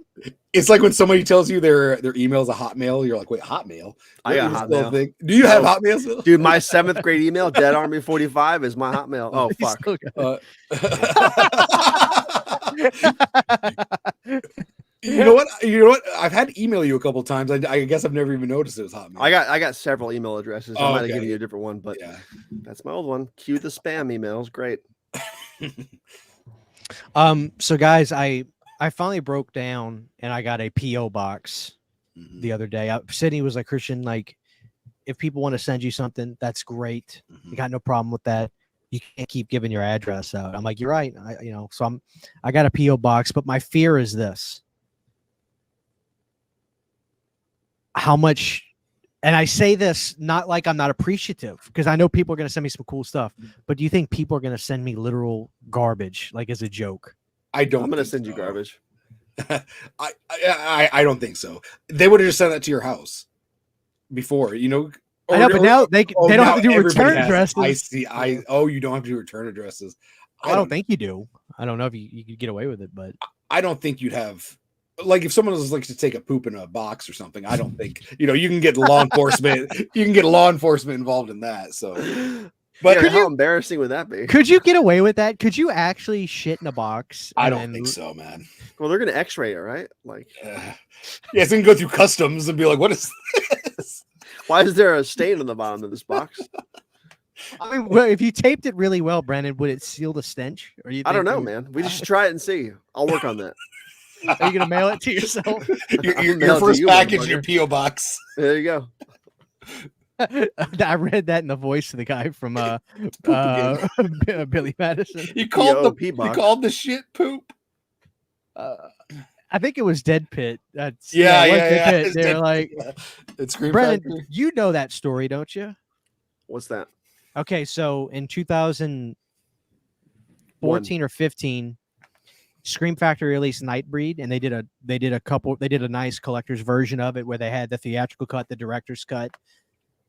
It's like when somebody tells you their email's a Hotmail, you're like, wait, Hotmail? I got Is still a Hotmail. thing? Do you have Hotmail still? Dude, my 7th grade email, Dead Army 45, is my Hotmail. Oh, He's fuck. still got You know what? I've had to email you a couple times. I guess I've never even noticed it was Hotmail. I got several email addresses. I Oh, might have okay. given you a different one, but Yeah. that's my old one. Cue the spam emails. Great. So guys, I finally broke down and I got a PO box Mhm. the other day. Sydney was like, Christian, like if people want to send you something, that's great. You got no problem with that. You can't keep giving your address out. I'm like, you're right. I got a PO box, but my fear is this. How much, and I say this not like I'm not appreciative, because I know people are going to send me some cool stuff, but do you think people are going to send me literal garbage, like as a joke? I don't. I'm going to think send you so. garbage. I don't think so. They would have just sent that to your house before, you know. I know, but now they don't have to do return addresses. I see. You don't have to do return addresses. I don't think you do. I don't know if you could get away with it, but I don't think you'd have, like, if someone was like to take a poop in a box or something. I don't think you can get law enforcement. You can get law enforcement involved in that. So, but Yeah, how embarrassing would that be? could you get away with that? Could you actually shit in a box? I and don't then- think so, man. Well, they're going to X-ray it, right? Like, Yeah, it's gonna go through customs and be like, "What is this?" why is there a stain on the bottom of this box? I mean, well, if you taped it really well, Brandon, would it seal the stench? Or you I don't think know, man. We just should try it and see. I'll work on that. Are you gonna mail it to yourself? Your Mail it to first you, package, motherfucker. your PO box. There you go. I read that in the voice of the guy from Billy Madison. He called P. he Box. called the shit poop. I think it was Dead Pit. Yeah, it was Dead yeah. Pit. It's They're Dead like, Pit, yeah. It's Scream Brennan, Factory. you know that story, don't you? What's that? Okay, so in 2014 or 15, Scream Factory released Nightbreed, and they did a nice collector's version of it where they had the theatrical cut, the director's cut,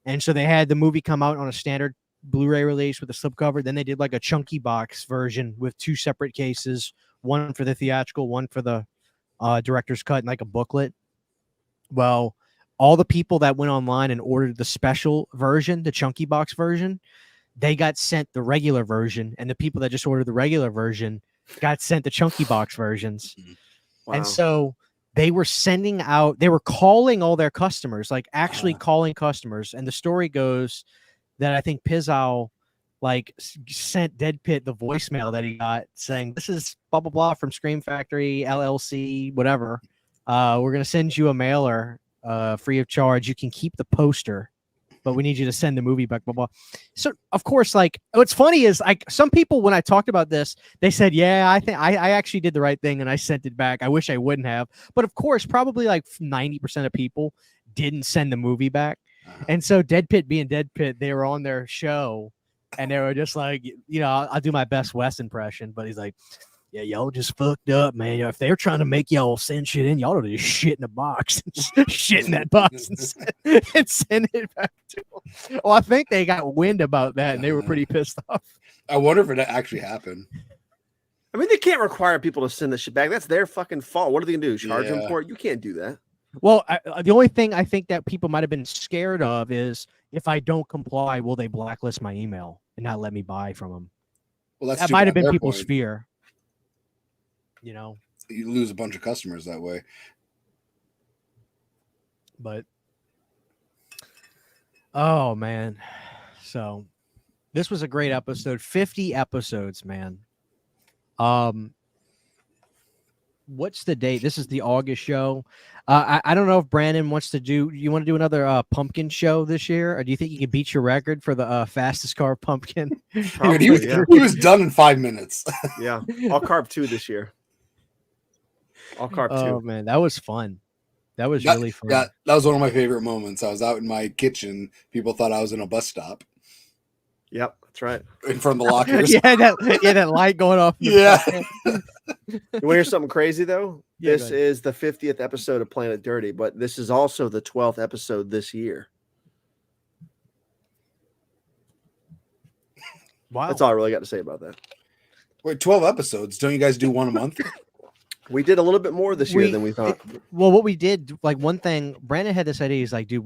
and so they had the movie come out on a standard Blu-ray release with a slipcover. Then they did like a chunky box version with 2 separate cases, one for the theatrical, one for the director's cut, and like a booklet. Well, all the people that went online and ordered the special version, the chunky box version, they got sent the regular version, and the people that just ordered the regular version got sent the chunky box versions. Wow. And so they were calling all their customers, like actually calling customers. And the story goes that I think Pizzow like sent Dead Pit the voicemail that he got saying, "This is blah, blah, blah from Scream Factory, LLC, whatever. We're going to send you a mailer free of charge. You can keep the poster, but we need you to send the movie back, blah, blah." So, of course, like, what's funny is, like, some people, when I talked about this, they said, yeah, I think I actually did the right thing and I sent it back. I wish I wouldn't have. But, of course, probably like 90% of people didn't send the movie back. And so Dead Pit being Dead Pit, they were on their show and they were just like, I'll do my best Wes impression, but he's like, yeah, y'all just fucked up, man. If they're trying to make y'all send shit in, y'all ought to just shit in a box, shit in that box, and send it back to them. Well, I think they got wind about that, and they were pretty pissed off. I wonder if it actually happened. I mean, they can't require people to send the shit back. That's their fucking fault. What are they gonna do? Charge them Yeah. for it? You can't do that. Well, the only thing I think that people might have been scared of is if I don't comply, will they blacklist my email and not let me buy from them? Well, that's That too might bad have been their people's point. fear. You lose a bunch of customers that way. But oh man, so this was a great episode. 50 episodes, man. What's the date? This is the August show. I don't know if Brandon wants to do. You want to do another pumpkin show this year, or do you think you can beat your record for the fastest carved pumpkin? Probably, Dude, he was done in 5 minutes. Yeah, I'll carve 2 this year. I'll carve 2. Oh man, that was fun. That was really fun. That was one of my favorite moments. I was out in my kitchen. People thought I was in a bus stop Yep, that's right. in front of the lockers. that light going off. Yeah. You want to hear something crazy though? Yeah, This is the 50th episode of Planet Dirty, but this is also the 12th episode this year. Wow. That's all I really got to say about that. Wait, 12 episodes. Don't you guys do one a month? We did a little bit more this year than we thought. Well, what we did, like one thing, Brandon had this idea. He's like, dude,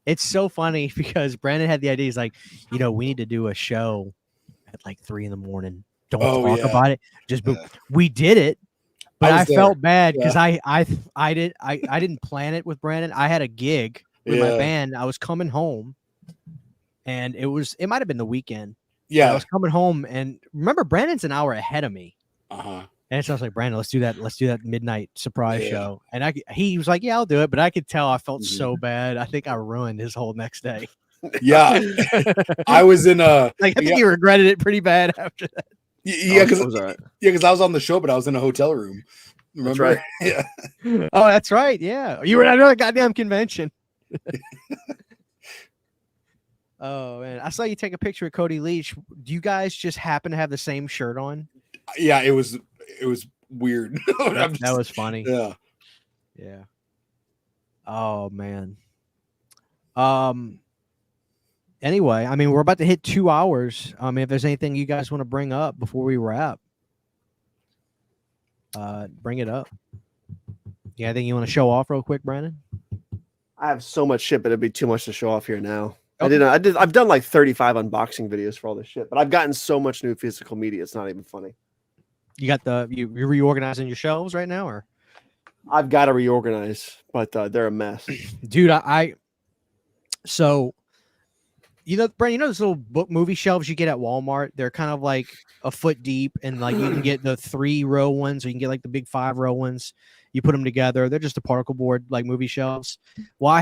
it's so funny because Brandon had the idea. He's like, we need to do a show at like 3 a.m. Don't talk about it. Just we did it, but I felt bad because I didn't plan it with Brandon. I had a gig with my band. I was coming home, and it might have been the weekend. Yeah, I was coming home, and remember, Brandon's an hour ahead of me. And so I was like, Brandon, let's do that midnight surprise show. And he was like, yeah, I'll do it. But I could tell I felt so bad. I think I ruined his whole next day. Yeah. I was in I think he regretted it pretty bad after that. Yeah, because I was on the show, but I was in a hotel room. Remember? That's right. Yeah. Oh, that's right. Yeah. You were at another goddamn convention. Oh man. I saw you take a picture of Cody Leach. Do you guys just happen to have the same shirt on? Yeah, it was weird. That was funny. Yeah. Yeah. Oh man. Anyway, I mean, we're about to hit 2 hours. If there's anything you guys want to bring up before we wrap, bring it up. Yeah, I think you want to show off real quick, Brandon. I have so much shit, but it'd be too much to show off here now. Okay. I've done like 35 unboxing videos for all this shit, but I've gotten so much new physical media. It's not even funny. You got you're reorganizing your shelves right now, or? I've got to reorganize, but they're a mess. Dude, so, Brandon, those little book movie shelves you get at Walmart? They're kind of like a foot deep, and like you can get the 3-row ones, or you can get like the big 5-row ones. You put them together. They're just a particle board, like movie shelves. Well, I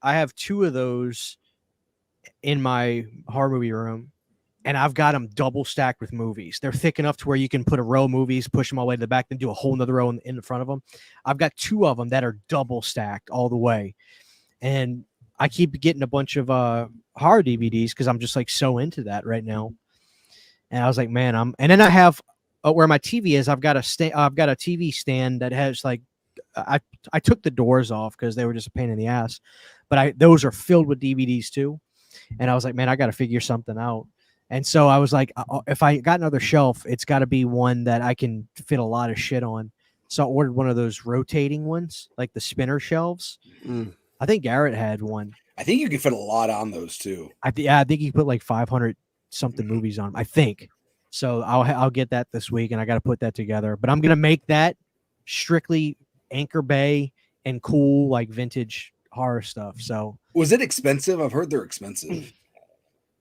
I have 2 of those in my horror movie room, and I've got them double stacked with movies. They're thick enough to where you can put a row of movies, push them all the way to the back, then do a whole nother row in the front of them. I've got 2 of them that are double stacked all the way. And I keep getting a bunch of horror DVDs because I'm just like so into that right now. And I was like, man, and then I have where my TV is. I've got a TV stand that has like I took the doors off because they were just a pain in the ass, but those are filled with DVDs too. And I was like, man, I got to figure something out. And so I was like, if I got another shelf, it's got to be one that I can fit a lot of shit on. So I ordered one of those rotating ones, like the spinner shelves. I think Garrett had one. I think you can fit a lot on those too. I think you put like 500 something movies on them, I think. So I'll get that this week, and I got to put that together. But I'm gonna make that strictly Anchor Bay and cool like vintage horror stuff. So was it expensive? I've heard they're expensive.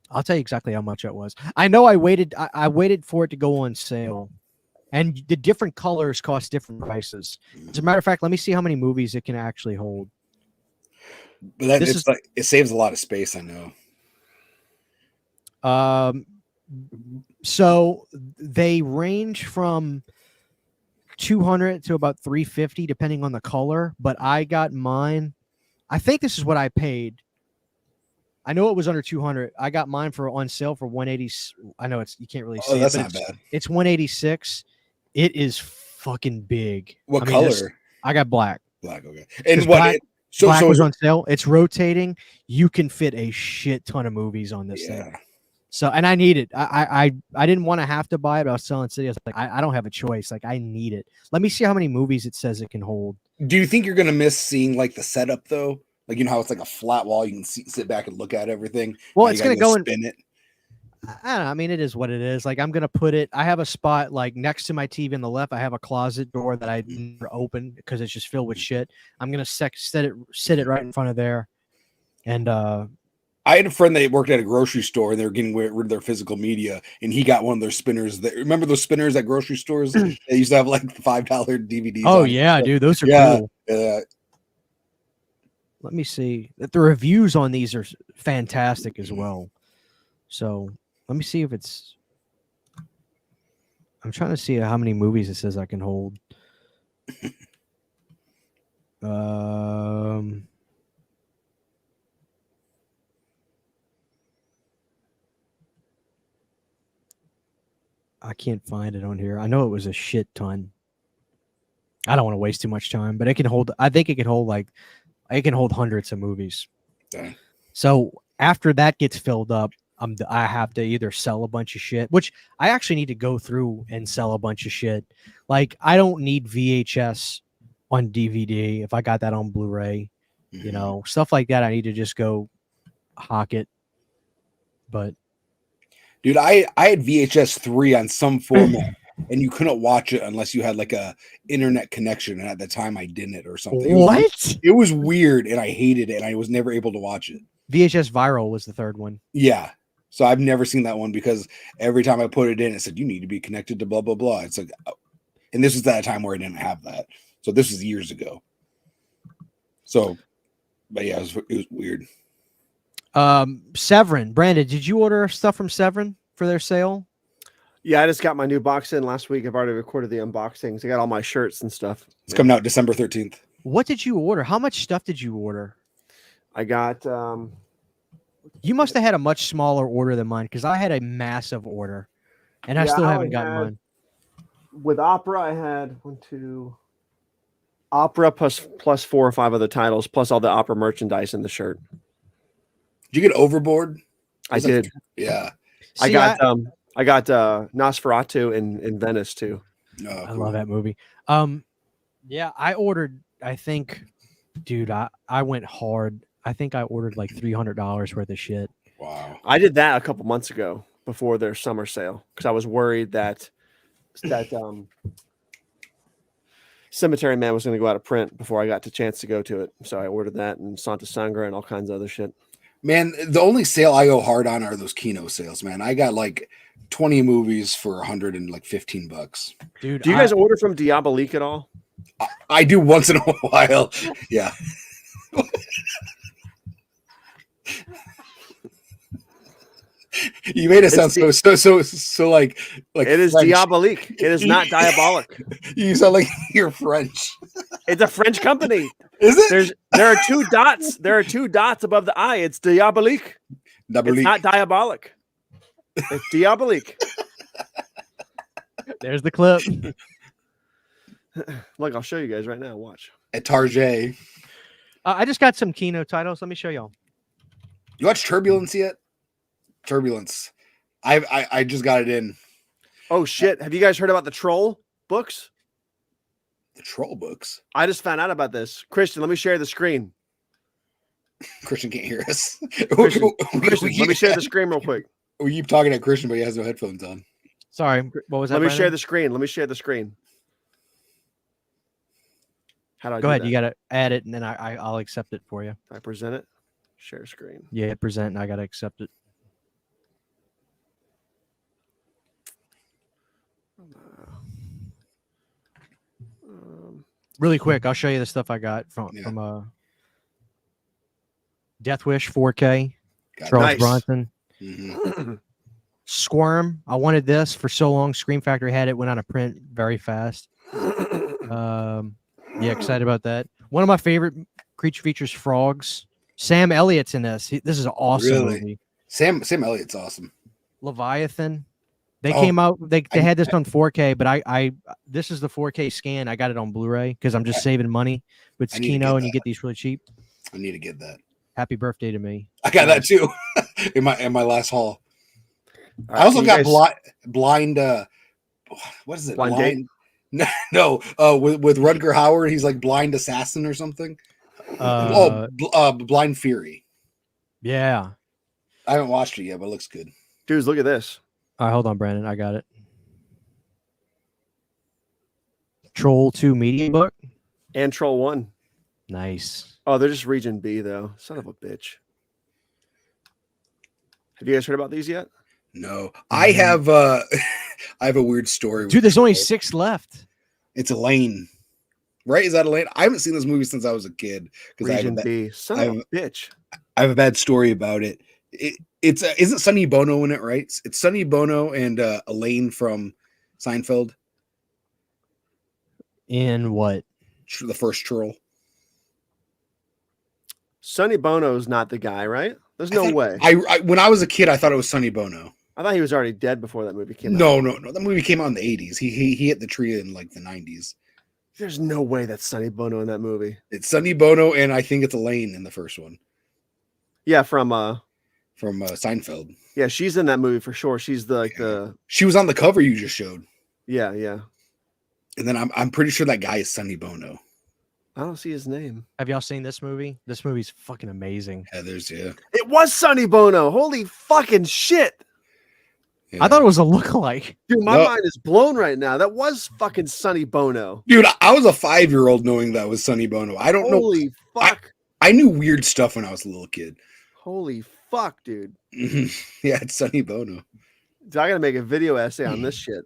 I'll tell you exactly how much it was. I know I waited for it to go on sale, and the different colors cost different prices. As a matter of fact, let me see how many movies it can actually hold. But it saves a lot of space, I know. So they range from 200 to about 350 depending on the color, but I got mine. I think this is what I paid. I know it was under 200. I got mine on sale for 180. I know you can't really see that's it, not bad. It's 186. It is fucking big. What color? I got black. Black, okay. And what black was on sale. It's rotating. You can fit a shit ton of movies on this thing. So, and I need it. I didn't want to have to buy it, but I was telling City, I was like, I don't have a choice. Like, I need it. Let me see how many movies it says it can hold. Do you think you're gonna miss seeing like the setup though? Like, you know how it's like a flat wall, you can sit back and look at everything. Well, it's gonna go and spin it. I don't know. I mean, it is what it is. Like, I'm gonna put it. I have a spot like next to my TV on the left. I have a closet door that I never open because it's just filled with shit. I'm gonna sit it right in front of there, and I had a friend that worked at a grocery store, and they were getting rid of their physical media, and he got one of their spinners. Remember those spinners at grocery stores? They used to have like $5 DVDs. Oh yeah, dude, those are cool. Yeah. Let me see. The reviews on these are fantastic as well. So let me see if it's. I'm trying to see how many movies it says I can hold. I can't find it on here. I know it was a shit ton. I don't want to waste too much time, but it can hold. I think it can hold hundreds of movies. Dang. So after that gets filled up, I have to either sell a bunch of shit, which I actually need to go through and sell a bunch of shit. Like, I don't need VHS on DVD if I got that on Blu-ray, you know, stuff like that. I need to just go hawk it. But dude, I had VHS 3 on some format, and you couldn't watch it unless you had like a internet connection. And at the time, I didn't or something. What? It was weird, and I hated it, and I was never able to watch it. VHS Viral was the third one. Yeah. So I've never seen that one because every time I put it in, it said, you need to be connected to blah, blah, blah. It's like, and this was at a time where I didn't have that. So this was years ago. So, but yeah, it was weird. Severin. Brandon, did you order stuff from Severin for their sale? Yeah, I just got my new box in last week. I've already recorded the unboxings. I got all my shirts and stuff. It's coming out December 13th. What did you order? How much stuff did you order? I got you must have had a much smaller order than mine, because I had a massive order, and I still haven't gotten mine. With Opera, I had Opera plus 4 or 5 other titles, plus all the Opera merchandise in the shirt. Did you get Overboard? I did. Yeah. I got Nosferatu in Venice too. Oh, I cool. love that movie. Yeah, I ordered, I think, dude, I went hard. I think I ordered like $300 worth of shit. Wow. I did that a couple months ago before their summer sale because I was worried that Cemetery Man was going to go out of print before I got the chance to go to it. So I ordered that and Santa Sangra and all kinds of other shit. Man, the only sale I go hard on are those Kino sales, man. I got like 20 movies for $115. Dude, do you guys order from Diabolique at all? I do once in a while. Yeah. You made it sound so like It is French. diabolique. It is not diabolic. You sound like you're French. It's a French company. Is it? There are 2 dots. There are 2 dots above the I. It's diabolique. It's not diabolic. It's diabolique. There's the clip. Look, I'll show you guys right now. Watch. At Target. I just got some Kino titles. Let me show y'all. You watch Turbulence yet? Turbulence. I just got it in. Oh shit! Have you guys heard about the Troll books? The Troll books. I just found out about this. Christian, let me share the screen. Christian can't hear us. Christian, let me share the screen real quick. We keep talking at Christian, but he has no headphones on. Sorry, what was that? Let me Brandon? share the screen. Let me share the screen. How do I Go do ahead. that? You got to add it, and then I'll accept it for you. I present it. Share screen. Yeah, hit present, and I got to accept it. Really quick, I'll show you the stuff I got from Death Wish 4K. Charles Nice. Bronson. Mm-hmm. Squirm. I wanted this for so long. Scream Factory had it. Went out of print very fast. Yeah, excited about that. One of my favorite creature features, frogs. Sam Elliott's in this. This is an awesome movie. Sam Elliott's awesome. Leviathan. They came out. They had this on 4K, but I this is the 4K scan. I got it on Blu-ray because I'm just saving money with Kino, and you get these really cheap. I need to get that. Happy birthday to me. I got that too in my last haul. Right, I also got guys... blind. What is it? Blind date? No. With Rutger Hauer, he's like blind assassin or something. Blind Fury. Yeah. I haven't watched it yet, but it looks good. Dudes, look at this. All right, hold on, Brandon. I got it. Troll 2 medium book. And Troll 1. Nice. Oh, they're just region B though. Son of a bitch. Have you guys heard about these yet? No, I have. I have a weird story. Dude, there's only 6 left. It's Elaine, right? Is that Elaine? I haven't seen this movie since I was a kid because Region B. Son of a bitch. I have a bad story about it. It's isn't Sonny Bono in it, right? It's Sonny Bono and Elaine from Seinfeld. In what? The first Troll. Sonny Bono's not the guy, right? There's no way. I when I was a kid, I thought it was Sonny Bono. I thought he was already dead before that movie came out. No. That movie came out in the 80s. He hit the tree in like the 90s. There's no way that's Sonny Bono in that movie. It's Sonny Bono, and I think it's Elaine in the first one. Yeah, from Seinfeld. Yeah, she's in that movie for sure. She's the She was on the cover you just showed. Yeah. And then I'm pretty sure that guy is Sonny Bono. I don't see his name. Have y'all seen this movie? This movie's fucking amazing. Heather's, yeah. It was Sonny Bono. Holy fucking shit. Yeah. I thought it was a lookalike. Dude, my mind is blown right now. That was fucking Sonny Bono. Dude, I was a 5-year-old knowing that was Sonny Bono. I don't know. Holy fuck. I knew weird stuff when I was a little kid. Holy fuck, dude. Yeah, it's Sonny Bono. Dude, I gotta make a video essay on this shit.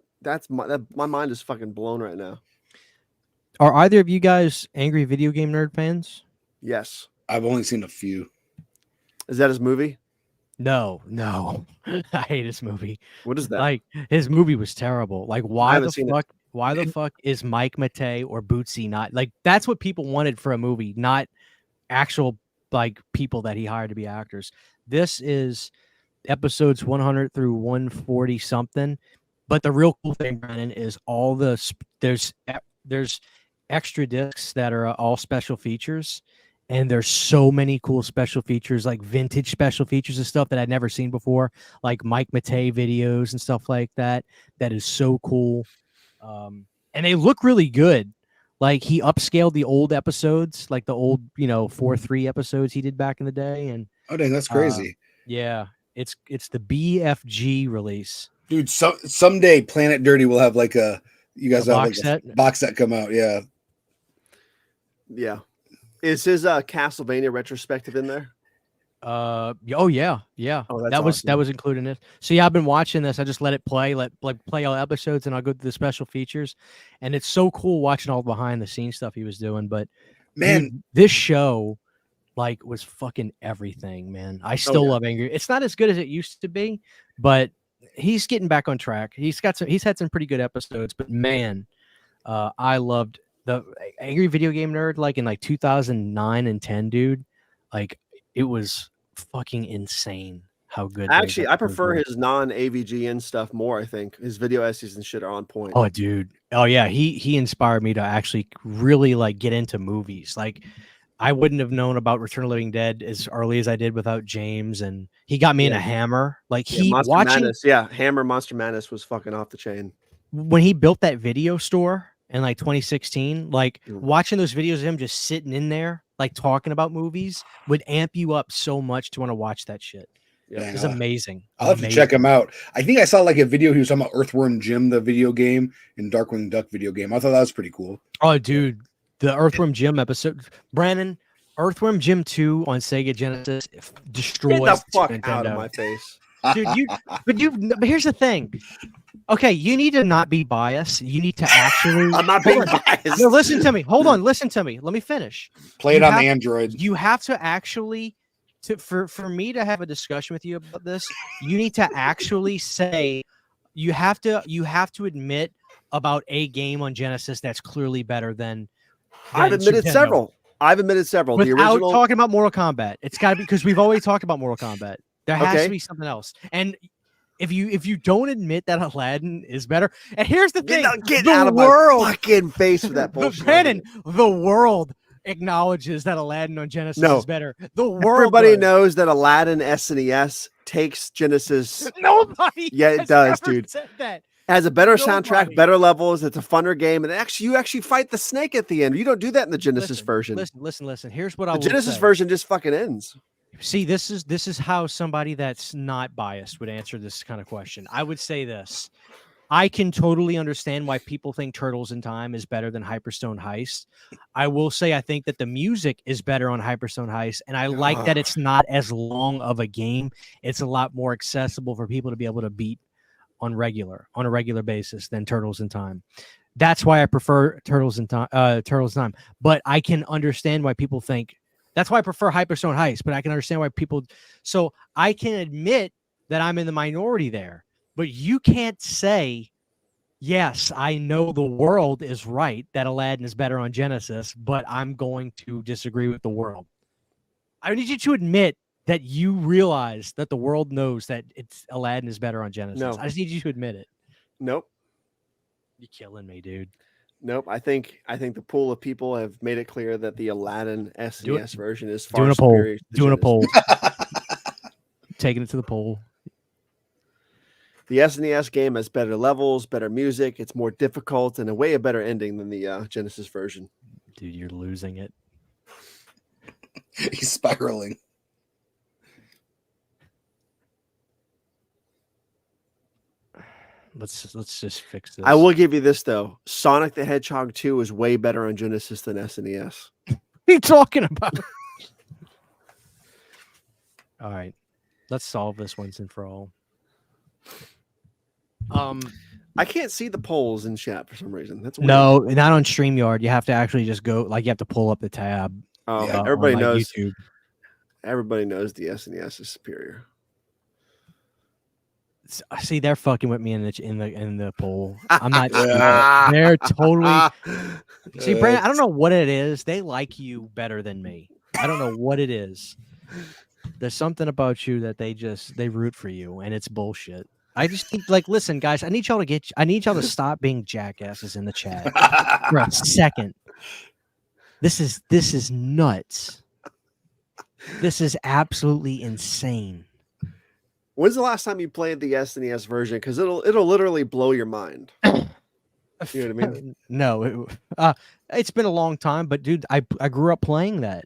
My mind is fucking blown right now. Are either of you guys angry video game nerd fans? Yes. I've only seen a few. Is that his movie? No. I hate this movie. What is that? Like, his movie was terrible. Like, why haven't the seen fuck? Why the fuck is Mike Matei or Bootsy not like? That's what people wanted for a movie, not actual like people that he hired to be actors. This is episodes 100 through 140 something. But the real cool thing, Brandon, is all the there's extra discs that are all special features, and there's so many cool special features, like vintage special features and stuff that I'd never seen before, like Mike Matei videos and stuff like that. That is so cool, and they look really good. Like, he upscaled the old episodes, like the old 4:3 episodes he did back in the day, and Oh, dang, that's crazy. yeah, it's the BFG release. Dude, someday Planet Dirty will have like a box set? box set come out. Yeah. Yeah. Is his Castlevania retrospective in there? Oh yeah. Oh, that's that awesome. was included in this. So yeah, I've been watching this. I just let it play, play all episodes, and I'll go to the special features. And it's so cool watching all the behind the scenes stuff he was doing. But Man, dude, this show like was fucking everything, man. I still love Angry. It's not as good as it used to be, but he's getting back on track. He's had some pretty good episodes, but man, I loved the Angry Video Game Nerd like in like 2009 and 10, dude. Like it was fucking insane how good. Actually, I prefer his non-AVGN stuff more. I think his video essays and shit are on point. Oh, dude. Oh yeah, he inspired me to actually really like get into movies. Like I wouldn't have known about Return of the Living Dead as early as I did without James, and he got me into Hammer. Like Monster Madness. Yeah, Hammer Monster Madness was fucking off the chain. When he built that video store in like 2016, like watching those videos of him just sitting in there, like talking about movies, would amp you up so much to want to watch that shit. Yeah, it's amazing. I'll have to check him out. I think I saw like a video he was talking about Earthworm Jim, the video game, and Darkwing Duck video game. I thought that was pretty cool. Oh, dude. The Earthworm Jim episode, Brandon, Earthworm Jim 2 on Sega Genesis destroys Get the fuck Nintendo. out of my face, dude. But here's the thing. Okay, you need to not be biased. You need to actually. I'm not being biased. No, listen to me. Hold on, listen to me. Let me finish. Play it on the Android. You have to actually, for me to have a discussion with you about this, you need to actually say you have to admit about a game on Genesis that's clearly better than. I've admitted several. Without the original... talking about Mortal Kombat. It's got to be because we've already talked about Mortal Kombat. There has to be something else. And if you don't admit that Aladdin is better, and here's the thing: get out of my fucking face with that bullshit. Brandon, the world acknowledges that Aladdin on Genesis is better. The world. Everybody knows that Aladdin SNES takes Genesis. Nobody. Yeah, it does, dude. Said that. Has a better soundtrack, better levels. It's a funner game, and you actually fight the snake at the end. You don't do that in the Genesis version. Listen. Here's what I will say. The Genesis version just fucking ends. See, this is how somebody that's not biased would answer this kind of question. I would say this: I can totally understand why people think Turtles in Time is better than Hyperstone Heist. I will say I think that the music is better on Hyperstone Heist, and I like that it's not as long of a game. It's a lot more accessible for people to be able to beat on a regular basis than Turtles in Time. That's why I prefer Turtles in Time. But I can understand why people think that's why I prefer Hyperstone Heist, but I can understand why people. So I can admit that I'm in the minority there, but you can't say, yes, I know the world is right that Aladdin is better on Genesis, but I'm going to disagree with the world. I need you to admit that you realize that the world knows that Aladdin is better on Genesis. No. I just need you to admit it. Nope. You're killing me, dude. Nope. I think the pool of people have made it clear that the Aladdin SNES version is far doing a poll. superior. Doing a poll. Taking it to the poll. The SNES game has better levels, better music. It's more difficult and a way better ending than the Genesis version. Dude, you're losing it. He's spiraling. Let's just fix this. I will give you this though. Sonic the Hedgehog 2 is way better on Genesis than SNES. What are you talking about? All right. Let's solve this once and for all. I can't see the polls in chat for some reason. That's weird. No, not on StreamYard. You have to actually just go, like you have to pull up the tab. Everybody on, knows. YouTube. Everybody knows the SNES is superior. See, they're fucking with me in the poll. I'm not. They're totally. See, Brandon, I don't know what it is. They like you better than me. I don't know what it is. There's something about you that they root for you, and it's bullshit. I just think, listen, guys. I need y'all to stop being jackasses in the chat for a second. This is nuts. This is absolutely insane. When's the last time you played the SNES version? Because it'll literally blow your mind. You know what I mean? No, it's been a long time, but dude, I grew up playing that,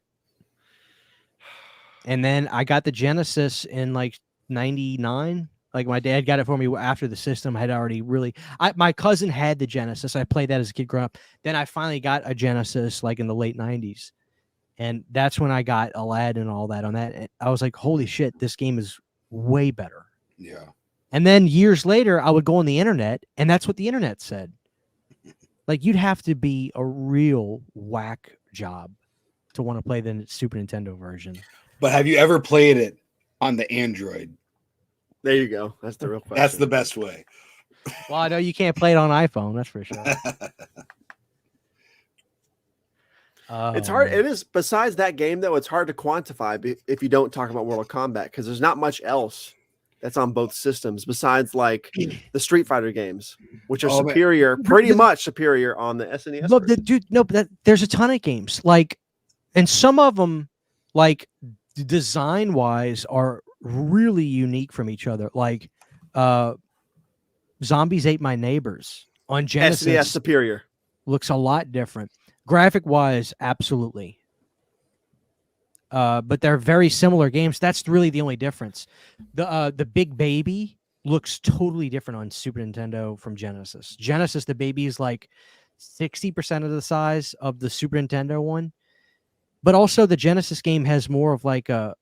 and then I got the Genesis in like '99. Like my dad got it for me after the system had already really. My cousin had the Genesis. I played that as a kid growing up. Then I finally got a Genesis like in the late '90s, and that's when I got Aladdin and all that on that. And I was like, holy shit, this game is way better. Yeah. And then years later, I would go on the internet, and that's what the internet said. Like, you'd have to be a real whack job to want to play the Super Nintendo version. But have you ever played it on the Android? There you go. That's the real question. That's the best way. Well, I know you can't play it on iPhone. That's for sure. It's hard. It is. Besides that game, though, it's hard to quantify if you don't talk about Mortal Kombat because there's not much else that's on both systems besides like the Street Fighter games, which are superior, pretty much superior on the SNES. Look, dude, no, but there's a ton of games like, and some of them, like design wise, are really unique from each other. Like, Zombies Ate My Neighbors on Genesis. SNES superior. Looks a lot different. Graphic wise, absolutely. But they're very similar games. That's really the only difference. The Big Baby looks totally different on Super Nintendo from Genesis. Genesis, the baby is like 60% of the size of the Super Nintendo one. But also the Genesis game has more of like the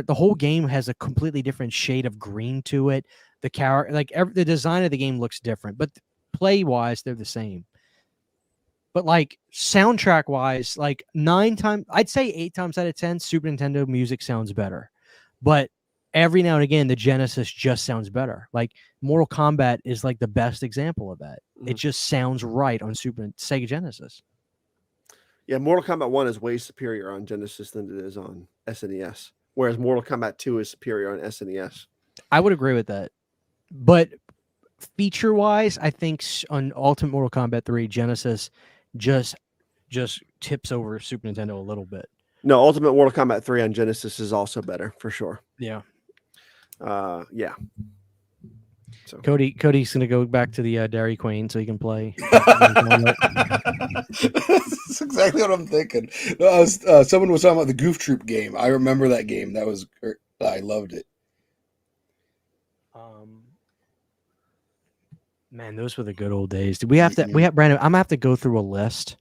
whole game has a completely different shade of green to it. The design of the game looks different, but play wise, they're the same. But like soundtrack wise, like 8 times out of 10, Super Nintendo music sounds better. But every now and again, the Genesis just sounds better. Like Mortal Kombat is like the best example of that. It just sounds right on Sega Genesis. Yeah, Mortal Kombat 1 is way superior on Genesis than it is on SNES, whereas Mortal Kombat 2 is superior on SNES. I would agree with that. But feature-wise, I think on Ultimate Mortal Kombat 3, Genesis just tips over Super Nintendo a little bit. No, Ultimate Mortal Kombat 3 on Genesis is also better, for sure. Yeah. Yeah. So Cody's gonna go back to the Dairy Queen so he can play. That's exactly what I'm thinking. No, someone was talking about the Goof Troop game. I remember that game. I loved it. Man, those were the good old days. We have Brandon, I'm gonna have to go through a list.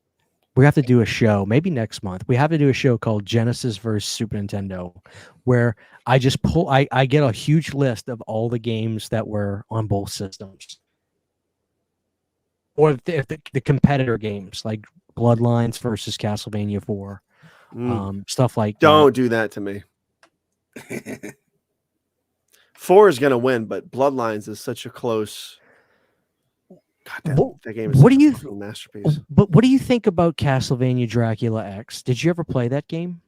We have to do a show, maybe next month. We have to do a show called Genesis versus Super Nintendo, where I just I get a huge list of all the games that were on both systems. Or if the competitor games, like Bloodlines versus Castlevania 4. Stuff like Don't do that to me. 4 is gonna win, but Bloodlines is such a close. That game is a masterpiece. But what do you think about Castlevania Dracula X? Did you ever play that game?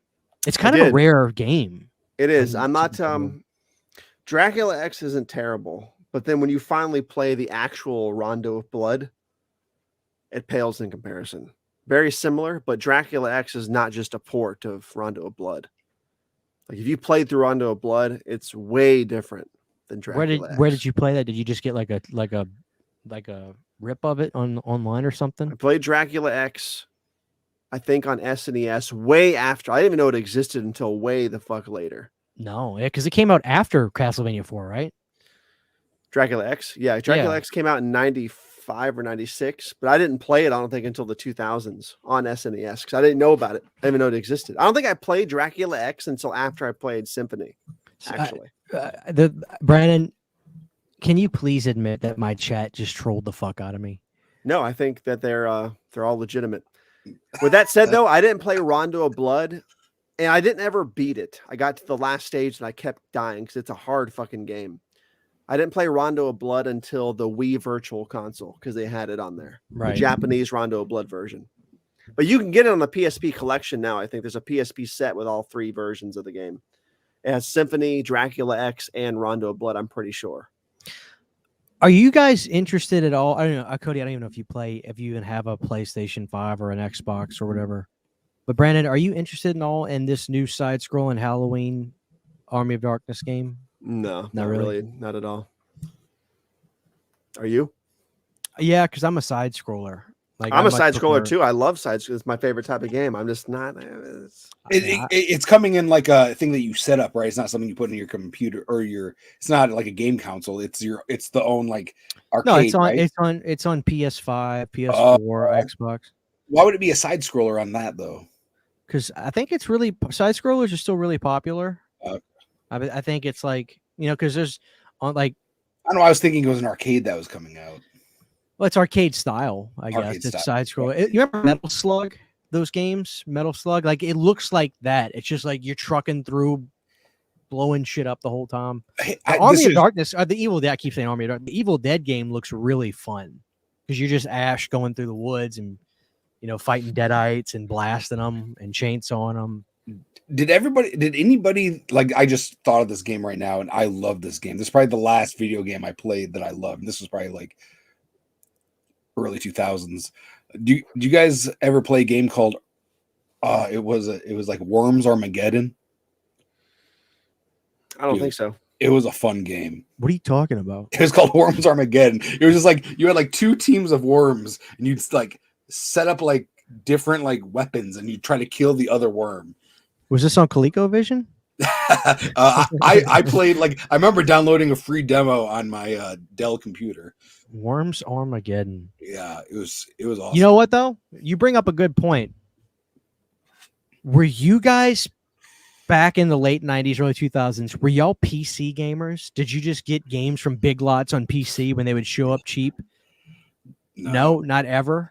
It's kind of a rare game. It is. I'm not. Dracula X isn't terrible, but then when you finally play the actual Rondo of Blood, it pales in comparison. Very similar, but Dracula X is not just a port of Rondo of Blood. Like if you played through Rondo of Blood, it's way different than Dracula X. Where did you play that? Did you just get like a rip of it online or something? I played Dracula X, I think on SNES way after. I didn't even know it existed until way the fuck later. No, because it came out after Castlevania 4, right? Dracula X? Yeah, Dracula X came out in 95 or 96, but I didn't play it, I don't think, until the 2000s on SNES because I didn't know about it. I didn't even know it existed. I don't think I played Dracula X until after I played Symphony, actually. Brandon, can you please admit that my chat just trolled the fuck out of me? No, I think that they're all legitimate. With that said, though, I didn't play Rondo of Blood, and I didn't ever beat it. I got to the last stage and I kept dying because it's a hard fucking game. I didn't play Rondo of Blood until the Wii Virtual Console because they had it on there. Right. The Japanese Rondo of Blood version. But you can get it on the PSP collection now. I think there's a PSP set with all 3 versions of the game. It has Symphony, Dracula X, and Rondo of Blood, I'm pretty sure. Are you guys interested at all? I don't know, Cody. I don't even know if you even have a PlayStation 5 or an Xbox or whatever. But Brandon, are you interested in all in this new side-scrolling Halloween Army of Darkness game? No, not really. Not at all. Are you? Yeah, because I'm a side-scroller. Like I'm a side-scroller too. I love side-scrollers. It's my favorite type of game. I'm just not. It's coming in like a thing that you set up, right? It's not something you put in your computer or it's not like a game console. It's the own like arcade. No, it's on right? it's on PS5, PS4, Xbox. Why would it be a side scroller on that though? Because I think it's really side scrollers are still really popular. I think it's like because there's on like I don't know. I was thinking it was an arcade that was coming out. Well, it's arcade style, I guess. It's side scroller. You remember Metal Slug? those games, Metal Slug? Like it looks like that. It's just like you're trucking through, blowing shit up the whole time. Army of Darkness, the Evil Dead. I keep saying Army of Darkness. The Evil Dead game looks really fun because you're just Ash going through the woods and fighting deadites and blasting them and chainsawing them. Did anybody like? I just thought of this game right now, and I love this game. This is probably the last video game I played that I loved. This was probably like early 2000s. Do you guys ever play a game called? It was like Worms Armageddon. I don't think so. It was a fun game. What are you talking about? It was called Worms Armageddon. It was just like you had like 2 teams of worms, and you'd like set up like different like weapons, and you'd try to kill the other worm. Was this on ColecoVision? I played like I remember downloading a free demo on my Dell computer. Worms Armageddon. Yeah, it was awesome. You know what though? You bring up a good point. Were you guys back in the late 90s, early 2000s? Were y'all PC gamers? Did you just get games from Big Lots on PC when they would show up cheap? No, not ever.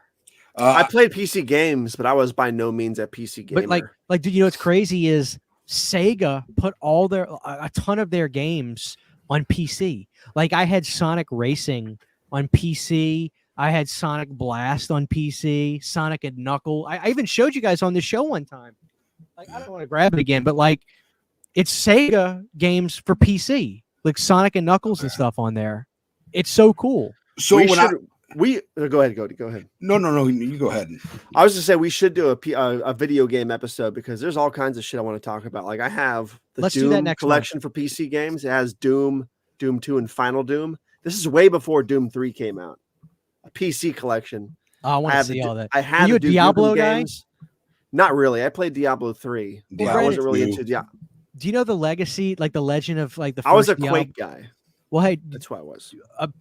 I played PC games, but I was by no means a PC gamer. But like, you know what's crazy is Sega put a ton of their games on PC. Like I had Sonic Racing on PC. I had Sonic Blast on PC. Sonic and Knuckle. I even showed you guys on the show one time. Like I don't want to grab it again, but like it's Sega games for PC, like Sonic and Knuckles and stuff on there. It's so cool. So go ahead, Cody. Go ahead. No, you go ahead. I was to say we should do a video game episode because there's all kinds of shit I want to talk about. Like I have the Doom collection for PC games. It has Doom, Doom 2, and Final Doom. This is way before Doom 3 came out. A PC collection. Oh, I want to see all that. I had you a Diablo guy? Games. Not really. I played Diablo 3. I wasn't really into Diablo. Do you know the legacy, like the legend of like the first I was a Diablo? Quake guy. Well, hey, that's why I was.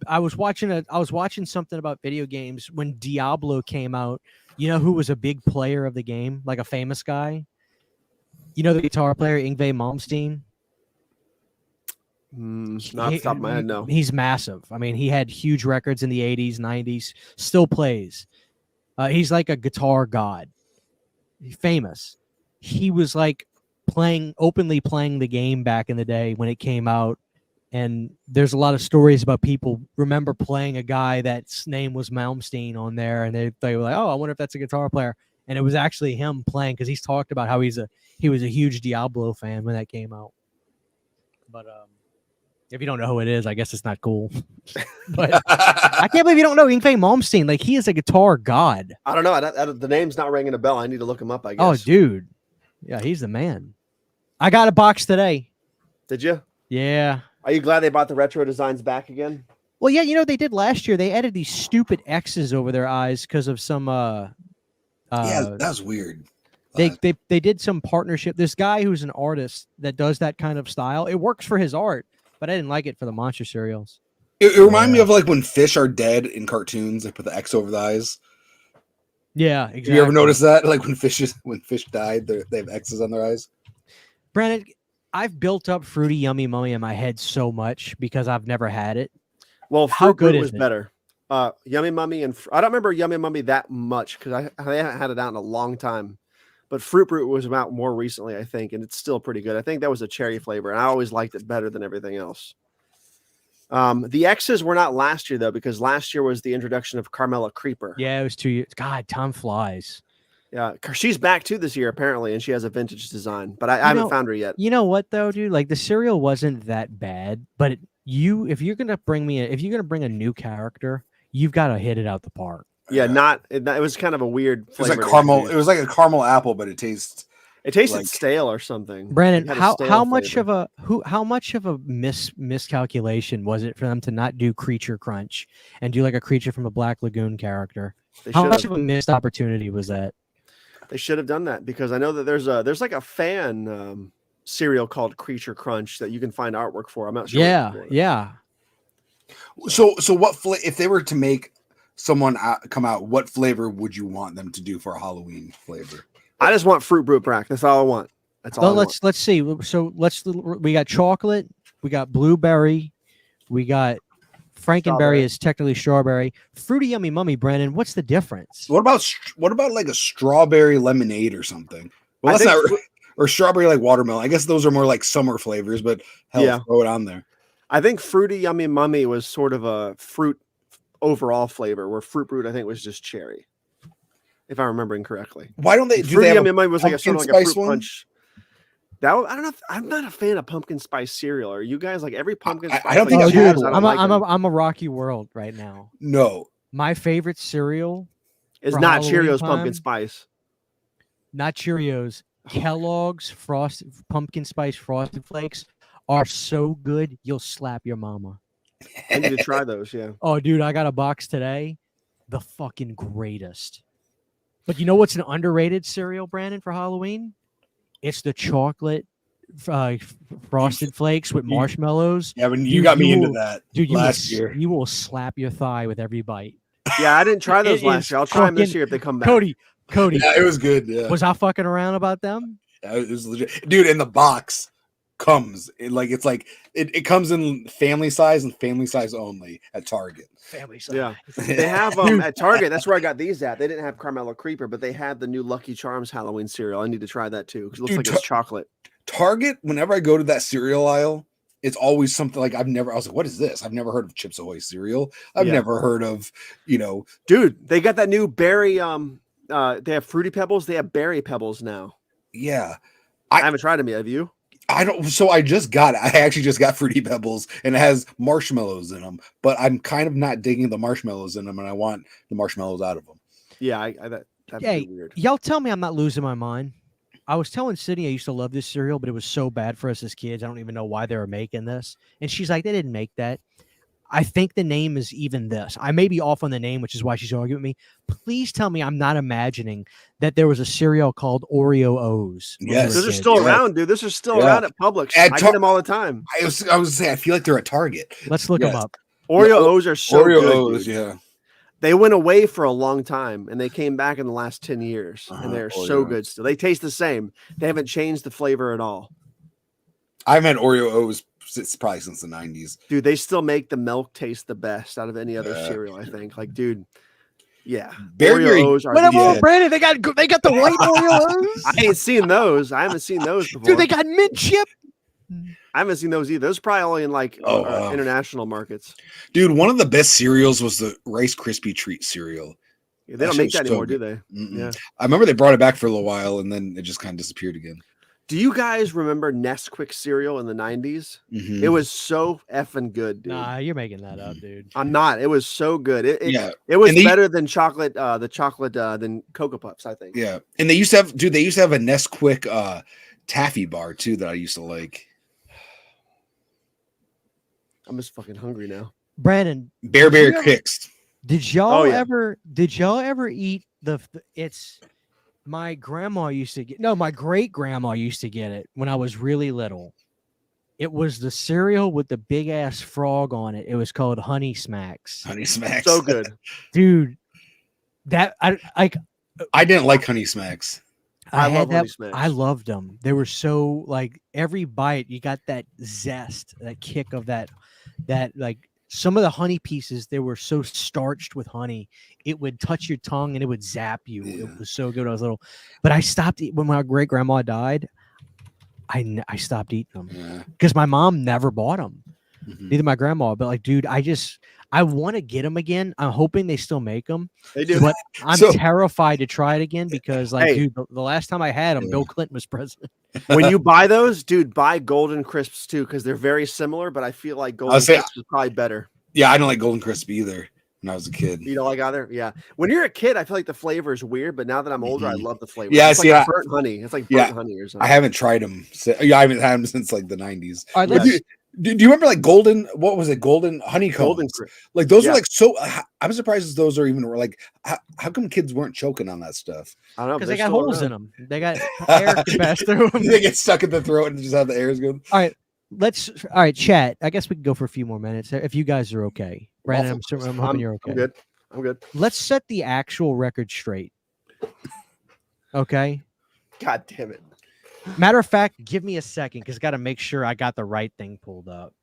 I was watching something about video games when Diablo came out. You know who was a big player of the game, like a famous guy? You know the guitar player Yngwie Malmsteen? Not off the top of my head, no. He's massive. I mean, he had huge records in the 80s, 90s, still plays. He's like a guitar god. He's famous. He was like openly playing the game back in the day when it came out. And there's a lot of stories about people remember playing a guy that's name was Malmsteen on there, and they were like, "Oh, I wonder if that's a guitar player." And it was actually him playing because he's talked about how he was a huge Diablo fan when that came out. But if you don't know who it is, I guess it's not cool. But I can't believe you don't know Yngwie Malmsteen. Like he is a guitar god. I don't know. The name's not ringing a bell. I need to look him up. I guess. Oh, dude, yeah, he's the man. I got a box today. Did you? Yeah. Are you glad they brought the retro designs back again? Well, yeah, you know they did last year. They added these stupid X's over their eyes because of some. Yeah, that's weird. They did some partnership. This guy who's an artist that does that kind of style. It works for his art, but I didn't like it for the monster cereals. It reminded me of like when fish are dead in cartoons. They put the X over the eyes. Yeah, exactly. Have you ever noticed that? Like when fish died, they have X's on their eyes. Brandon, I've built up Fruity Yummy Mummy in my head so much because I've never had it. Well, how good was better. Yummy Mummy and I don't remember Yummy Mummy that much because I haven't had it out in a long time. But Fruit Brute was out more recently, I think, and it's still pretty good. I think that was a cherry flavor, and I always liked it better than everything else. The X's were not last year though, because last year was the introduction of Carmela Creeper. Yeah, it was 2 years. God, time flies. Yeah, she's back too this year apparently, and she has a vintage design, but I haven't found her yet. You know what though, dude? Like the cereal wasn't that bad, but if you're gonna bring a new character, you've got to hit it out the park. Yeah, it was kind of a weird flavor. It was like caramel. It was like a caramel apple, but it tasted like, stale or something. Brandon, how much of a miscalculation was it for them to not do Creature Crunch and do like a Creature from a Black Lagoon character? How much of a missed opportunity was that? They should have done that because I know that there's like a fan cereal called Creature Crunch that you can find artwork for. I'm not sure. Yeah. So what if they were to make someone come out, what flavor would you want them to do for a Halloween flavor? I just want Fruit Brute Brack. That's all I want. That's all. Well, let's see. So we got chocolate, we got blueberry, we got Frankenberry Strawberry. is technically strawberry. Fruity Yummy Mummy, Brandon, what's the difference? What about like a strawberry lemonade or something? Well, I that's think not or strawberry like watermelon. I guess those are more like summer flavors, but hell, Yeah. throw it on there. I think Fruity Yummy Mummy was sort of a fruit overall flavor, where Fruit Brute I think was just cherry, if I'm remembering correctly. Why don't they? Do Fruity they have Yummy a Mummy was like a sort of pumpkin like a spice fruit one? punch. I don't know. I'm not a fan of pumpkin spice cereal. Are you guys like every pumpkin spice? I don't like, think I've had chews, one. I don't like them. I'm a rocky world right now. No. My favorite cereal It's for not Halloween Cheerios time, pumpkin spice. not Cheerios. Kellogg's pumpkin spice frosted flakes are so good you'll slap your mama. I need to try those. Yeah. Oh, dude, I got a box today. The fucking greatest. But you know what's an underrated cereal, Brandon, for Halloween? It's the chocolate frosted flakes with marshmallows. Yeah, when you Dude, got me you into will- that Dude, last year. you will slap your thigh with every bite. Yeah, I didn't try those It last is year. I'll try them this fucking- year if they come back. Cody, Yeah, it was good. Yeah, was I fucking around about them? yeah, it was legit, dude. And the box comes it comes in family size and family size only at Target. Family size. Yeah. They have at Target. That's where I got these at. They didn't have Carmelo Creeper, but they had the new Lucky Charms Halloween cereal. I need to try that too because it looks Dude, like it's chocolate. Target. Whenever I go to that cereal aisle, it's always something like I was like, what is this? I've never heard of Chips Ahoy cereal. I've Yeah. never heard of, Dude, they got that new berry. They have Fruity Pebbles. They have Berry Pebbles now. yeah. I haven't tried them yet. Have you? I don't. So I actually just got Fruity Pebbles, and it has marshmallows in them. But I'm kind of not digging the marshmallows in them, and I want the marshmallows out of them. Yeah, that'd Hey, be weird. y'all tell me I'm not losing my mind. I was telling Sydney I used to love this cereal, but it was so bad for us as kids. I don't even know why they were making this. And she's like, they didn't make that. I think the name is even this. I may be off on the name, which is why she's arguing with me. Please tell me I'm not imagining that there was a cereal called Oreo O's. when we Yes. were Those are kids. still Yeah. around, dude. Those are still Yeah. around at Publix. At I get them all the time. I was gonna say I feel like they're at Target. Let's look them Yes. up. Oreo O's are so Oreo good, O's, dude. yeah. They went away for a long time, and they came back in the last 10 years, and they're so Oreo. good still. They taste the same. They haven't changed the flavor at all. I've had Oreo O's probably since the 90s. Dude, they still make the milk taste the best out of any other Yeah. cereal, I think. Like, dude, yeah. Berry Oreo O's are Whatever, Yeah. Brandon, they got the white Oreos. I ain't seen those. I haven't seen those before. Dude, they got mint chip. I haven't seen those either. Those are probably only in like wow. international markets. Dude, one of the best cereals was the Rice Krispie Treat cereal. Yeah, they That don't shit make was that so anymore, do good. they? Mm-mm. Yeah. I remember they brought it back for a little while, and then it just kind of disappeared again. Do you guys remember Nesquik cereal in the 90s? Mhm. It was so effing good, dude. Nah, you're making that up, dude. I'm not. It was so good. Yeah. It was And they- better than chocolate, than Cocoa Puffs, I think. Yeah, and they used to have, dude. They used to have a Nesquik taffy bar too that I used to like. I'm just fucking hungry now. Brandon, Bear Did you ever- Kicks. did y'all Oh, yeah. ever eat it's my grandma used to get my great grandma used to get it when I was really little. It was the cereal with the big ass frog on it. It was called Honey Smacks. Honey Smacks. So good. Dude, that I didn't like Honey Smacks. I had love that. Honey Smacks. I loved them. They were so like every bite you got that zest, that kick of that like some of the honey pieces, they were so starched with honey, it would touch your tongue and it would zap you. Yeah. It was so good when I was little. But I stopped when my great grandma died. I stopped eating them Yeah. because my mom never bought them. Mhm. Neither my grandma. But like, dude, I want to get them again. I'm hoping they still make them. They do. But I'm So- terrified to try it again because, like, Hey. dude, the last time I had them, Yeah. Bill Clinton was president. When you buy those, dude, buy Golden Crisps too, because they're very similar, but I feel like Golden say- Crisps is probably better. Yeah, I don't like Golden Crisp either when I was a kid. You know, like either, yeah. When you're a kid, I feel like the flavor is weird, but now that I'm older, I Mhm. love the flavor. Yeah, it's see, like I- burnt honey. It's like Yeah, burnt honey or I something. haven't tried them. Yeah, I haven't had them since like the 90s. All right, But let's. do you remember like golden? What was it? Golden honeycombs. Golden Crisp. Like those Yeah. are like so. I'm surprised those are even like. How come kids weren't choking on that stuff? I don't know. Because they got holes in them. They got air can pass through them. They get stuck in the throat and just have the airs go. All right, chat. I guess we can go for a few more minutes if you guys are okay. Brandon, I'm hoping you're okay. I'm good. I'm good. Let's set the actual record straight. Okay. God damn it. Matter of fact, give me a second because I got to make sure I got the right thing pulled up.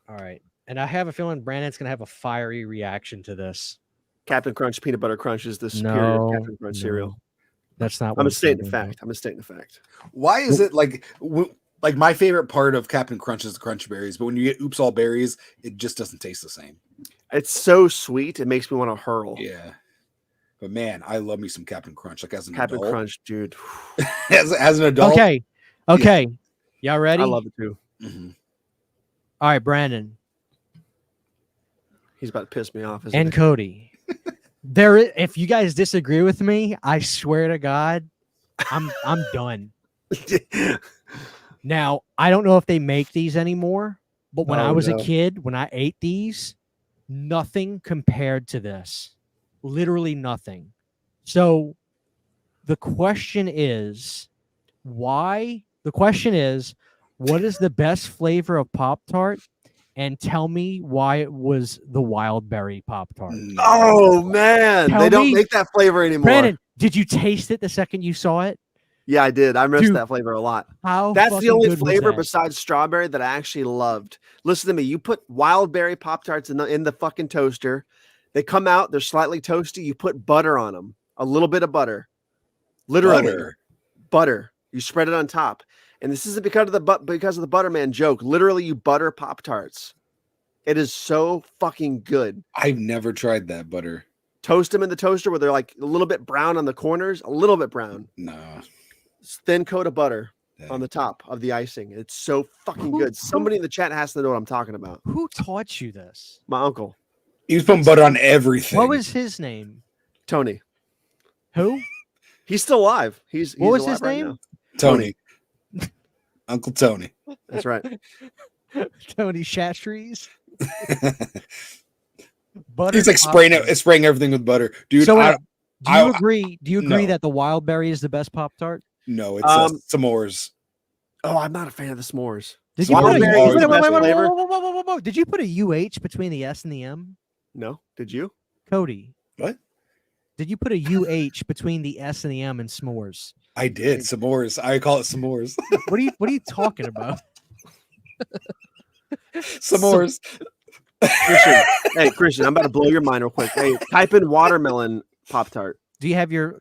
All right. And I have a feeling Brandon's going to have a fiery reaction to this. Captain Crunch Peanut Butter Crunch is the superior No, Captain Crunch cereal. That's not what I'm a stating talking fact. about. I'm a stating a fact. Why is it like my favorite part of Captain Crunch is the crunch berries, but when you get Oops All Berries, it just doesn't taste the same. It's so sweet. It makes me want to hurl. Yeah. But man, I love me some Captain Crunch. Like as an Captain adult. Crunch, dude. as an adult. Okay. Y'all ready? I love it too. Mm-hmm. All right, Brandon He's about to piss me off. and Cody. If you guys disagree with me, I swear to God, I'm done. Now, I don't know if they make these anymore, but when I was a kid, when I ate these, nothing compared to this. Literally nothing. So the question is, why? The question is, what is the best flavor of Pop-Tart? And tell me why it was the wild berry Pop-Tart. Oh man, they don't make that flavor anymore. Brandon, did you taste it the second you saw it? Yeah, I did. I missed that flavor a lot. That's the only flavor besides strawberry that I actually loved. Listen to me. You put wild berry Pop-Tarts in the fucking toaster. They come out. They're slightly toasty. You put butter on them. A little bit of butter. Literally. Butter. You spread it on top. And this isn't because of the Butterman joke. Literally, you butter Pop-Tarts. It is so fucking good. I've never tried that butter. Toast them in the toaster where they're like a little bit brown on the corners. A little bit brown. No. Thin coat of butter on the top of the icing. It's so fucking good. Somebody in the chat has to know what I'm talking about. Who taught you this? My uncle. He was putting butter on everything. What was his name? Tony. Who? He's still alive. He's what was alive his name? Tony. Uncle Tony. That's right. Tony Shatries. Butter. He's like spraying everything with butter, dude. So do you agree? Do you agree that the wild berry is the best Pop-Tart? No, it's s'mores. Oh, I'm not a fan of the s'mores. Did you put a Did you put a UH between the S and the M? No. Did you? Cody. What? Did you put a UH between the S and the M in s'mores? I did. S'mores. I call it s'mores. What are you talking about? S'mores. Christian, I'm about to blow your mind real quick. Hey, type in watermelon Pop-Tart. Do you have your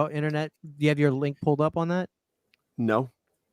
internet? Do you have your link pulled up on that? No.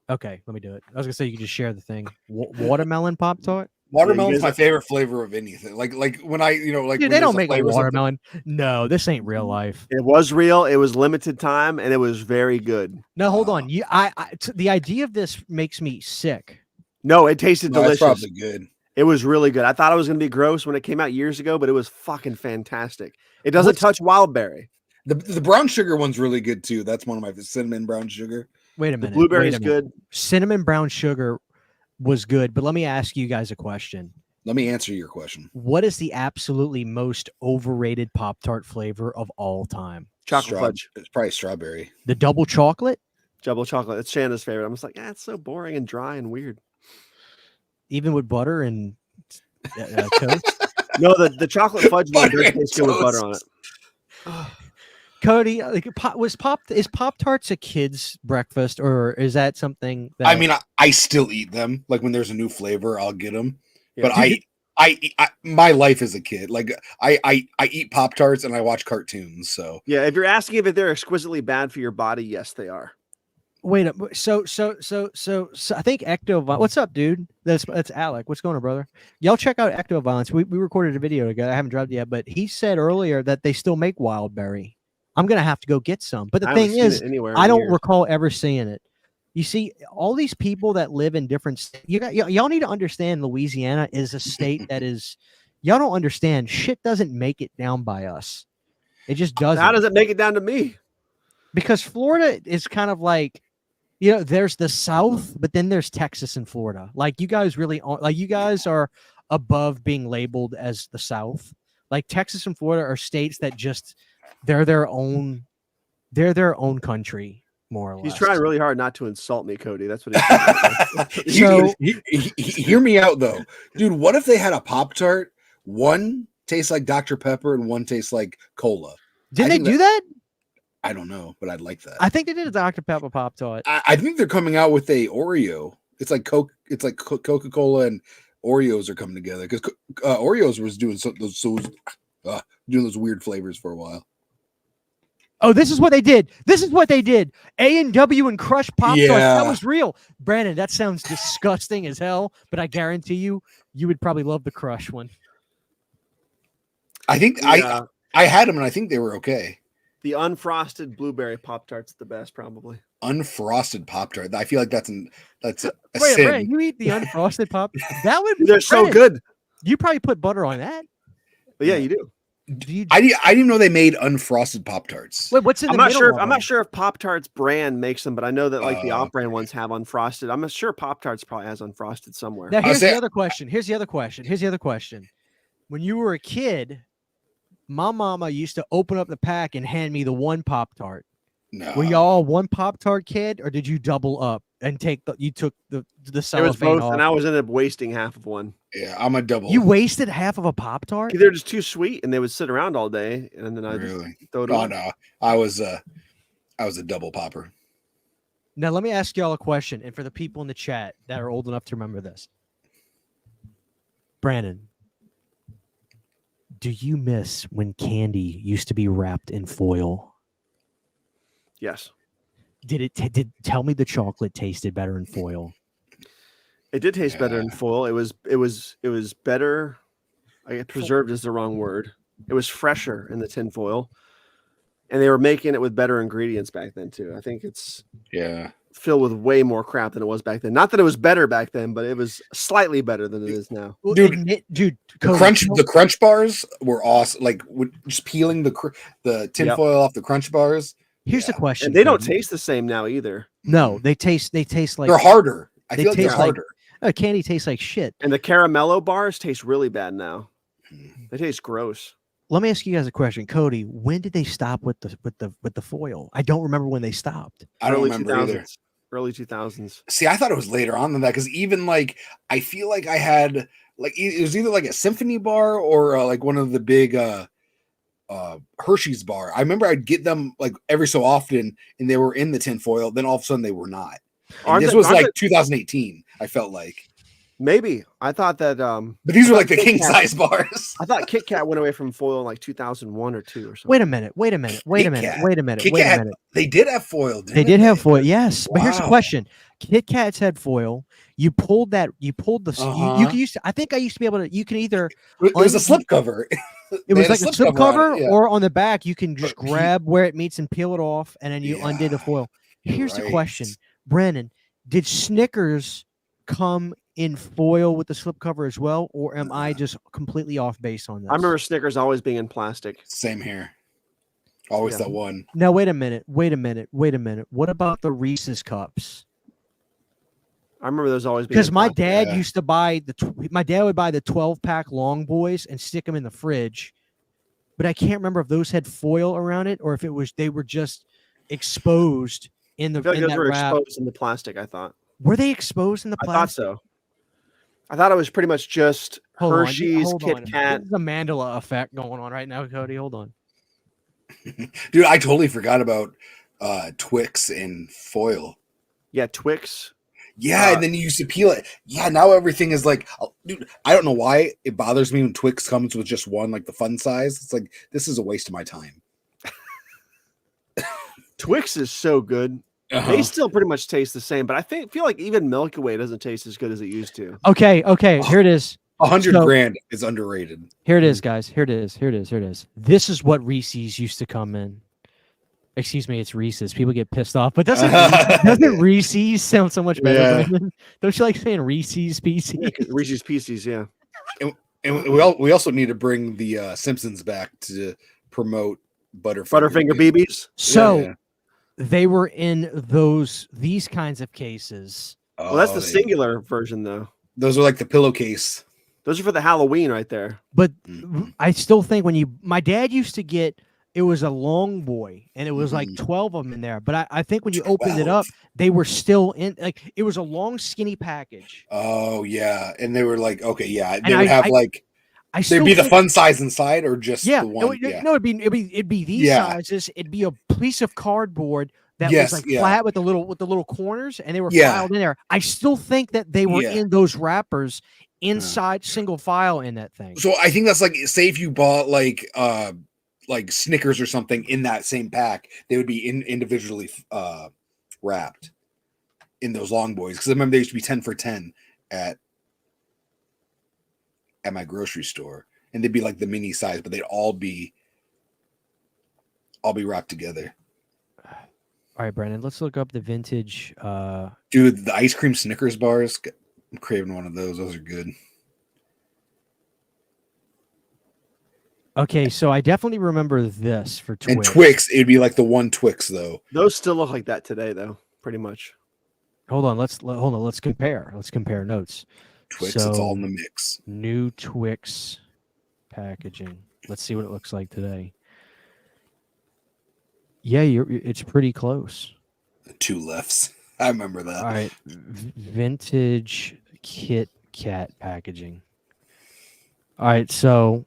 Okay, let me do it. I was gonna say you can just share the thing. Watermelon Pop-Tart. Watermelon's my favorite flavor of anything. Like when I Dude, they don't make a watermelon. No, this ain't real life. It was real. It was limited time, and it was very good. No, hold on. The idea of this makes me sick. No, it tasted delicious. It's probably good. It was really good. I thought it was going to be gross when it came out years ago, but it was fucking fantastic. It doesn't touch wild berry. The brown sugar one's really good too. That's one of my cinnamon brown sugar. Wait a minute. The blueberry is good. Cinnamon brown sugar was good, but let me ask you guys a question. Let me answer your question. What is the absolutely most overrated Pop-Tart flavor of all time? Chocolate fudge. It's probably strawberry. The double chocolate? Double chocolate. It's Shanna's favorite. I'm just like, it's so boring and dry and weird. Even with butter and toast? No, the chocolate fudge one does taste good with butter on it. Cody, is Pop-Tarts a kid's breakfast, or is that something that... I mean, I still eat them. Like when there's a new flavor, I'll get them. Yeah. But I my life as a kid, like I eat Pop-Tarts and I watch cartoons. So yeah, if you're asking if they're exquisitely bad for your body, yes, they are. Wait, so I think Ecto. What's up, dude? That's Alec. What's going on, brother? Y'all check out Ecto Violence. We recorded a video together. I haven't dropped it yet, but he said earlier that they still make wild berry. I'm gonna have to go get some. But the thing is, I don't recall ever seeing it. You see, all these people that live in different states, y'all need to understand. Louisiana is a state that is. Y'all don't understand. Shit doesn't make it down by us. It just doesn't. How does it make it down to me? Because Florida is kind of like. There's the South, but then there's Texas and Florida. Like you guys really are, you guys are above being labeled as the South. Like Texas and Florida are states that just they're their own country, more or less. He's trying really hard not to insult me, Cody. That's what he's doing. Hear me out though, dude. What if they had a Pop-Tart? One tastes like Dr. Pepper and one tastes like cola. Didn't they do that? I don't know, but I'd like that. I think they did a Dr. Pepper Pop-Tart. I think they're coming out with a Oreo. It's like Coke. It's like Coca-Cola and Oreos are coming together because Oreos was doing doing those weird flavors for a while. Oh, this is what they did. This is what they did. A&W and Crush Pop-Tarts. That was real. Brandon, that sounds disgusting as hell, but I guarantee you would probably love the Crush one. I think I had them and I think they were okay. The unfrosted blueberry Pop-Tart's the best, probably. Unfrosted Pop-Tart. I feel like that's a Wait, sin. Brandon, you eat the unfrosted Pop? That would be They're so good. You probably put butter on that. But yeah, you do. I didn't even know they made unfrosted Pop-Tarts. Wait, what's in the I'm middle? not sure if Pop-Tarts brand makes them, but I know that like the off-brand ones have unfrosted. I'm sure Pop-Tarts probably has unfrosted somewhere. Now here's the other question. Here's the other question. When you were a kid, my mama used to open up the pack and hand me the one Pop-Tart. No. Were y'all one Pop-Tart kid, or did you double up and you took the cellophane It was both, off? and I was ended up wasting half of one. Yeah, I'm a double. You wasted half of a Pop-Tart? They're just too sweet, and they would sit around all day, and then I really just throw it Oh away. no, I was a double popper. Now let me ask y'all a question, and for the people in the chat that are old enough to remember this, Brandon, do you miss when candy used to be wrapped in foil? Yes. Did tell me the chocolate tasted better in foil? It did taste better in foil. It was better. I guess preserved is the wrong word. It was fresher in the tin foil, and they were making it with better ingredients back then too. I think it's filled with way more crap than it was back then. Not that it was better back then, but it was slightly better than it is now. Dude, The crunch bars were awesome. Like just peeling the tin foil off the crunch bars. Here's the question. And they don't taste the same now either. No, they taste like they're harder. I feel like they're harder. Candy tastes like shit. And the caramello bars taste really bad now. They taste gross. Let me ask you guys a question, Cody. When did they stop with the foil? I don't remember when they stopped. I don't remember either. Early 2000s. See, I thought it was later on than that because even like I feel like I had like it was either like a symphony bar or like one of the big Hershey's bar. I remember I'd get them like every so often, and they were in the tin foil. Then all of a sudden they were not. This was like 2018. I felt like maybe I thought that. But these were like the king size bars. I thought Kit Kat went away from foil in like 2001 or 2 or something. Wait a minute. They did have foil. They did have foil. Yes, but here's the question: Kit Kats had foil. You pulled the. You can use. I think I used to be able to. You can either. It was a slip cover. It was like a slip cover, or on the back you can just grab where it meets and peel it off, and then you undid the foil. Here's the question, Brandon: did Snickers come in foil with the slipcover as well, or am I just completely off base on this? I remember Snickers always being in plastic. Same here. Always that one. Now wait a minute. What about the Reese's cups? I remember those always being because my dad used to buy my dad would buy the 12-pack long boys and stick them in the fridge, but I can't remember if those had foil around it or if they were just exposed in the. I feel like those were exposed in the plastic. I thought. Were they exposed in the plastic? I thought so. I thought it was pretty much just Hershey's, Kit Kat. There's a Mandela effect going on right now, Cody. Hold on. Dude, I totally forgot about Twix and foil. Yeah, Twix. Yeah, and then you used to peel it. Yeah, now everything is like, dude, I don't know why it bothers me when Twix comes with just one, like the fun size. It's like, this is a waste of my time. Twix is so good. They still pretty much taste the same, but I feel like even Milky Way doesn't taste as good as it used to. Okay, here it is. 100 grand is underrated. Here it is, guys. Here it is. This is what Reese's used to come in. Excuse me, it's Reese's. People get pissed off, but doesn't Reese's sound so much better? Yeah. Don't you like saying Reese's Pieces? Yeah, Reese's Pieces, yeah. And we also need to bring the Simpsons back to promote Butterfinger BBs. So they were in these kinds of cases. Well, that's the singular version, though. Those are like the pillowcase. Those are for the Halloween right there. But I still think my dad used to get. It was a long boy, and it was like 12 of them in there. But I think when you opened it up, they were still in. Like it was a long, skinny package. Oh yeah, and they were like, okay, yeah, they would have there'd be the fun size inside, or just the one. No, it'd be these sizes. It'd be a piece of cardboard that was like flat with the little corners, and they were filed in there. I still think that they were in those wrappers inside single file in that thing. So I think that's like, say if you bought like Snickers or something in that same pack, they would be individually wrapped in those long boys. Because I remember they used to be 10 for 10 at my grocery store, and they'd be like the mini size, but they'd all be wrapped together. All right, Brandon, let's look up the vintage. Dude, the ice cream Snickers bars. I'm craving one of those. Those are good. Okay, so I definitely remember this for Twix. And Twix, it'd be like the one Twix though. Those still look like that today, though. Pretty much. Hold on, let's compare. Let's compare notes. Twix, So, it's all in the mix. New Twix packaging. Let's see what it looks like today. Yeah, it's pretty close. The 2 lefts. I remember that. All right, vintage Kit Kat packaging. All right, so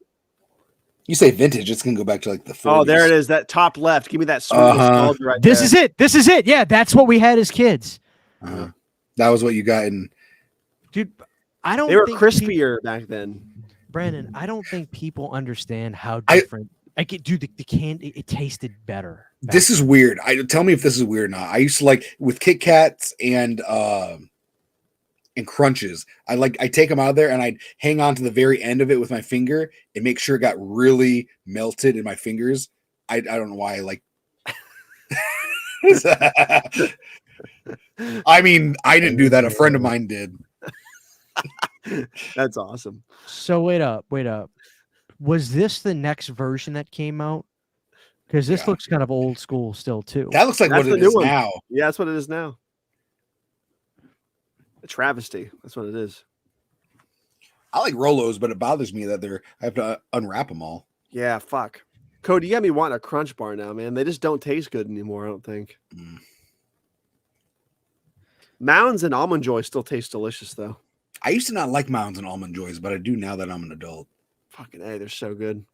You say vintage, it's gonna go back to like the 40s. Oh, there it is. That top left. Give me that sweet Uh-huh. nostalgia right this there. is it. This is it. Yeah, that's what we had as kids, That was what you got in. dude. I don't. They were think crispier back then. Brandon, I don't think people understand how different. Dude, the candy it tasted better. This is weird. Tell me if this is weird or not. I used to like with Kit Kats and Crunches. I take them out of there and I'd hang on to the very end of it with my finger and make sure it got really melted in my fingers. I don't know why I like. I mean, I didn't do that. A friend of mine did. That's awesome. So wait up. Was this the next version that came out? Because this looks kind of old school still too. That looks like That's what the it new is one. now. Yeah, that's what it is now. A travesty. That's what it is. I like Rolos, but it bothers me that I have to unwrap them all. Yeah, fuck. Cody, you got me wanting a Crunch Bar now, man. They just don't taste good anymore, I don't think. Mounds and Almond Joy still taste delicious, though. I used to not like Mounds and Almond Joys, but I do now that I'm an adult. Fucking A, they're so good.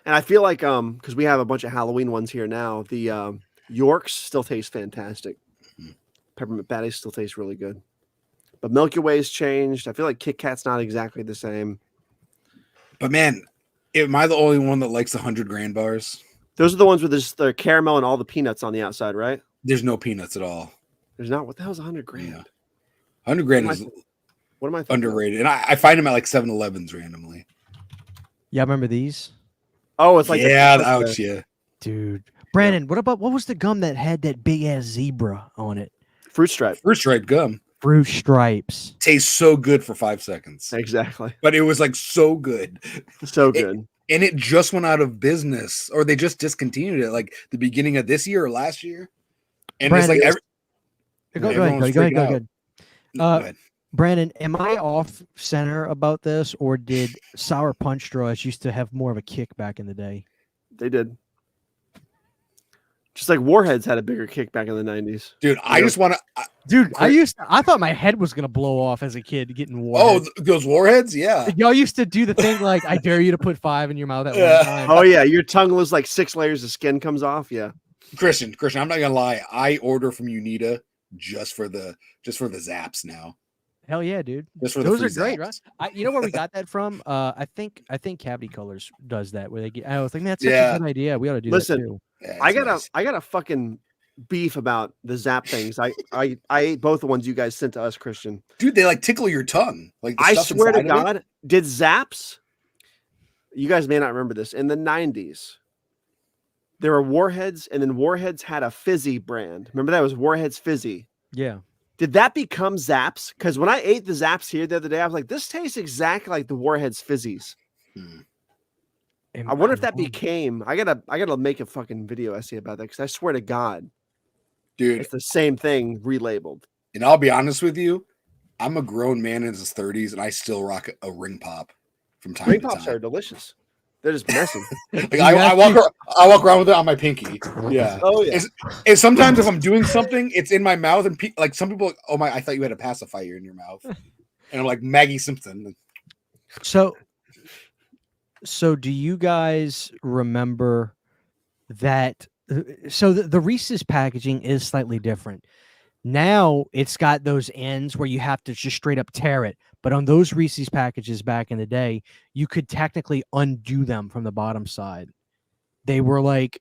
And I feel like, because we have a bunch of Halloween ones here now, the Yorks still taste fantastic. Peppermint Patties still taste really good. But Milky Way's changed. I feel like Kit Kat's not exactly the same. But man, am I the only one that likes the 100 grand bars? Those are the ones with the caramel and all the peanuts on the outside, right? There's no peanuts at all. There's not. What the hell's 100 grand? Yeah. 100 grand What is am I thinking? underrated. And I find them at like 7-Elevens randomly. Yeah, remember these? Oh, it's like ouch, yeah. Dude. Brandon, what was the gum that had that big ass zebra on it? Fruit Stripe. Fruit Stripe gum Fruit Stripes. tastes so good for 5 seconds. Exactly. But it was like so good. So good. And it just went out of business, or they just discontinued it like the beginning of this year or last year. And Brandon, it's like Go everyone was ahead. freaking out. Go ahead. Go ahead. Brandon, am I off center about this, or did Sour Punch Straws used to have more of a kick back in the day? They did. Just like Warheads had a bigger kick back in the 90s. Dude, I just want to. Dude, I thought my head was gonna blow off as a kid getting Oh, warheads. those Warheads? Yeah. Y'all used to do the thing like I dare you to put 5 in your mouth at Yeah. one time. Oh, yeah. Your tongue was like 6 layers of skin comes off. Yeah. Christian, I'm not gonna lie. I order from Unita just for the zaps now. Hell yeah, dude. Just for the Those free are great, zaps. right? You know where we got that from? I think Cavity Colors does that where they get. I was like, man, that's such Yeah. a good idea. We ought to do Listen, that too. Yeah, I it's got nice. a fucking beef about the Zap things. I ate both the ones you guys sent to us, Christian. Dude, they like tickle your tongue. Like the I stuff swear to inside of it. God, did Zaps? You guys may not remember this. In the 90s, there were Warheads, and then Warheads had a fizzy brand. Remember that was Warheads Fizzy. Yeah. Did that become Zaps? Because when I ate the Zaps here the other day, I was like, this tastes exactly like the Warheads Fizzies. I wonder if that became. I gotta make a fucking video essay about that because I swear to God, Dude, it's the same thing relabeled. and I'll be honest with you, I'm a grown man in his 30s, and I still rock a ring pop from time Ring to pops time. are delicious. They're just messy. Like, I walk around with it on my pinky. Yeah. Oh yeah. And sometimes if I'm doing something, it's in my mouth, and like some people, oh my, I thought you had a pacifier in your mouth, and I'm like Maggie Simpson. So do you guys remember that? So the Reese's packaging is slightly different. Now it's got those ends where you have to just straight up tear it. But on those Reese's packages back in the day, you could technically undo them from the bottom side. They were like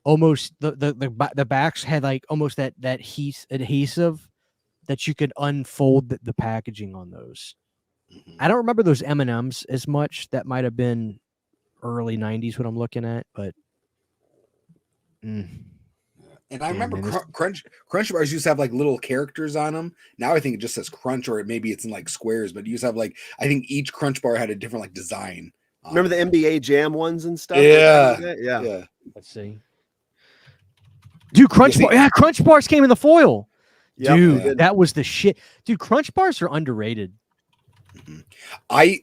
almost the backs had like almost that adhesive that you could unfold the packaging on those. I don't remember those M&Ms as much. That might have been early 90s what I'm looking at, but And I Yeah, remember man, Crunch bars used to have like little characters on them. Now I think it just says Crunch, or maybe it's in like squares. But you used to have like, I think each Crunch bar had a different like design. Remember the NBA Jam ones and stuff? Yeah, Yeah. let's see. Dude, Crunch see- Bar. Yeah, Crunch Bars came in the foil. Yep, Dude, they did. that was the shit. Dude, Crunch Bars are underrated. I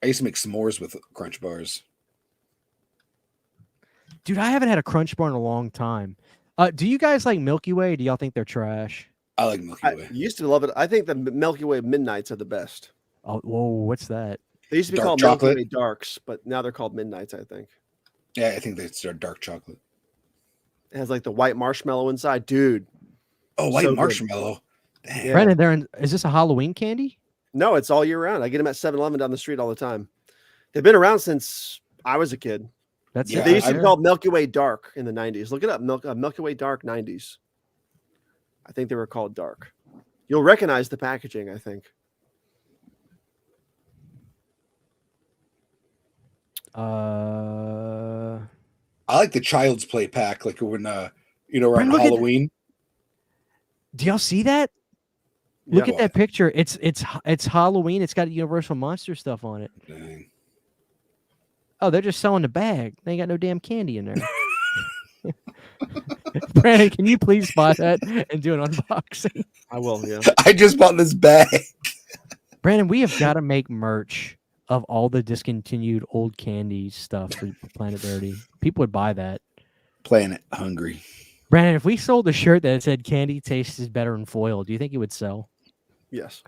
used to make s'mores with Crunch bars. Dude, I haven't had a Crunch Bar in a long time. Do you guys like Milky Way? Or do y'all think they're trash? I like Milky I Way. used to love it. I think the Milky Way Midnights are the best. Oh, whoa, what's that? They used to be Dark called chocolate? Milky Way Darks, but now they're called Midnights, I think. Yeah, I think they start dark chocolate. It has like the white marshmallow inside. Dude. Oh, white So good. marshmallow. Dang. Yeah. Brandon, is this a Halloween candy? No, it's all year round. I get them at 7-Eleven down the street all the time. They've been around since I was a kid. That's Yeah, it. They used to right be called Milky Way Dark in the 90s. Look it up. Milky Way Dark 90s. I think they were called Dark. You'll recognize the packaging, I think. there. I like the Child's Play pack, like when around look at- Halloween. Do y'all see that? Look Yeah. at that picture. It's Halloween. It's got Universal Monster stuff on it. Dang. Oh, they're just selling the bag. They ain't got no damn candy in there. Brandon, can you please buy that and do an unboxing? I will, yeah. I just bought this bag. Brandon, we have got to make merch of all the discontinued old candy stuff for Planet Dirty. People would buy that. Planet Hungry. Brandon, if we sold a shirt that said candy tastes better in foil, do you think it would sell? Yes.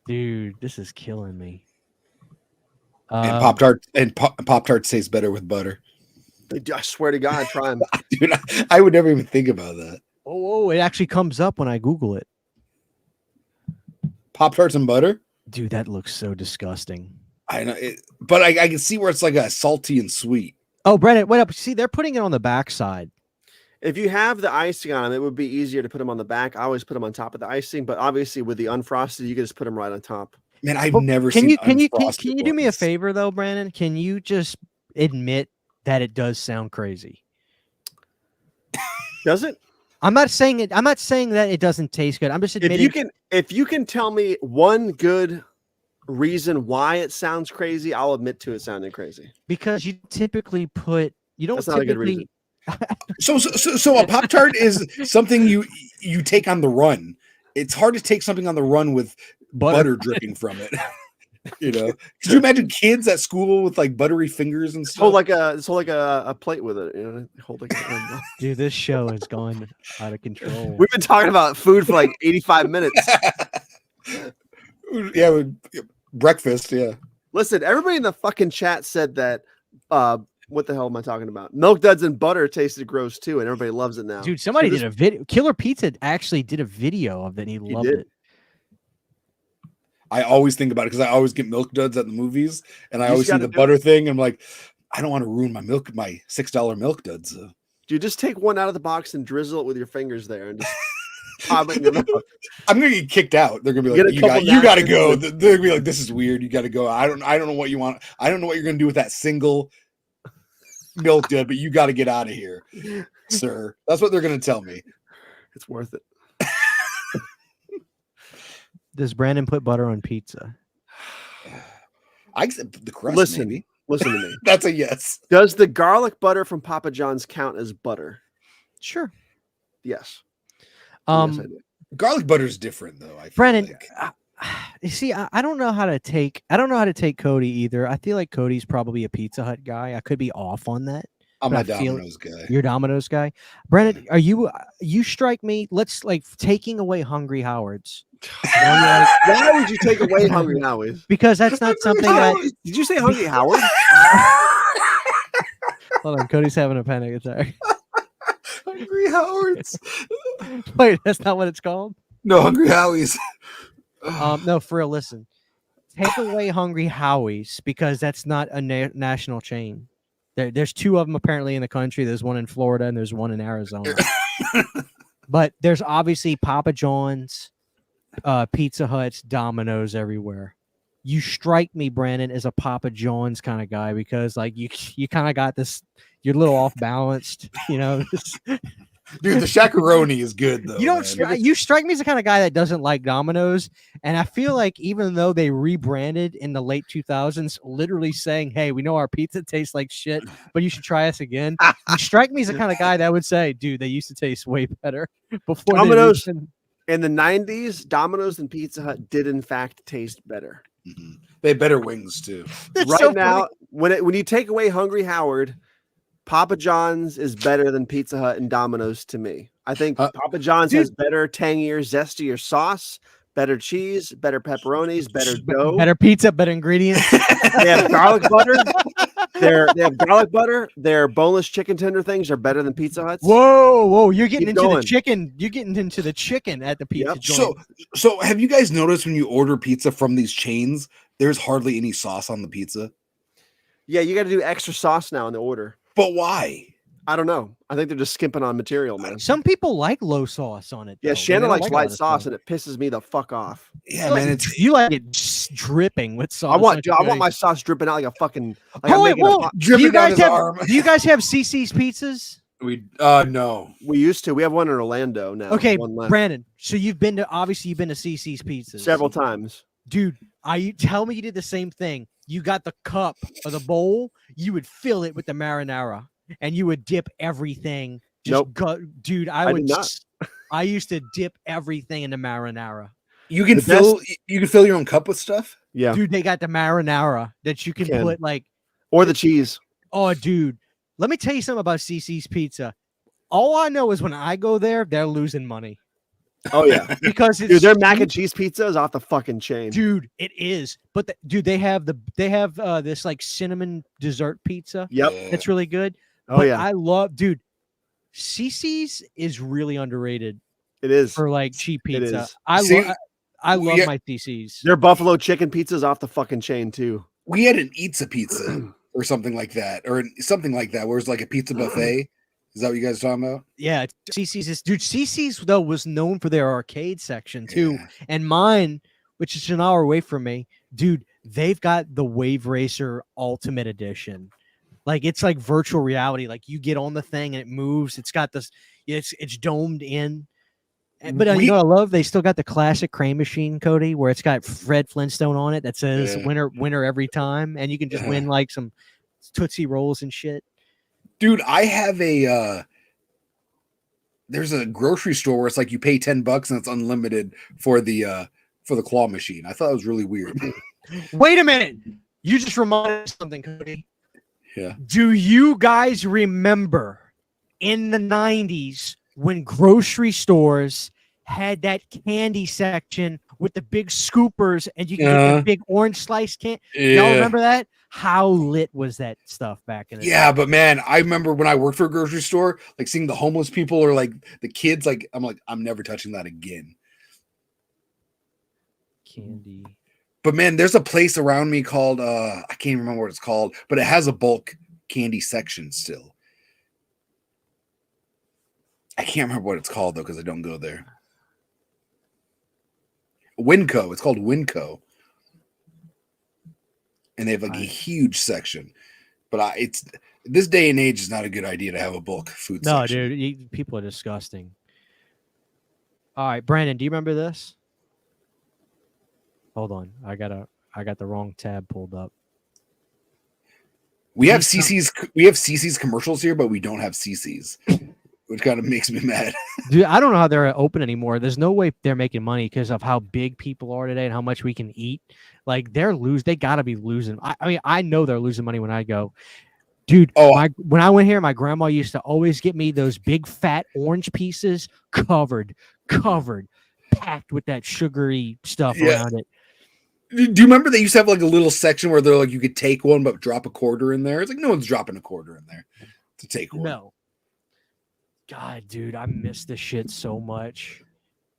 Dude, this is killing me. And Pop-Tarts taste better with butter. They do, I swear to God, try them. Dude, I would never even think about that. Oh, it actually comes up when I Google it. Pop-Tarts and butter? Dude, that looks so disgusting. I know but I can see where it's like a salty and sweet. Oh, Brandon, wait up. See, they're putting it on the backside. If you have the icing on them, it would be easier to put them on the back. I always put them on top of the icing, but obviously with the unfrosted, you can just put them right on top. Man, I've Well, never Can seen you can you unfrosted do me a ones. favor though, Brandon? Can you just admit that it does sound crazy? Does it? I'm not saying it. I'm not saying that it doesn't taste good. I'm just admitting. If you can tell me one good reason why it sounds crazy, I'll admit to it sounding crazy. Because you typically put. You don't That's not a good typically. reason. So a Pop-Tart is something you take on the run. It's hard to take something on the run with butter dripping from it. Could you imagine kids at school with like buttery fingers and stuff? Hold like a plate with it. Hold like a, Dude, this show has gone out of control. We've been talking about food for like 85 minutes. Yeah, with breakfast. Yeah. Listen, everybody in the fucking chat said that. What the hell am I talking about? Milk duds and butter tasted gross too, and everybody loves it now. Dude, somebody So did a video. Killer Pizza actually did a video of that. And he loved did? it. I always think about it because I always get milk duds at the movies, and I You always just see gotta the do butter thing. And I'm like, I don't want to ruin my $6 milk duds. Dude, just take one out of the box and drizzle it with your fingers there, and just pop it in your mouth. I'm gonna get kicked out. They're gonna be Get like, a couple you gotta napkins go. and- They're gonna be like, this is weird. You gotta go. I don't know what you want. I don't know what you're gonna do with that single milk dud, but you got to get out of here, sir. That's what they're gonna tell me. It's worth it. Does Brandon put butter on pizza? I accept the crust. Listen, maybe. listen to me. That's a yes. Does the garlic butter from Papa John's count as butter? Sure. Yes. Yes, I do. Garlic butter is different, though. I feel Brandon, like. you see, I don't know how to take. I don't know how to take Cody either. I feel like Cody's probably a Pizza Hut guy. I could be off on that. I'm but a I feel- Domino's guy. You're a Domino's guy. Brandon, are you? You strike me. Let's like taking away Hungry Howard's. Why would you take away Hungry Howie's? Because that's not something that. Did you say Hungry Howard? Hold on, Cody's having a panic attack. Hungry Howard's. Wait, that's not what it's called. No Hungry Howie's. No, for real. Listen, take away Hungry Howie's because that's not a national chain. There's two of them apparently in the country. There's one in Florida and there's one in Arizona. But there's obviously Papa John's, Pizza Huts, Domino's everywhere. You strike me, Brandon, as a Papa John's kind of guy because like you kind of got this. You're a little off balanced, you know. Dude, the shakaroni is good though. You don't. You strike me as the kind of guy that doesn't like Domino's, and I feel like even though they rebranded in the late 2000s, literally saying, "Hey, we know our pizza tastes like shit, but you should try us again." You strike me as the kind of guy that would say, "Dude, they used to taste way better before." Domino's in the 90s, Domino's and Pizza Hut did in fact taste better. Mm-hmm. They have better wings too. Right so now, when you take away Hungry Howard, Papa John's is better than Pizza Hut and Domino's to me. I think Papa John's has better, tangier, zestier sauce, better cheese, better pepperonis, better dough, better pizza, better ingredients. They have garlic butter. They have garlic butter. Their boneless chicken tender things are better than Pizza Hut's. Whoa! You're getting into the chicken. You're getting into the chicken at the pizza joint. So have you guys noticed when you order pizza from these chains, there's hardly any sauce on the pizza? Yeah, you got to do extra sauce now in the order. But why? I don't know. I think they're just skimping on material, man. Some people like low sauce on it. Yeah, Shannon likes light sauce, and it pisses me the fuck off. Yeah, man, you like it dripping with sauce. I want my sauce dripping out like a fucking. Like do you guys have CC's pizzas? We no. We used to. We have one in Orlando now. Okay, Brandon. So you've been to CC's pizzas several times, dude. Tell me you did the same thing. You got the cup or the bowl. You would fill it with the marinara, and you would dip everything. Dude, I would not. I used to dip everything in the marinara. You can fill your own cup with stuff. Yeah, dude, they got the marinara that you can put like or the cheese. Oh, dude, let me tell you something about CC's Pizza. All I know is when I go there, they're losing money. Oh yeah, because their mac and cheese pizza is off the fucking chain, dude. It is, but they have this like cinnamon dessert pizza. Yep, it's really good. Oh yeah, I love, dude. CC's is really underrated. It is for like cheap pizza. It is. I love my CC's. Their buffalo chicken pizza's off the fucking chain too. We had an Eats a Pizza or something like that, where it's like a pizza buffet. Is that what you guys are talking about? Yeah, CC's though was known for their arcade section too, and mine, which is an hour away from me, dude. They've got the Wave Racer Ultimate Edition. Like it's like virtual reality. Like you get on the thing and it moves. It's got this. It's domed in. But you know, I love they still got the classic crane machine, Cody, where it's got Fred Flintstone on it that says winner every time, and you can just win like some Tootsie Rolls and shit. Dude, I have there's a grocery store where it's like you pay $10 and it's unlimited for the claw machine. I thought it was really weird. Wait a minute. You just reminded me of something, Cody. Yeah. Do you guys remember in the 90s when grocery stores had that candy section with the big scoopers and you can get the big orange slice candy? Y'all remember that? How lit was that stuff back in the day? Yeah, but man, I remember when I worked for a grocery store, like seeing the homeless people or like the kids, I'm never touching that again. Candy. But man, there's a place around me called I can't remember what it's called, but it has a bulk candy section still. I can't remember what it's called though, because I don't go there. Winco. It's called Winco. And they have like a huge section. But it's this day and age is not a good idea to have a bulk food section. No, dude, people are disgusting. All right, Brandon, do you remember this? Hold on. I got the wrong tab pulled up. We have CC's commercials here, but we don't have CC's. Which kind of makes me mad. Dude, I don't know how they're open anymore. There's no way they're making money because of how big people are today and how much we can eat. Like they gotta be losing. I mean, I know they're losing money when I go. Dude, when I went here, my grandma used to always get me those big fat orange pieces covered, packed with that sugary stuff around it. Do you remember they used to have like a little section where they're like you could take one but drop a quarter in there? It's like no one's dropping a quarter in there to take one. No. God, dude, I miss this shit so much.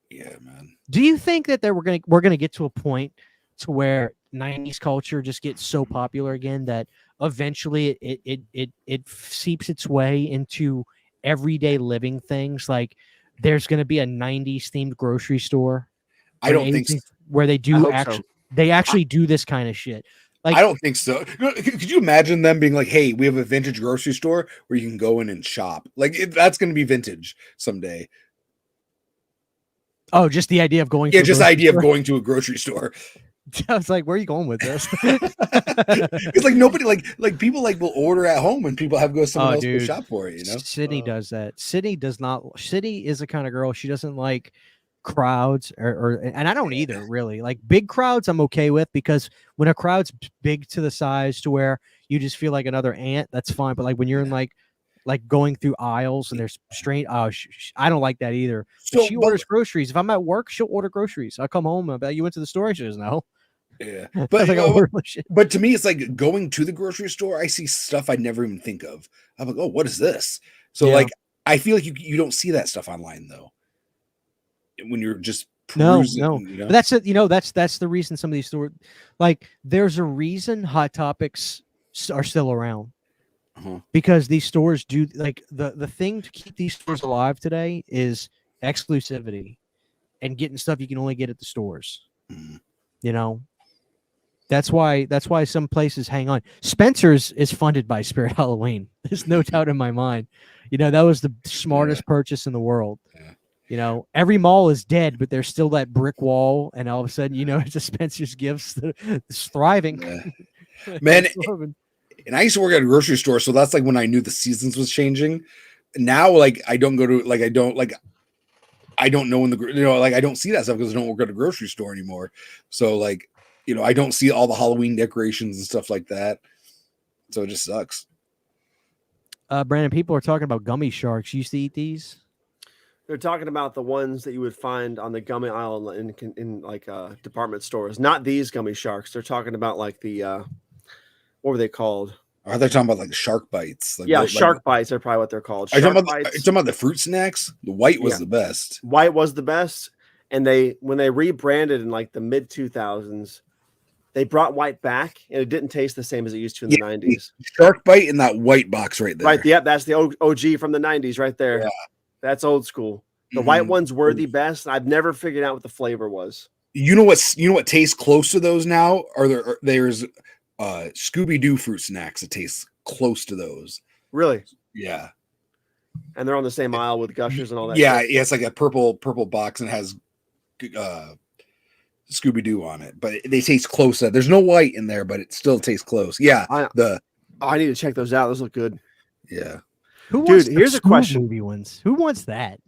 Yeah, man. Do you think that we're gonna get to a point to where 90s culture just gets so popular again that eventually it seeps its way into everyday living things? Like there's gonna be a 90s themed grocery store I don't think so. where they I do hope actually so. they actually do this kind of shit. Like I don't think so. Could you imagine them being like, "Hey, we have a vintage grocery store where you can go in and shop." Like that's going to be vintage someday. oh, just the idea of going Yeah, to a just the grocery idea of store. going to a grocery store. I was like, where are you going with this? It's like nobody like people like will order at home and people have to go someone Oh, else to dude. shop for it. You know, Sydney does that. Sydney does not. Sydney is the kind of girl, she doesn't like crowds or and I don't either really. Like big crowds I'm okay with, because when a crowd's big to the size to where you just feel like another ant, that's fine. But like when you're in like going through aisles and there's straight, I don't like that either. But So, she but- orders groceries. If I'm at work, she'll order groceries. I come home, I'll be like, you went to the store? She says no. yeah. I was But like, oh, shit. but to me, it's like going to the grocery store. I see stuff I never even think of. I'm like, oh, what is this? So Yeah. like, I feel like you don't see that stuff online though. When you're just No. perusing, you know? But that's it. You know, that's the reason some of these stores, like, there's a reason Hot Topics are still around. Uh-huh. Because these stores do, like, the thing to keep these stores alive today is exclusivity and getting stuff you can only get at the stores. Mhm. You know, that's why some places hang on. Spencer's is funded by Spirit Halloween. There's no doubt in my mind. You know, that was the smartest purchase in the world. Yeah. You know, every mall is dead, but there's still that brick wall, and all of a sudden, you know, it's a Spencer's Gifts that's thriving. Yeah. Man, and I used to work at a grocery store, so that's like when I knew the seasons was changing. Now, like I don't go to I don't know when I don't see that stuff because I don't work at a grocery store anymore. So like, I don't see all the Halloween decorations and stuff like that. So it just sucks. Brandon, people are talking about gummy sharks. You used to eat these? They're talking about the ones that you would find on the gummy aisle in like department stores. Not these gummy sharks. They're talking about like the what were they called? Are they talking about like shark bites? Like, yeah, shark bites are probably what they're called. Are you Shark talking about the fruit snacks? The white was the best. White was the best. And when they rebranded in like the mid 2000s, they brought white back, and it didn't taste the same as it used to in the 90s. Shark bite in that white box right there. Right. Yep. That's the OG from the 90s right there. Yeah. That's old school. The white ones were the best. I've never figured out what the flavor was. You know what tastes close to those now? There's Scooby-Doo fruit snacks that taste close to those. Really? Yeah. And they're on the same aisle with Gushers and all that. Yeah, yeah, it's like a purple box and it has Scooby-Doo on it, but they taste close. There's no white in there, but it still tastes close. Yeah. I need to check those out. Those look good. Yeah. Here's a question. Movie ones. Who wants that?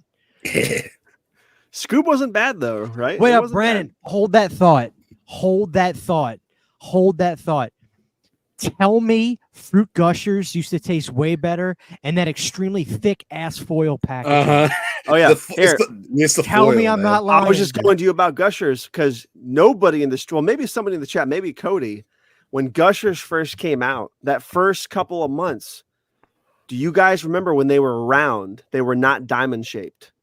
Scoob wasn't bad though, right? Wait up, Brandon. Bad. Hold that thought. Tell me Fruit Gushers used to taste way better, and that extremely thick ass foil package. Oh yeah. It's the Tell foil, me I'm man. not lying. I was just going to you about Gushers because nobody in the store, maybe somebody in the chat, maybe Cody, when Gushers first came out, that first couple of months, do you guys remember when they were round? They were not diamond shaped.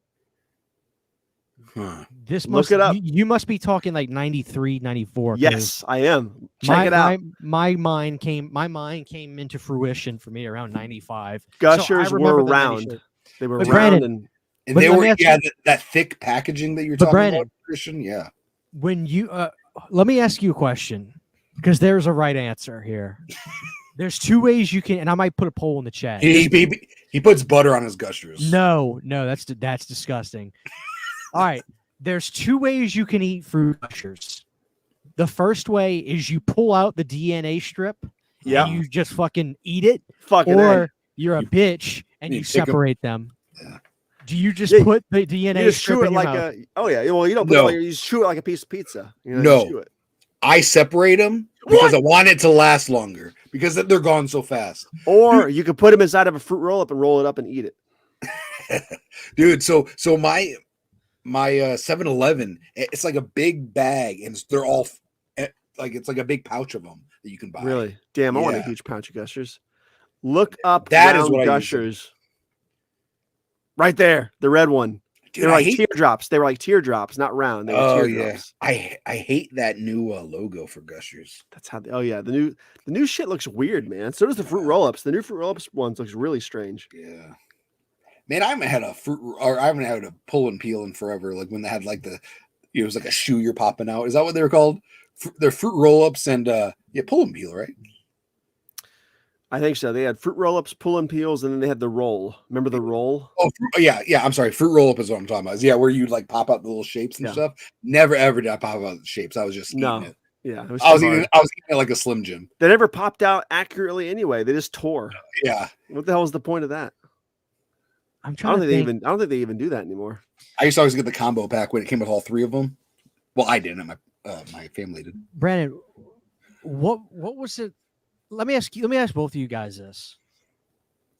Look it up. You must be talking like 93, 94. Yes, I am. Check it out. My mind came into fruition for me around 95. Gushers were round. They were round Brandon, and they were that thick packaging that you're talking about, Christian. Yeah. When you let me ask you a question, because there's a right answer here. There's two ways you can, and I might put a poll in the chat. He puts butter on his Gushers. No, that's disgusting. All right, there's two ways you can eat Fruit Gushers. The first way is you pull out the DNA strip, and you just fucking eat it, or you're a bitch and you separate them. Yeah. Do you just put the DNA strip in your mouth? Well, you don't put it, you just chew it like a piece of pizza. No, I separate them because I want it to last longer because they're gone so fast. Or you could put them inside of a fruit roll up and roll it up and eat it. Dude, so my 7-Eleven, it's like a big bag, and they're all like it's like a big pouch of them that you can buy. Really? Damn, I want a huge pouch of Gushers. Look up that is what Gushers. Right there, the red one. They were like teardrops. They were like teardrops, not round. They were Oh teardrops. yeah, I hate that new logo for Gushers. That's how. Oh yeah, the new shit looks weird, man. So does the fruit roll-ups. The new fruit roll-ups ones looks really strange. Yeah, man, I haven't had a I haven't had a pull and peel in forever. Like when they had like it was like a shoe you're popping out. Is that what they were called? They're fruit roll-ups and pull and peel, right? I think so. They had fruit roll-ups, pull and peels, and then they had the roll. Remember the roll? Oh yeah. I'm sorry. Fruit roll-up is what I'm talking about. Yeah, where you like pop out the little shapes and stuff. Never ever did I pop out the shapes. I was just eating it. Yeah, I was eating it like a Slim Jim. They never popped out accurately anyway. They just tore. Yeah. What the hell is the point of that? I'm trying to think. I don't think they even do that anymore. I used to always get the combo pack when it came with all three of them. Well, I didn't. My family did. Brandon, what was it? Let me ask both of you guys this.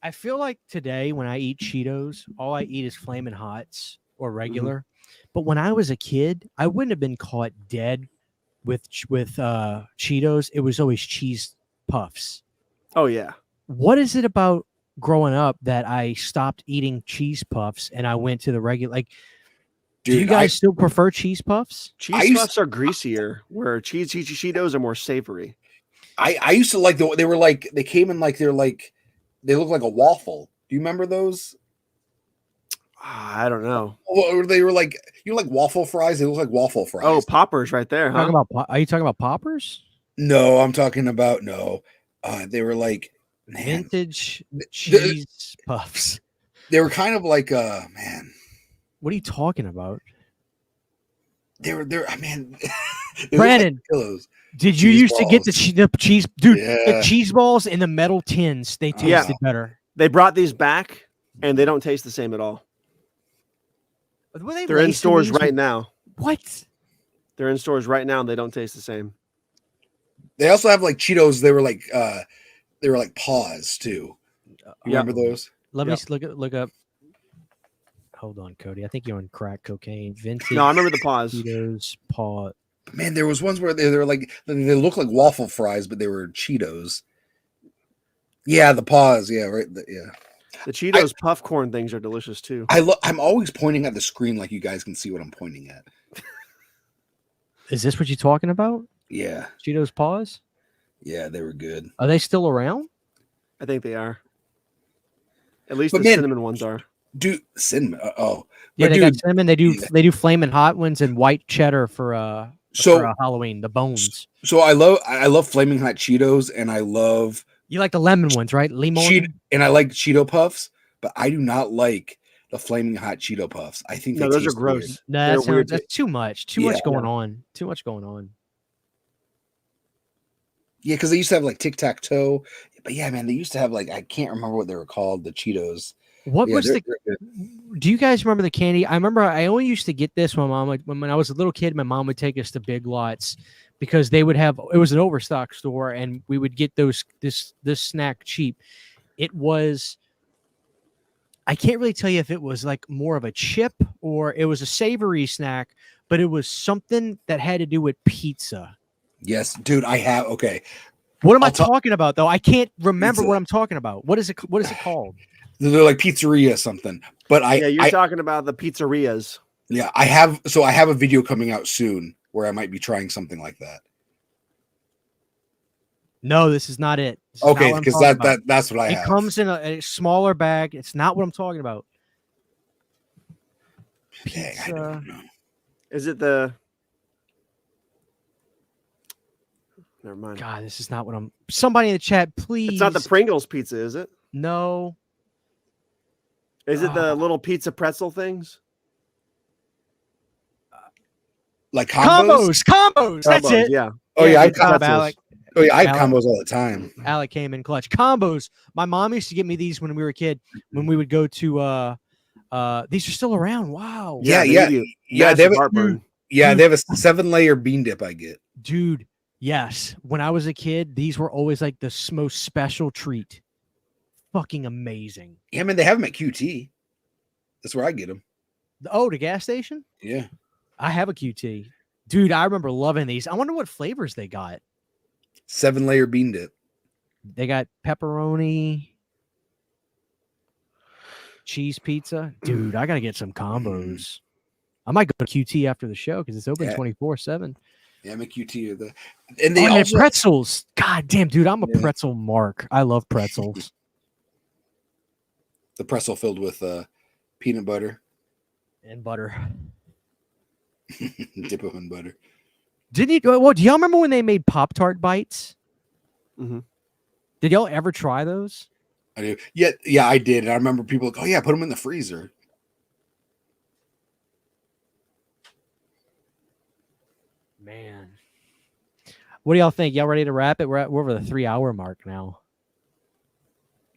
I feel like today when I eat Cheetos, all I eat is Flamin' Hots or regular. But when I was a kid, I wouldn't have been caught dead with Cheetos. It was always cheese puffs. Oh yeah. What is it about growing up that I stopped eating cheese puffs and I went to the regular? Like, dude, do you guys still prefer cheese puffs? Cheese puffs are greasier, where Cheetos are more savory. I used to like they came in like they look like a waffle. Do you remember those? I don't know. Or they were like like waffle fries. They look like waffle fries. Oh, poppers right there, huh? Are you talking about poppers? No, I'm talking about they were like vintage cheese puffs. They were kind of like man. What are you talking about? They man. Brandon, like did you used to get the cheese, dude? Yeah. The cheese balls in the metal tins, they tasted better. They brought these back, and they don't taste the same at all. They're in stores right now. What? They're in stores right now, and they don't taste the same. They also have like Cheetos. They were like paws too. Remember those? Let me look up. Hold on, Cody. I think you're on crack cocaine. Vintage. No, I remember the paws. Cheetos paw. Man, there was ones where they were like they look like waffle fries, but they were Cheetos. Yeah, the paws. Yeah, right. Yeah. The Cheetos puff corn things are delicious too. I'm always pointing at the screen like you guys can see what I'm pointing at. Is this what you're talking about? Yeah. Cheetos paws? Yeah, they were good. Are they still around? I think they are. At least cinnamon ones are. Dude, cinnamon. Yeah, they got cinnamon. They do flaming hot ones and white cheddar for Halloween. The bones. So I love flaming hot Cheetos, and I love. You like the lemon ones, right? Limon. And I like Cheeto puffs, but I do not like the flaming hot Cheeto puffs. I think those are gross. No, that's too much. Too much going on. Too much going on. Yeah, because they used to have like tic tac toe, but yeah, man, they used to have like I can't remember what they were called. The Cheetos. Do you guys remember the candy? I remember I only used to get this when I was a little kid. My mom would take us to Big Lots because they would have. It was an overstock store, and we would get this snack cheap. It was. I can't really tell you if it was like more of a chip or it was a savory snack, but it was something that had to do with pizza. Yes, dude, I have. Okay. What am I talking about though? I can't remember what I'm talking about. What is it called? They're like pizzeria something. But you're talking about the pizzerias. Yeah, I have a video coming out soon where I might be trying something like that. No, this is not it. Okay, because that's what I have. It comes in a smaller bag. It's not what I'm talking about. Pizza. I don't know. Is it the? Never mind. God, this is not what I'm. Somebody in the chat, please. It's not the Pringles pizza, is it? No. Is it the little pizza pretzel things? Like combos? Combos. That's it. Yeah. Oh yeah, I have combos all the time. Alec came in clutch. Combos. My mom used to get me these when we were a kid. When we would go to these are still around. Wow. Yeah. They have they have a 7-layer bean dip I get. Dude, yes. When I was a kid, these were always like the most special treat. Fucking amazing. Yeah, man, they have them at QT. That's where I get them. Oh, the gas station? Yeah. I have a QT. Dude, I remember loving these. I wonder what flavors they got. 7-layer bean dip. They got pepperoni. cheese pizza, dude. I gotta get some combos. I might go to QT after the show because it's open 24/7. Yeah, I'm a QT. And they and also pretzels. God damn, dude, I'm a pretzel mark. I love pretzels. The pretzel filled with peanut butter and butter. Dip them in butter. Didn't you? Well, do y'all remember when they made Pop-Tart bites? Mm-hmm. Did y'all ever try those? I do. Yeah, I did. And I remember people like, oh yeah, put them in the freezer. Man. What do y'all think? Y'all ready to wrap it? We're over the 3-hour mark now.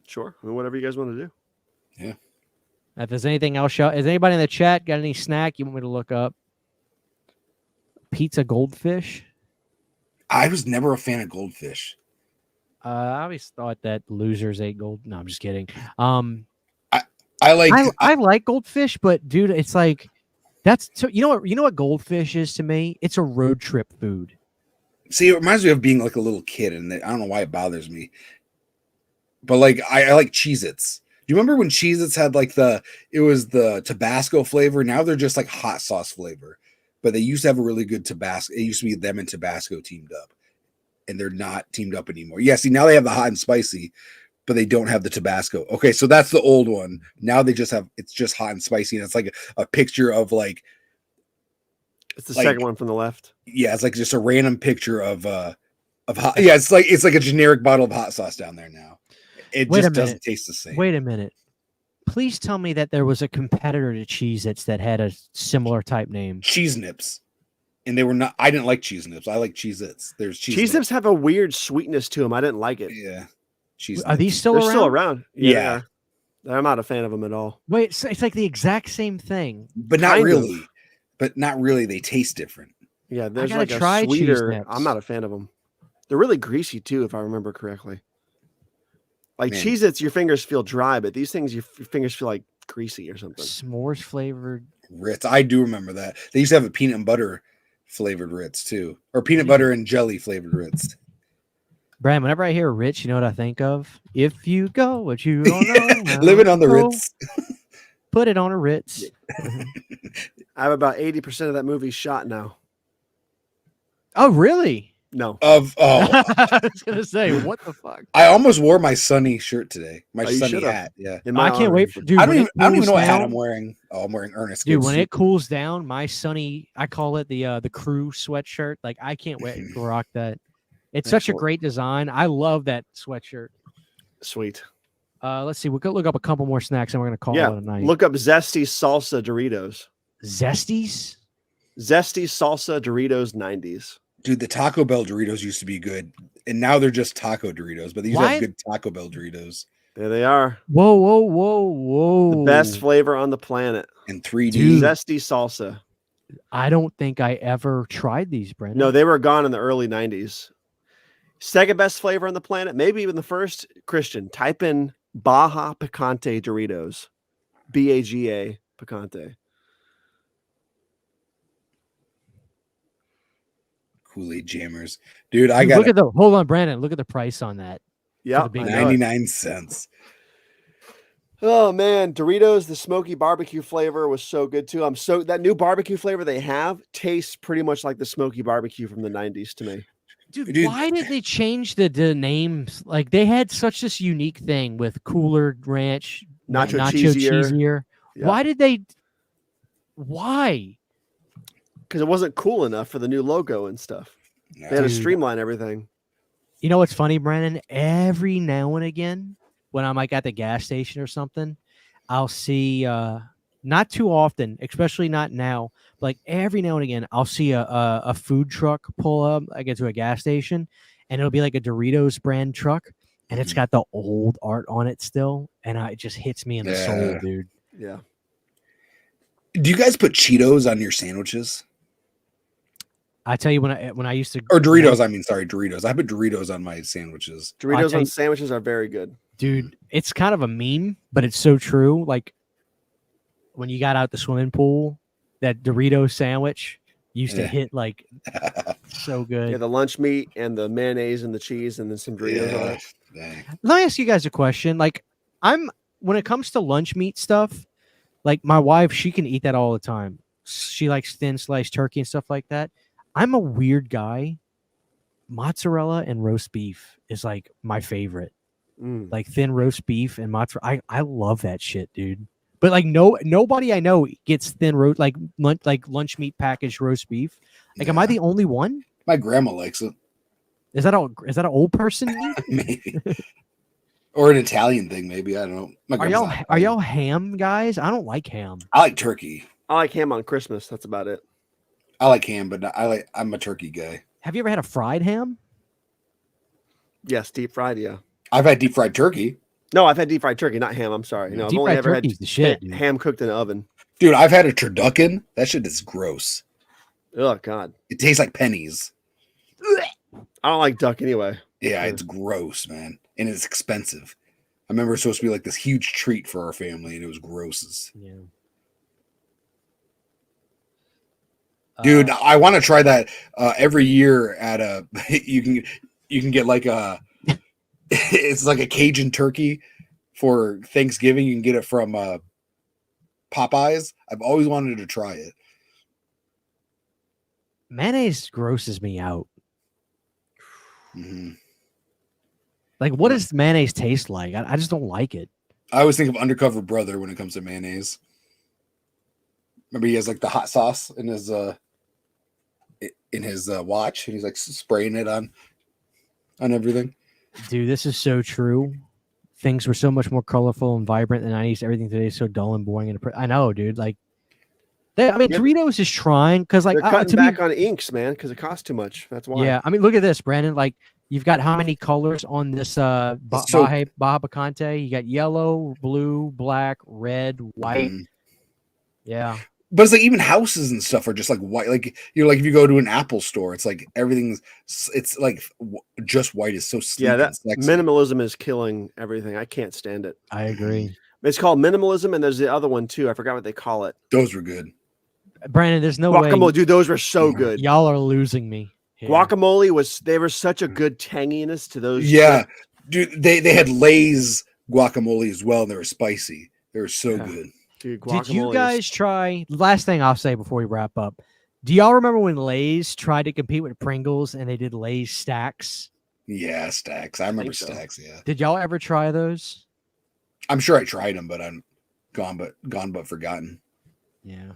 Sure. I mean, whatever you guys want to do. Yeah. If there's anything else, is anybody in the chat got any snack you want me to look up? Pizza goldfish? I was never a fan of goldfish. I always thought that losers ate gold. No, I'm just kidding. I like goldfish, but dude, it's like that's you know what goldfish is to me? It's a road trip food. See, it reminds me of being like a little kid, and I don't know why it bothers me. But like I like Cheez-Its. Do you remember when Cheez-Its had like it was the Tabasco flavor? Now they're just like hot sauce flavor. But they used to have a really good Tabasco. It used to be them and Tabasco teamed up. And they're not teamed up anymore. Yeah, see, now they have the hot and spicy, but they don't have the Tabasco. Okay, so that's the old one. Now they just have, it's just hot and spicy. And it's like a picture of like. It's the second one from the left. Yeah, it's like just a random picture of hot. Yeah, it's like a generic bottle of hot sauce down there now. It just doesn't taste the same. Wait a minute. Please tell me that there was a competitor to Cheez-Its that had a similar type name. Cheese Nips. And they were not, I didn't like Cheese Nips. I like Cheez-Its. There's Cheese Nips have a weird sweetness to them. I didn't like it. Yeah. Are these still They're around? still around. Yeah. I'm not a fan of them at all. Wait, it's like the exact same thing. But not really. But not really. They taste different. Yeah, there's I like gotta a try sweeter. Cheese Nips. I'm not a fan of them. They're really greasy too, if I remember correctly. Like Man. Cheez-Its, your fingers feel dry, but these things, your fingers feel like greasy or something. S'mores flavored Ritz. I do remember that. They used to have a peanut and butter flavored Ritz too, or peanut butter and jelly flavored Ritz. Brian, whenever I hear Ritz, you know what I think of? If you go, what you don't know. Living on the Ritz. Put it on a Ritz. I have about 80% of that movie shot now. Oh, really? No. I was gonna say, what the fuck? I almost wore my Sunny shirt today. My you Sunny should've. hat. Yeah. I can't wait for dude. I don't even know what hat down, I'm wearing. Oh, I'm wearing Ernest. dude. When it cools down, my Sunny, I call it the crew sweatshirt. Like I can't wait to rock that. It's such a great design. I love that sweatshirt. Sweet. Let's see. We'll go look up a couple more snacks and we're gonna call it a night. Look up Zesty Salsa Doritos. Zesties? Zesty Salsa Doritos 90s. Dude, the Taco Bell Doritos used to be good, and now they're just taco Doritos. But these have good Taco Bell Doritos. There they are. Whoa. The best flavor on the planet. And 3D. Dude. Zesty Salsa. I don't think I ever tried these, Brandon. No, they were gone in the early 90s. Second best flavor on the planet, maybe even the first. Christian, type in Baja Picante Doritos. BAGA Picante. Kool-Aid jammers. Dude, I got hold on, Brandon. Look at the price on that. Yeah. 99 cents. Oh man, Doritos, the smoky barbecue flavor was so good too. That new barbecue flavor they have tastes pretty much like the smoky barbecue from the 90s to me. Dude, why did they change the names? Like they had such this unique thing with Cooler Ranch, Nacho cheesier. Yeah. Why did they? Why? Because it wasn't cool enough for the new logo and stuff. They had to streamline everything. You know what's funny, Brandon? Every now and again, when I'm like at the gas station or something, I'll see not too often, especially not now, but like every now and again, I'll see a food truck pull up. I get to a gas station, and it'll be like a Doritos brand truck, and it's got the old art on it still, and it just hits me in the soul, dude. Yeah. Do you guys put Cheetos on your sandwiches? I tell you when I used to Doritos. Doritos. I put Doritos on my sandwiches. Doritos on sandwiches are very good, dude. It's kind of a meme, but it's so true. Like when you got out the swimming pool, that Dorito sandwich used to hit like so good. Yeah, the lunch meat and the mayonnaise and the cheese and then some Doritos on it. Dang. Let me ask you guys a question. Like I'm when it comes to lunch meat stuff, like my wife, she can eat that all the time. She likes thin sliced turkey and stuff like that. I'm a weird guy. Mozzarella and roast beef is like my favorite. Like thin roast beef and mozzarella. I love that shit, dude. But like nobody I know gets thin roast like lunch meat packaged roast beef. Like, am I the only one? My grandma likes it. Is that an old person meat? Maybe. Or an Italian thing, maybe. I don't know. Are y'all ham guys? I don't like ham. I like turkey. I like ham on Christmas. That's about it. I like ham, but I'm a turkey guy. Have you ever had a fried ham? Yes, deep fried. Yeah. I've had deep fried turkey. No, I've had deep fried turkey, not ham. I'm sorry. No, I've deep only fried ever had turkey's the shit, dude. ham cooked in an oven. Dude, I've had a turducken. That shit is gross. Oh God, it tastes like pennies. I don't like duck anyway. Yeah, it's gross, man, and it's expensive. I remember it was supposed to be like this huge treat for our family, and it was gross. Yeah. Dude, I want to try that every year at a. You can get like a. It's like a Cajun turkey for Thanksgiving. You can get it from Popeyes. I've always wanted to try it. Mayonnaise grosses me out. Mm-hmm. Like, what does mayonnaise taste like? I just don't like it. I always think of Undercover Brother when it comes to mayonnaise. Remember, he has like the hot sauce in his watch, and he's like spraying it on everything. Dude, this is so true. Things were so much more colorful and vibrant in the 90s. Everything today is so dull and boring. I know, dude. Like, Doritos is trying because, like, they're cutting back on inks, man, because it costs too much. That's why. Yeah, I mean, look at this, Brandon. Like, you've got how many colors on this Baja Bacante? You got yellow, blue, black, red, white. Yeah. But it's like even houses and stuff are just like white. Like, like if you go to an Apple store, it's like it's like just white is so sleek. Yeah, that minimalism is killing everything. I can't stand it. I agree. It's called minimalism, and there's the other one too. I forgot what they call it. Those were good. Brandon, there's no guacamole, way. dude, those were so good. Y'all are losing me. Here. Guacamole they were such a good tanginess to those. Yeah, dude, they had Lay's guacamole as well, and they were spicy. They were so good. Dude, did you guys try? Last thing I'll say before we wrap up. Do y'all remember when Lay's tried to compete with Pringles and they did Lay's Stacks? Yeah, Stacks. I remember Stacks. Yeah. Did y'all ever try those? I'm sure I tried them, but I'm gone but forgotten. Yeah.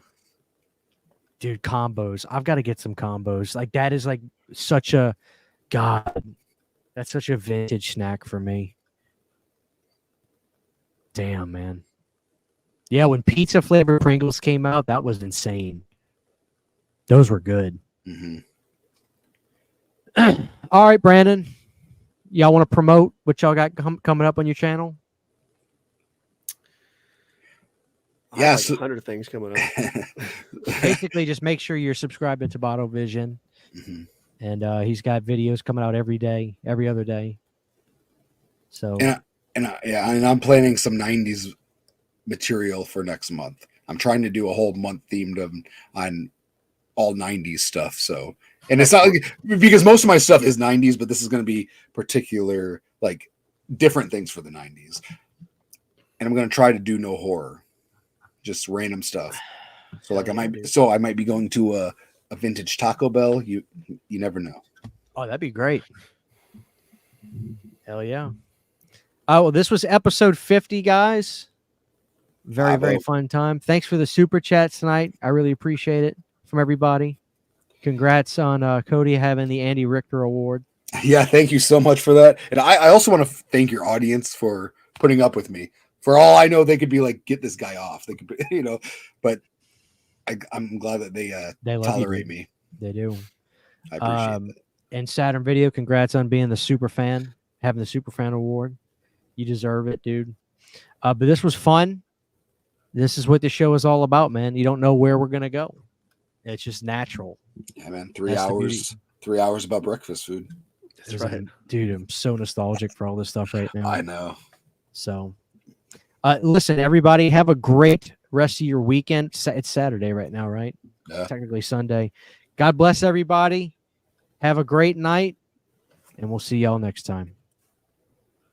Dude, combos. I've got to get some combos. Like, that is like such a that's such a vintage snack for me. Damn, man. Yeah, when pizza flavored Pringles came out, that was insane. Those were good. Mm-hmm. All right, Brandon. Y'all want to promote what y'all got coming up on your channel? Yeah, like 100 things coming up. Basically, just make sure you're subscribed to Tabata Vision, and he's got videos coming out every day, every other day. So, and I'm planning some '90s material for next month. I'm trying to do a whole month themed on all 90s stuff. So, and it's not like, because most of my stuff is 90s, but this is going to be particular, like different things for the 90s. And I'm going to try to do no horror, just random stuff. So like I might be going to a vintage Taco Bell. You never know. Oh, that'd be great. Hell yeah. Oh, well, this was episode 50, guys. Very fun time. Thanks for the super chats tonight. I really appreciate it from everybody. Congrats on Cody having the Andy Richter Award. Yeah, thank you so much for that. And I also want to thank your audience for putting up with me. For all I know, they could be like, get this guy off. They could, but I'm glad that they tolerate me. They do. I appreciate that. And Saturn Video, congrats on being the super fan, having the super fan award. You deserve it, dude. But this was fun. This is what the show is all about, man. You don't know where we're gonna go. It's just natural. Yeah, man. 3 hours. 3 hours about breakfast food. That's right, dude. I'm so nostalgic for all this stuff right now. I know. So, listen, everybody, have a great rest of your weekend. It's Saturday right now, right? Yeah. Technically Sunday. God bless everybody. Have a great night, and we'll see y'all next time.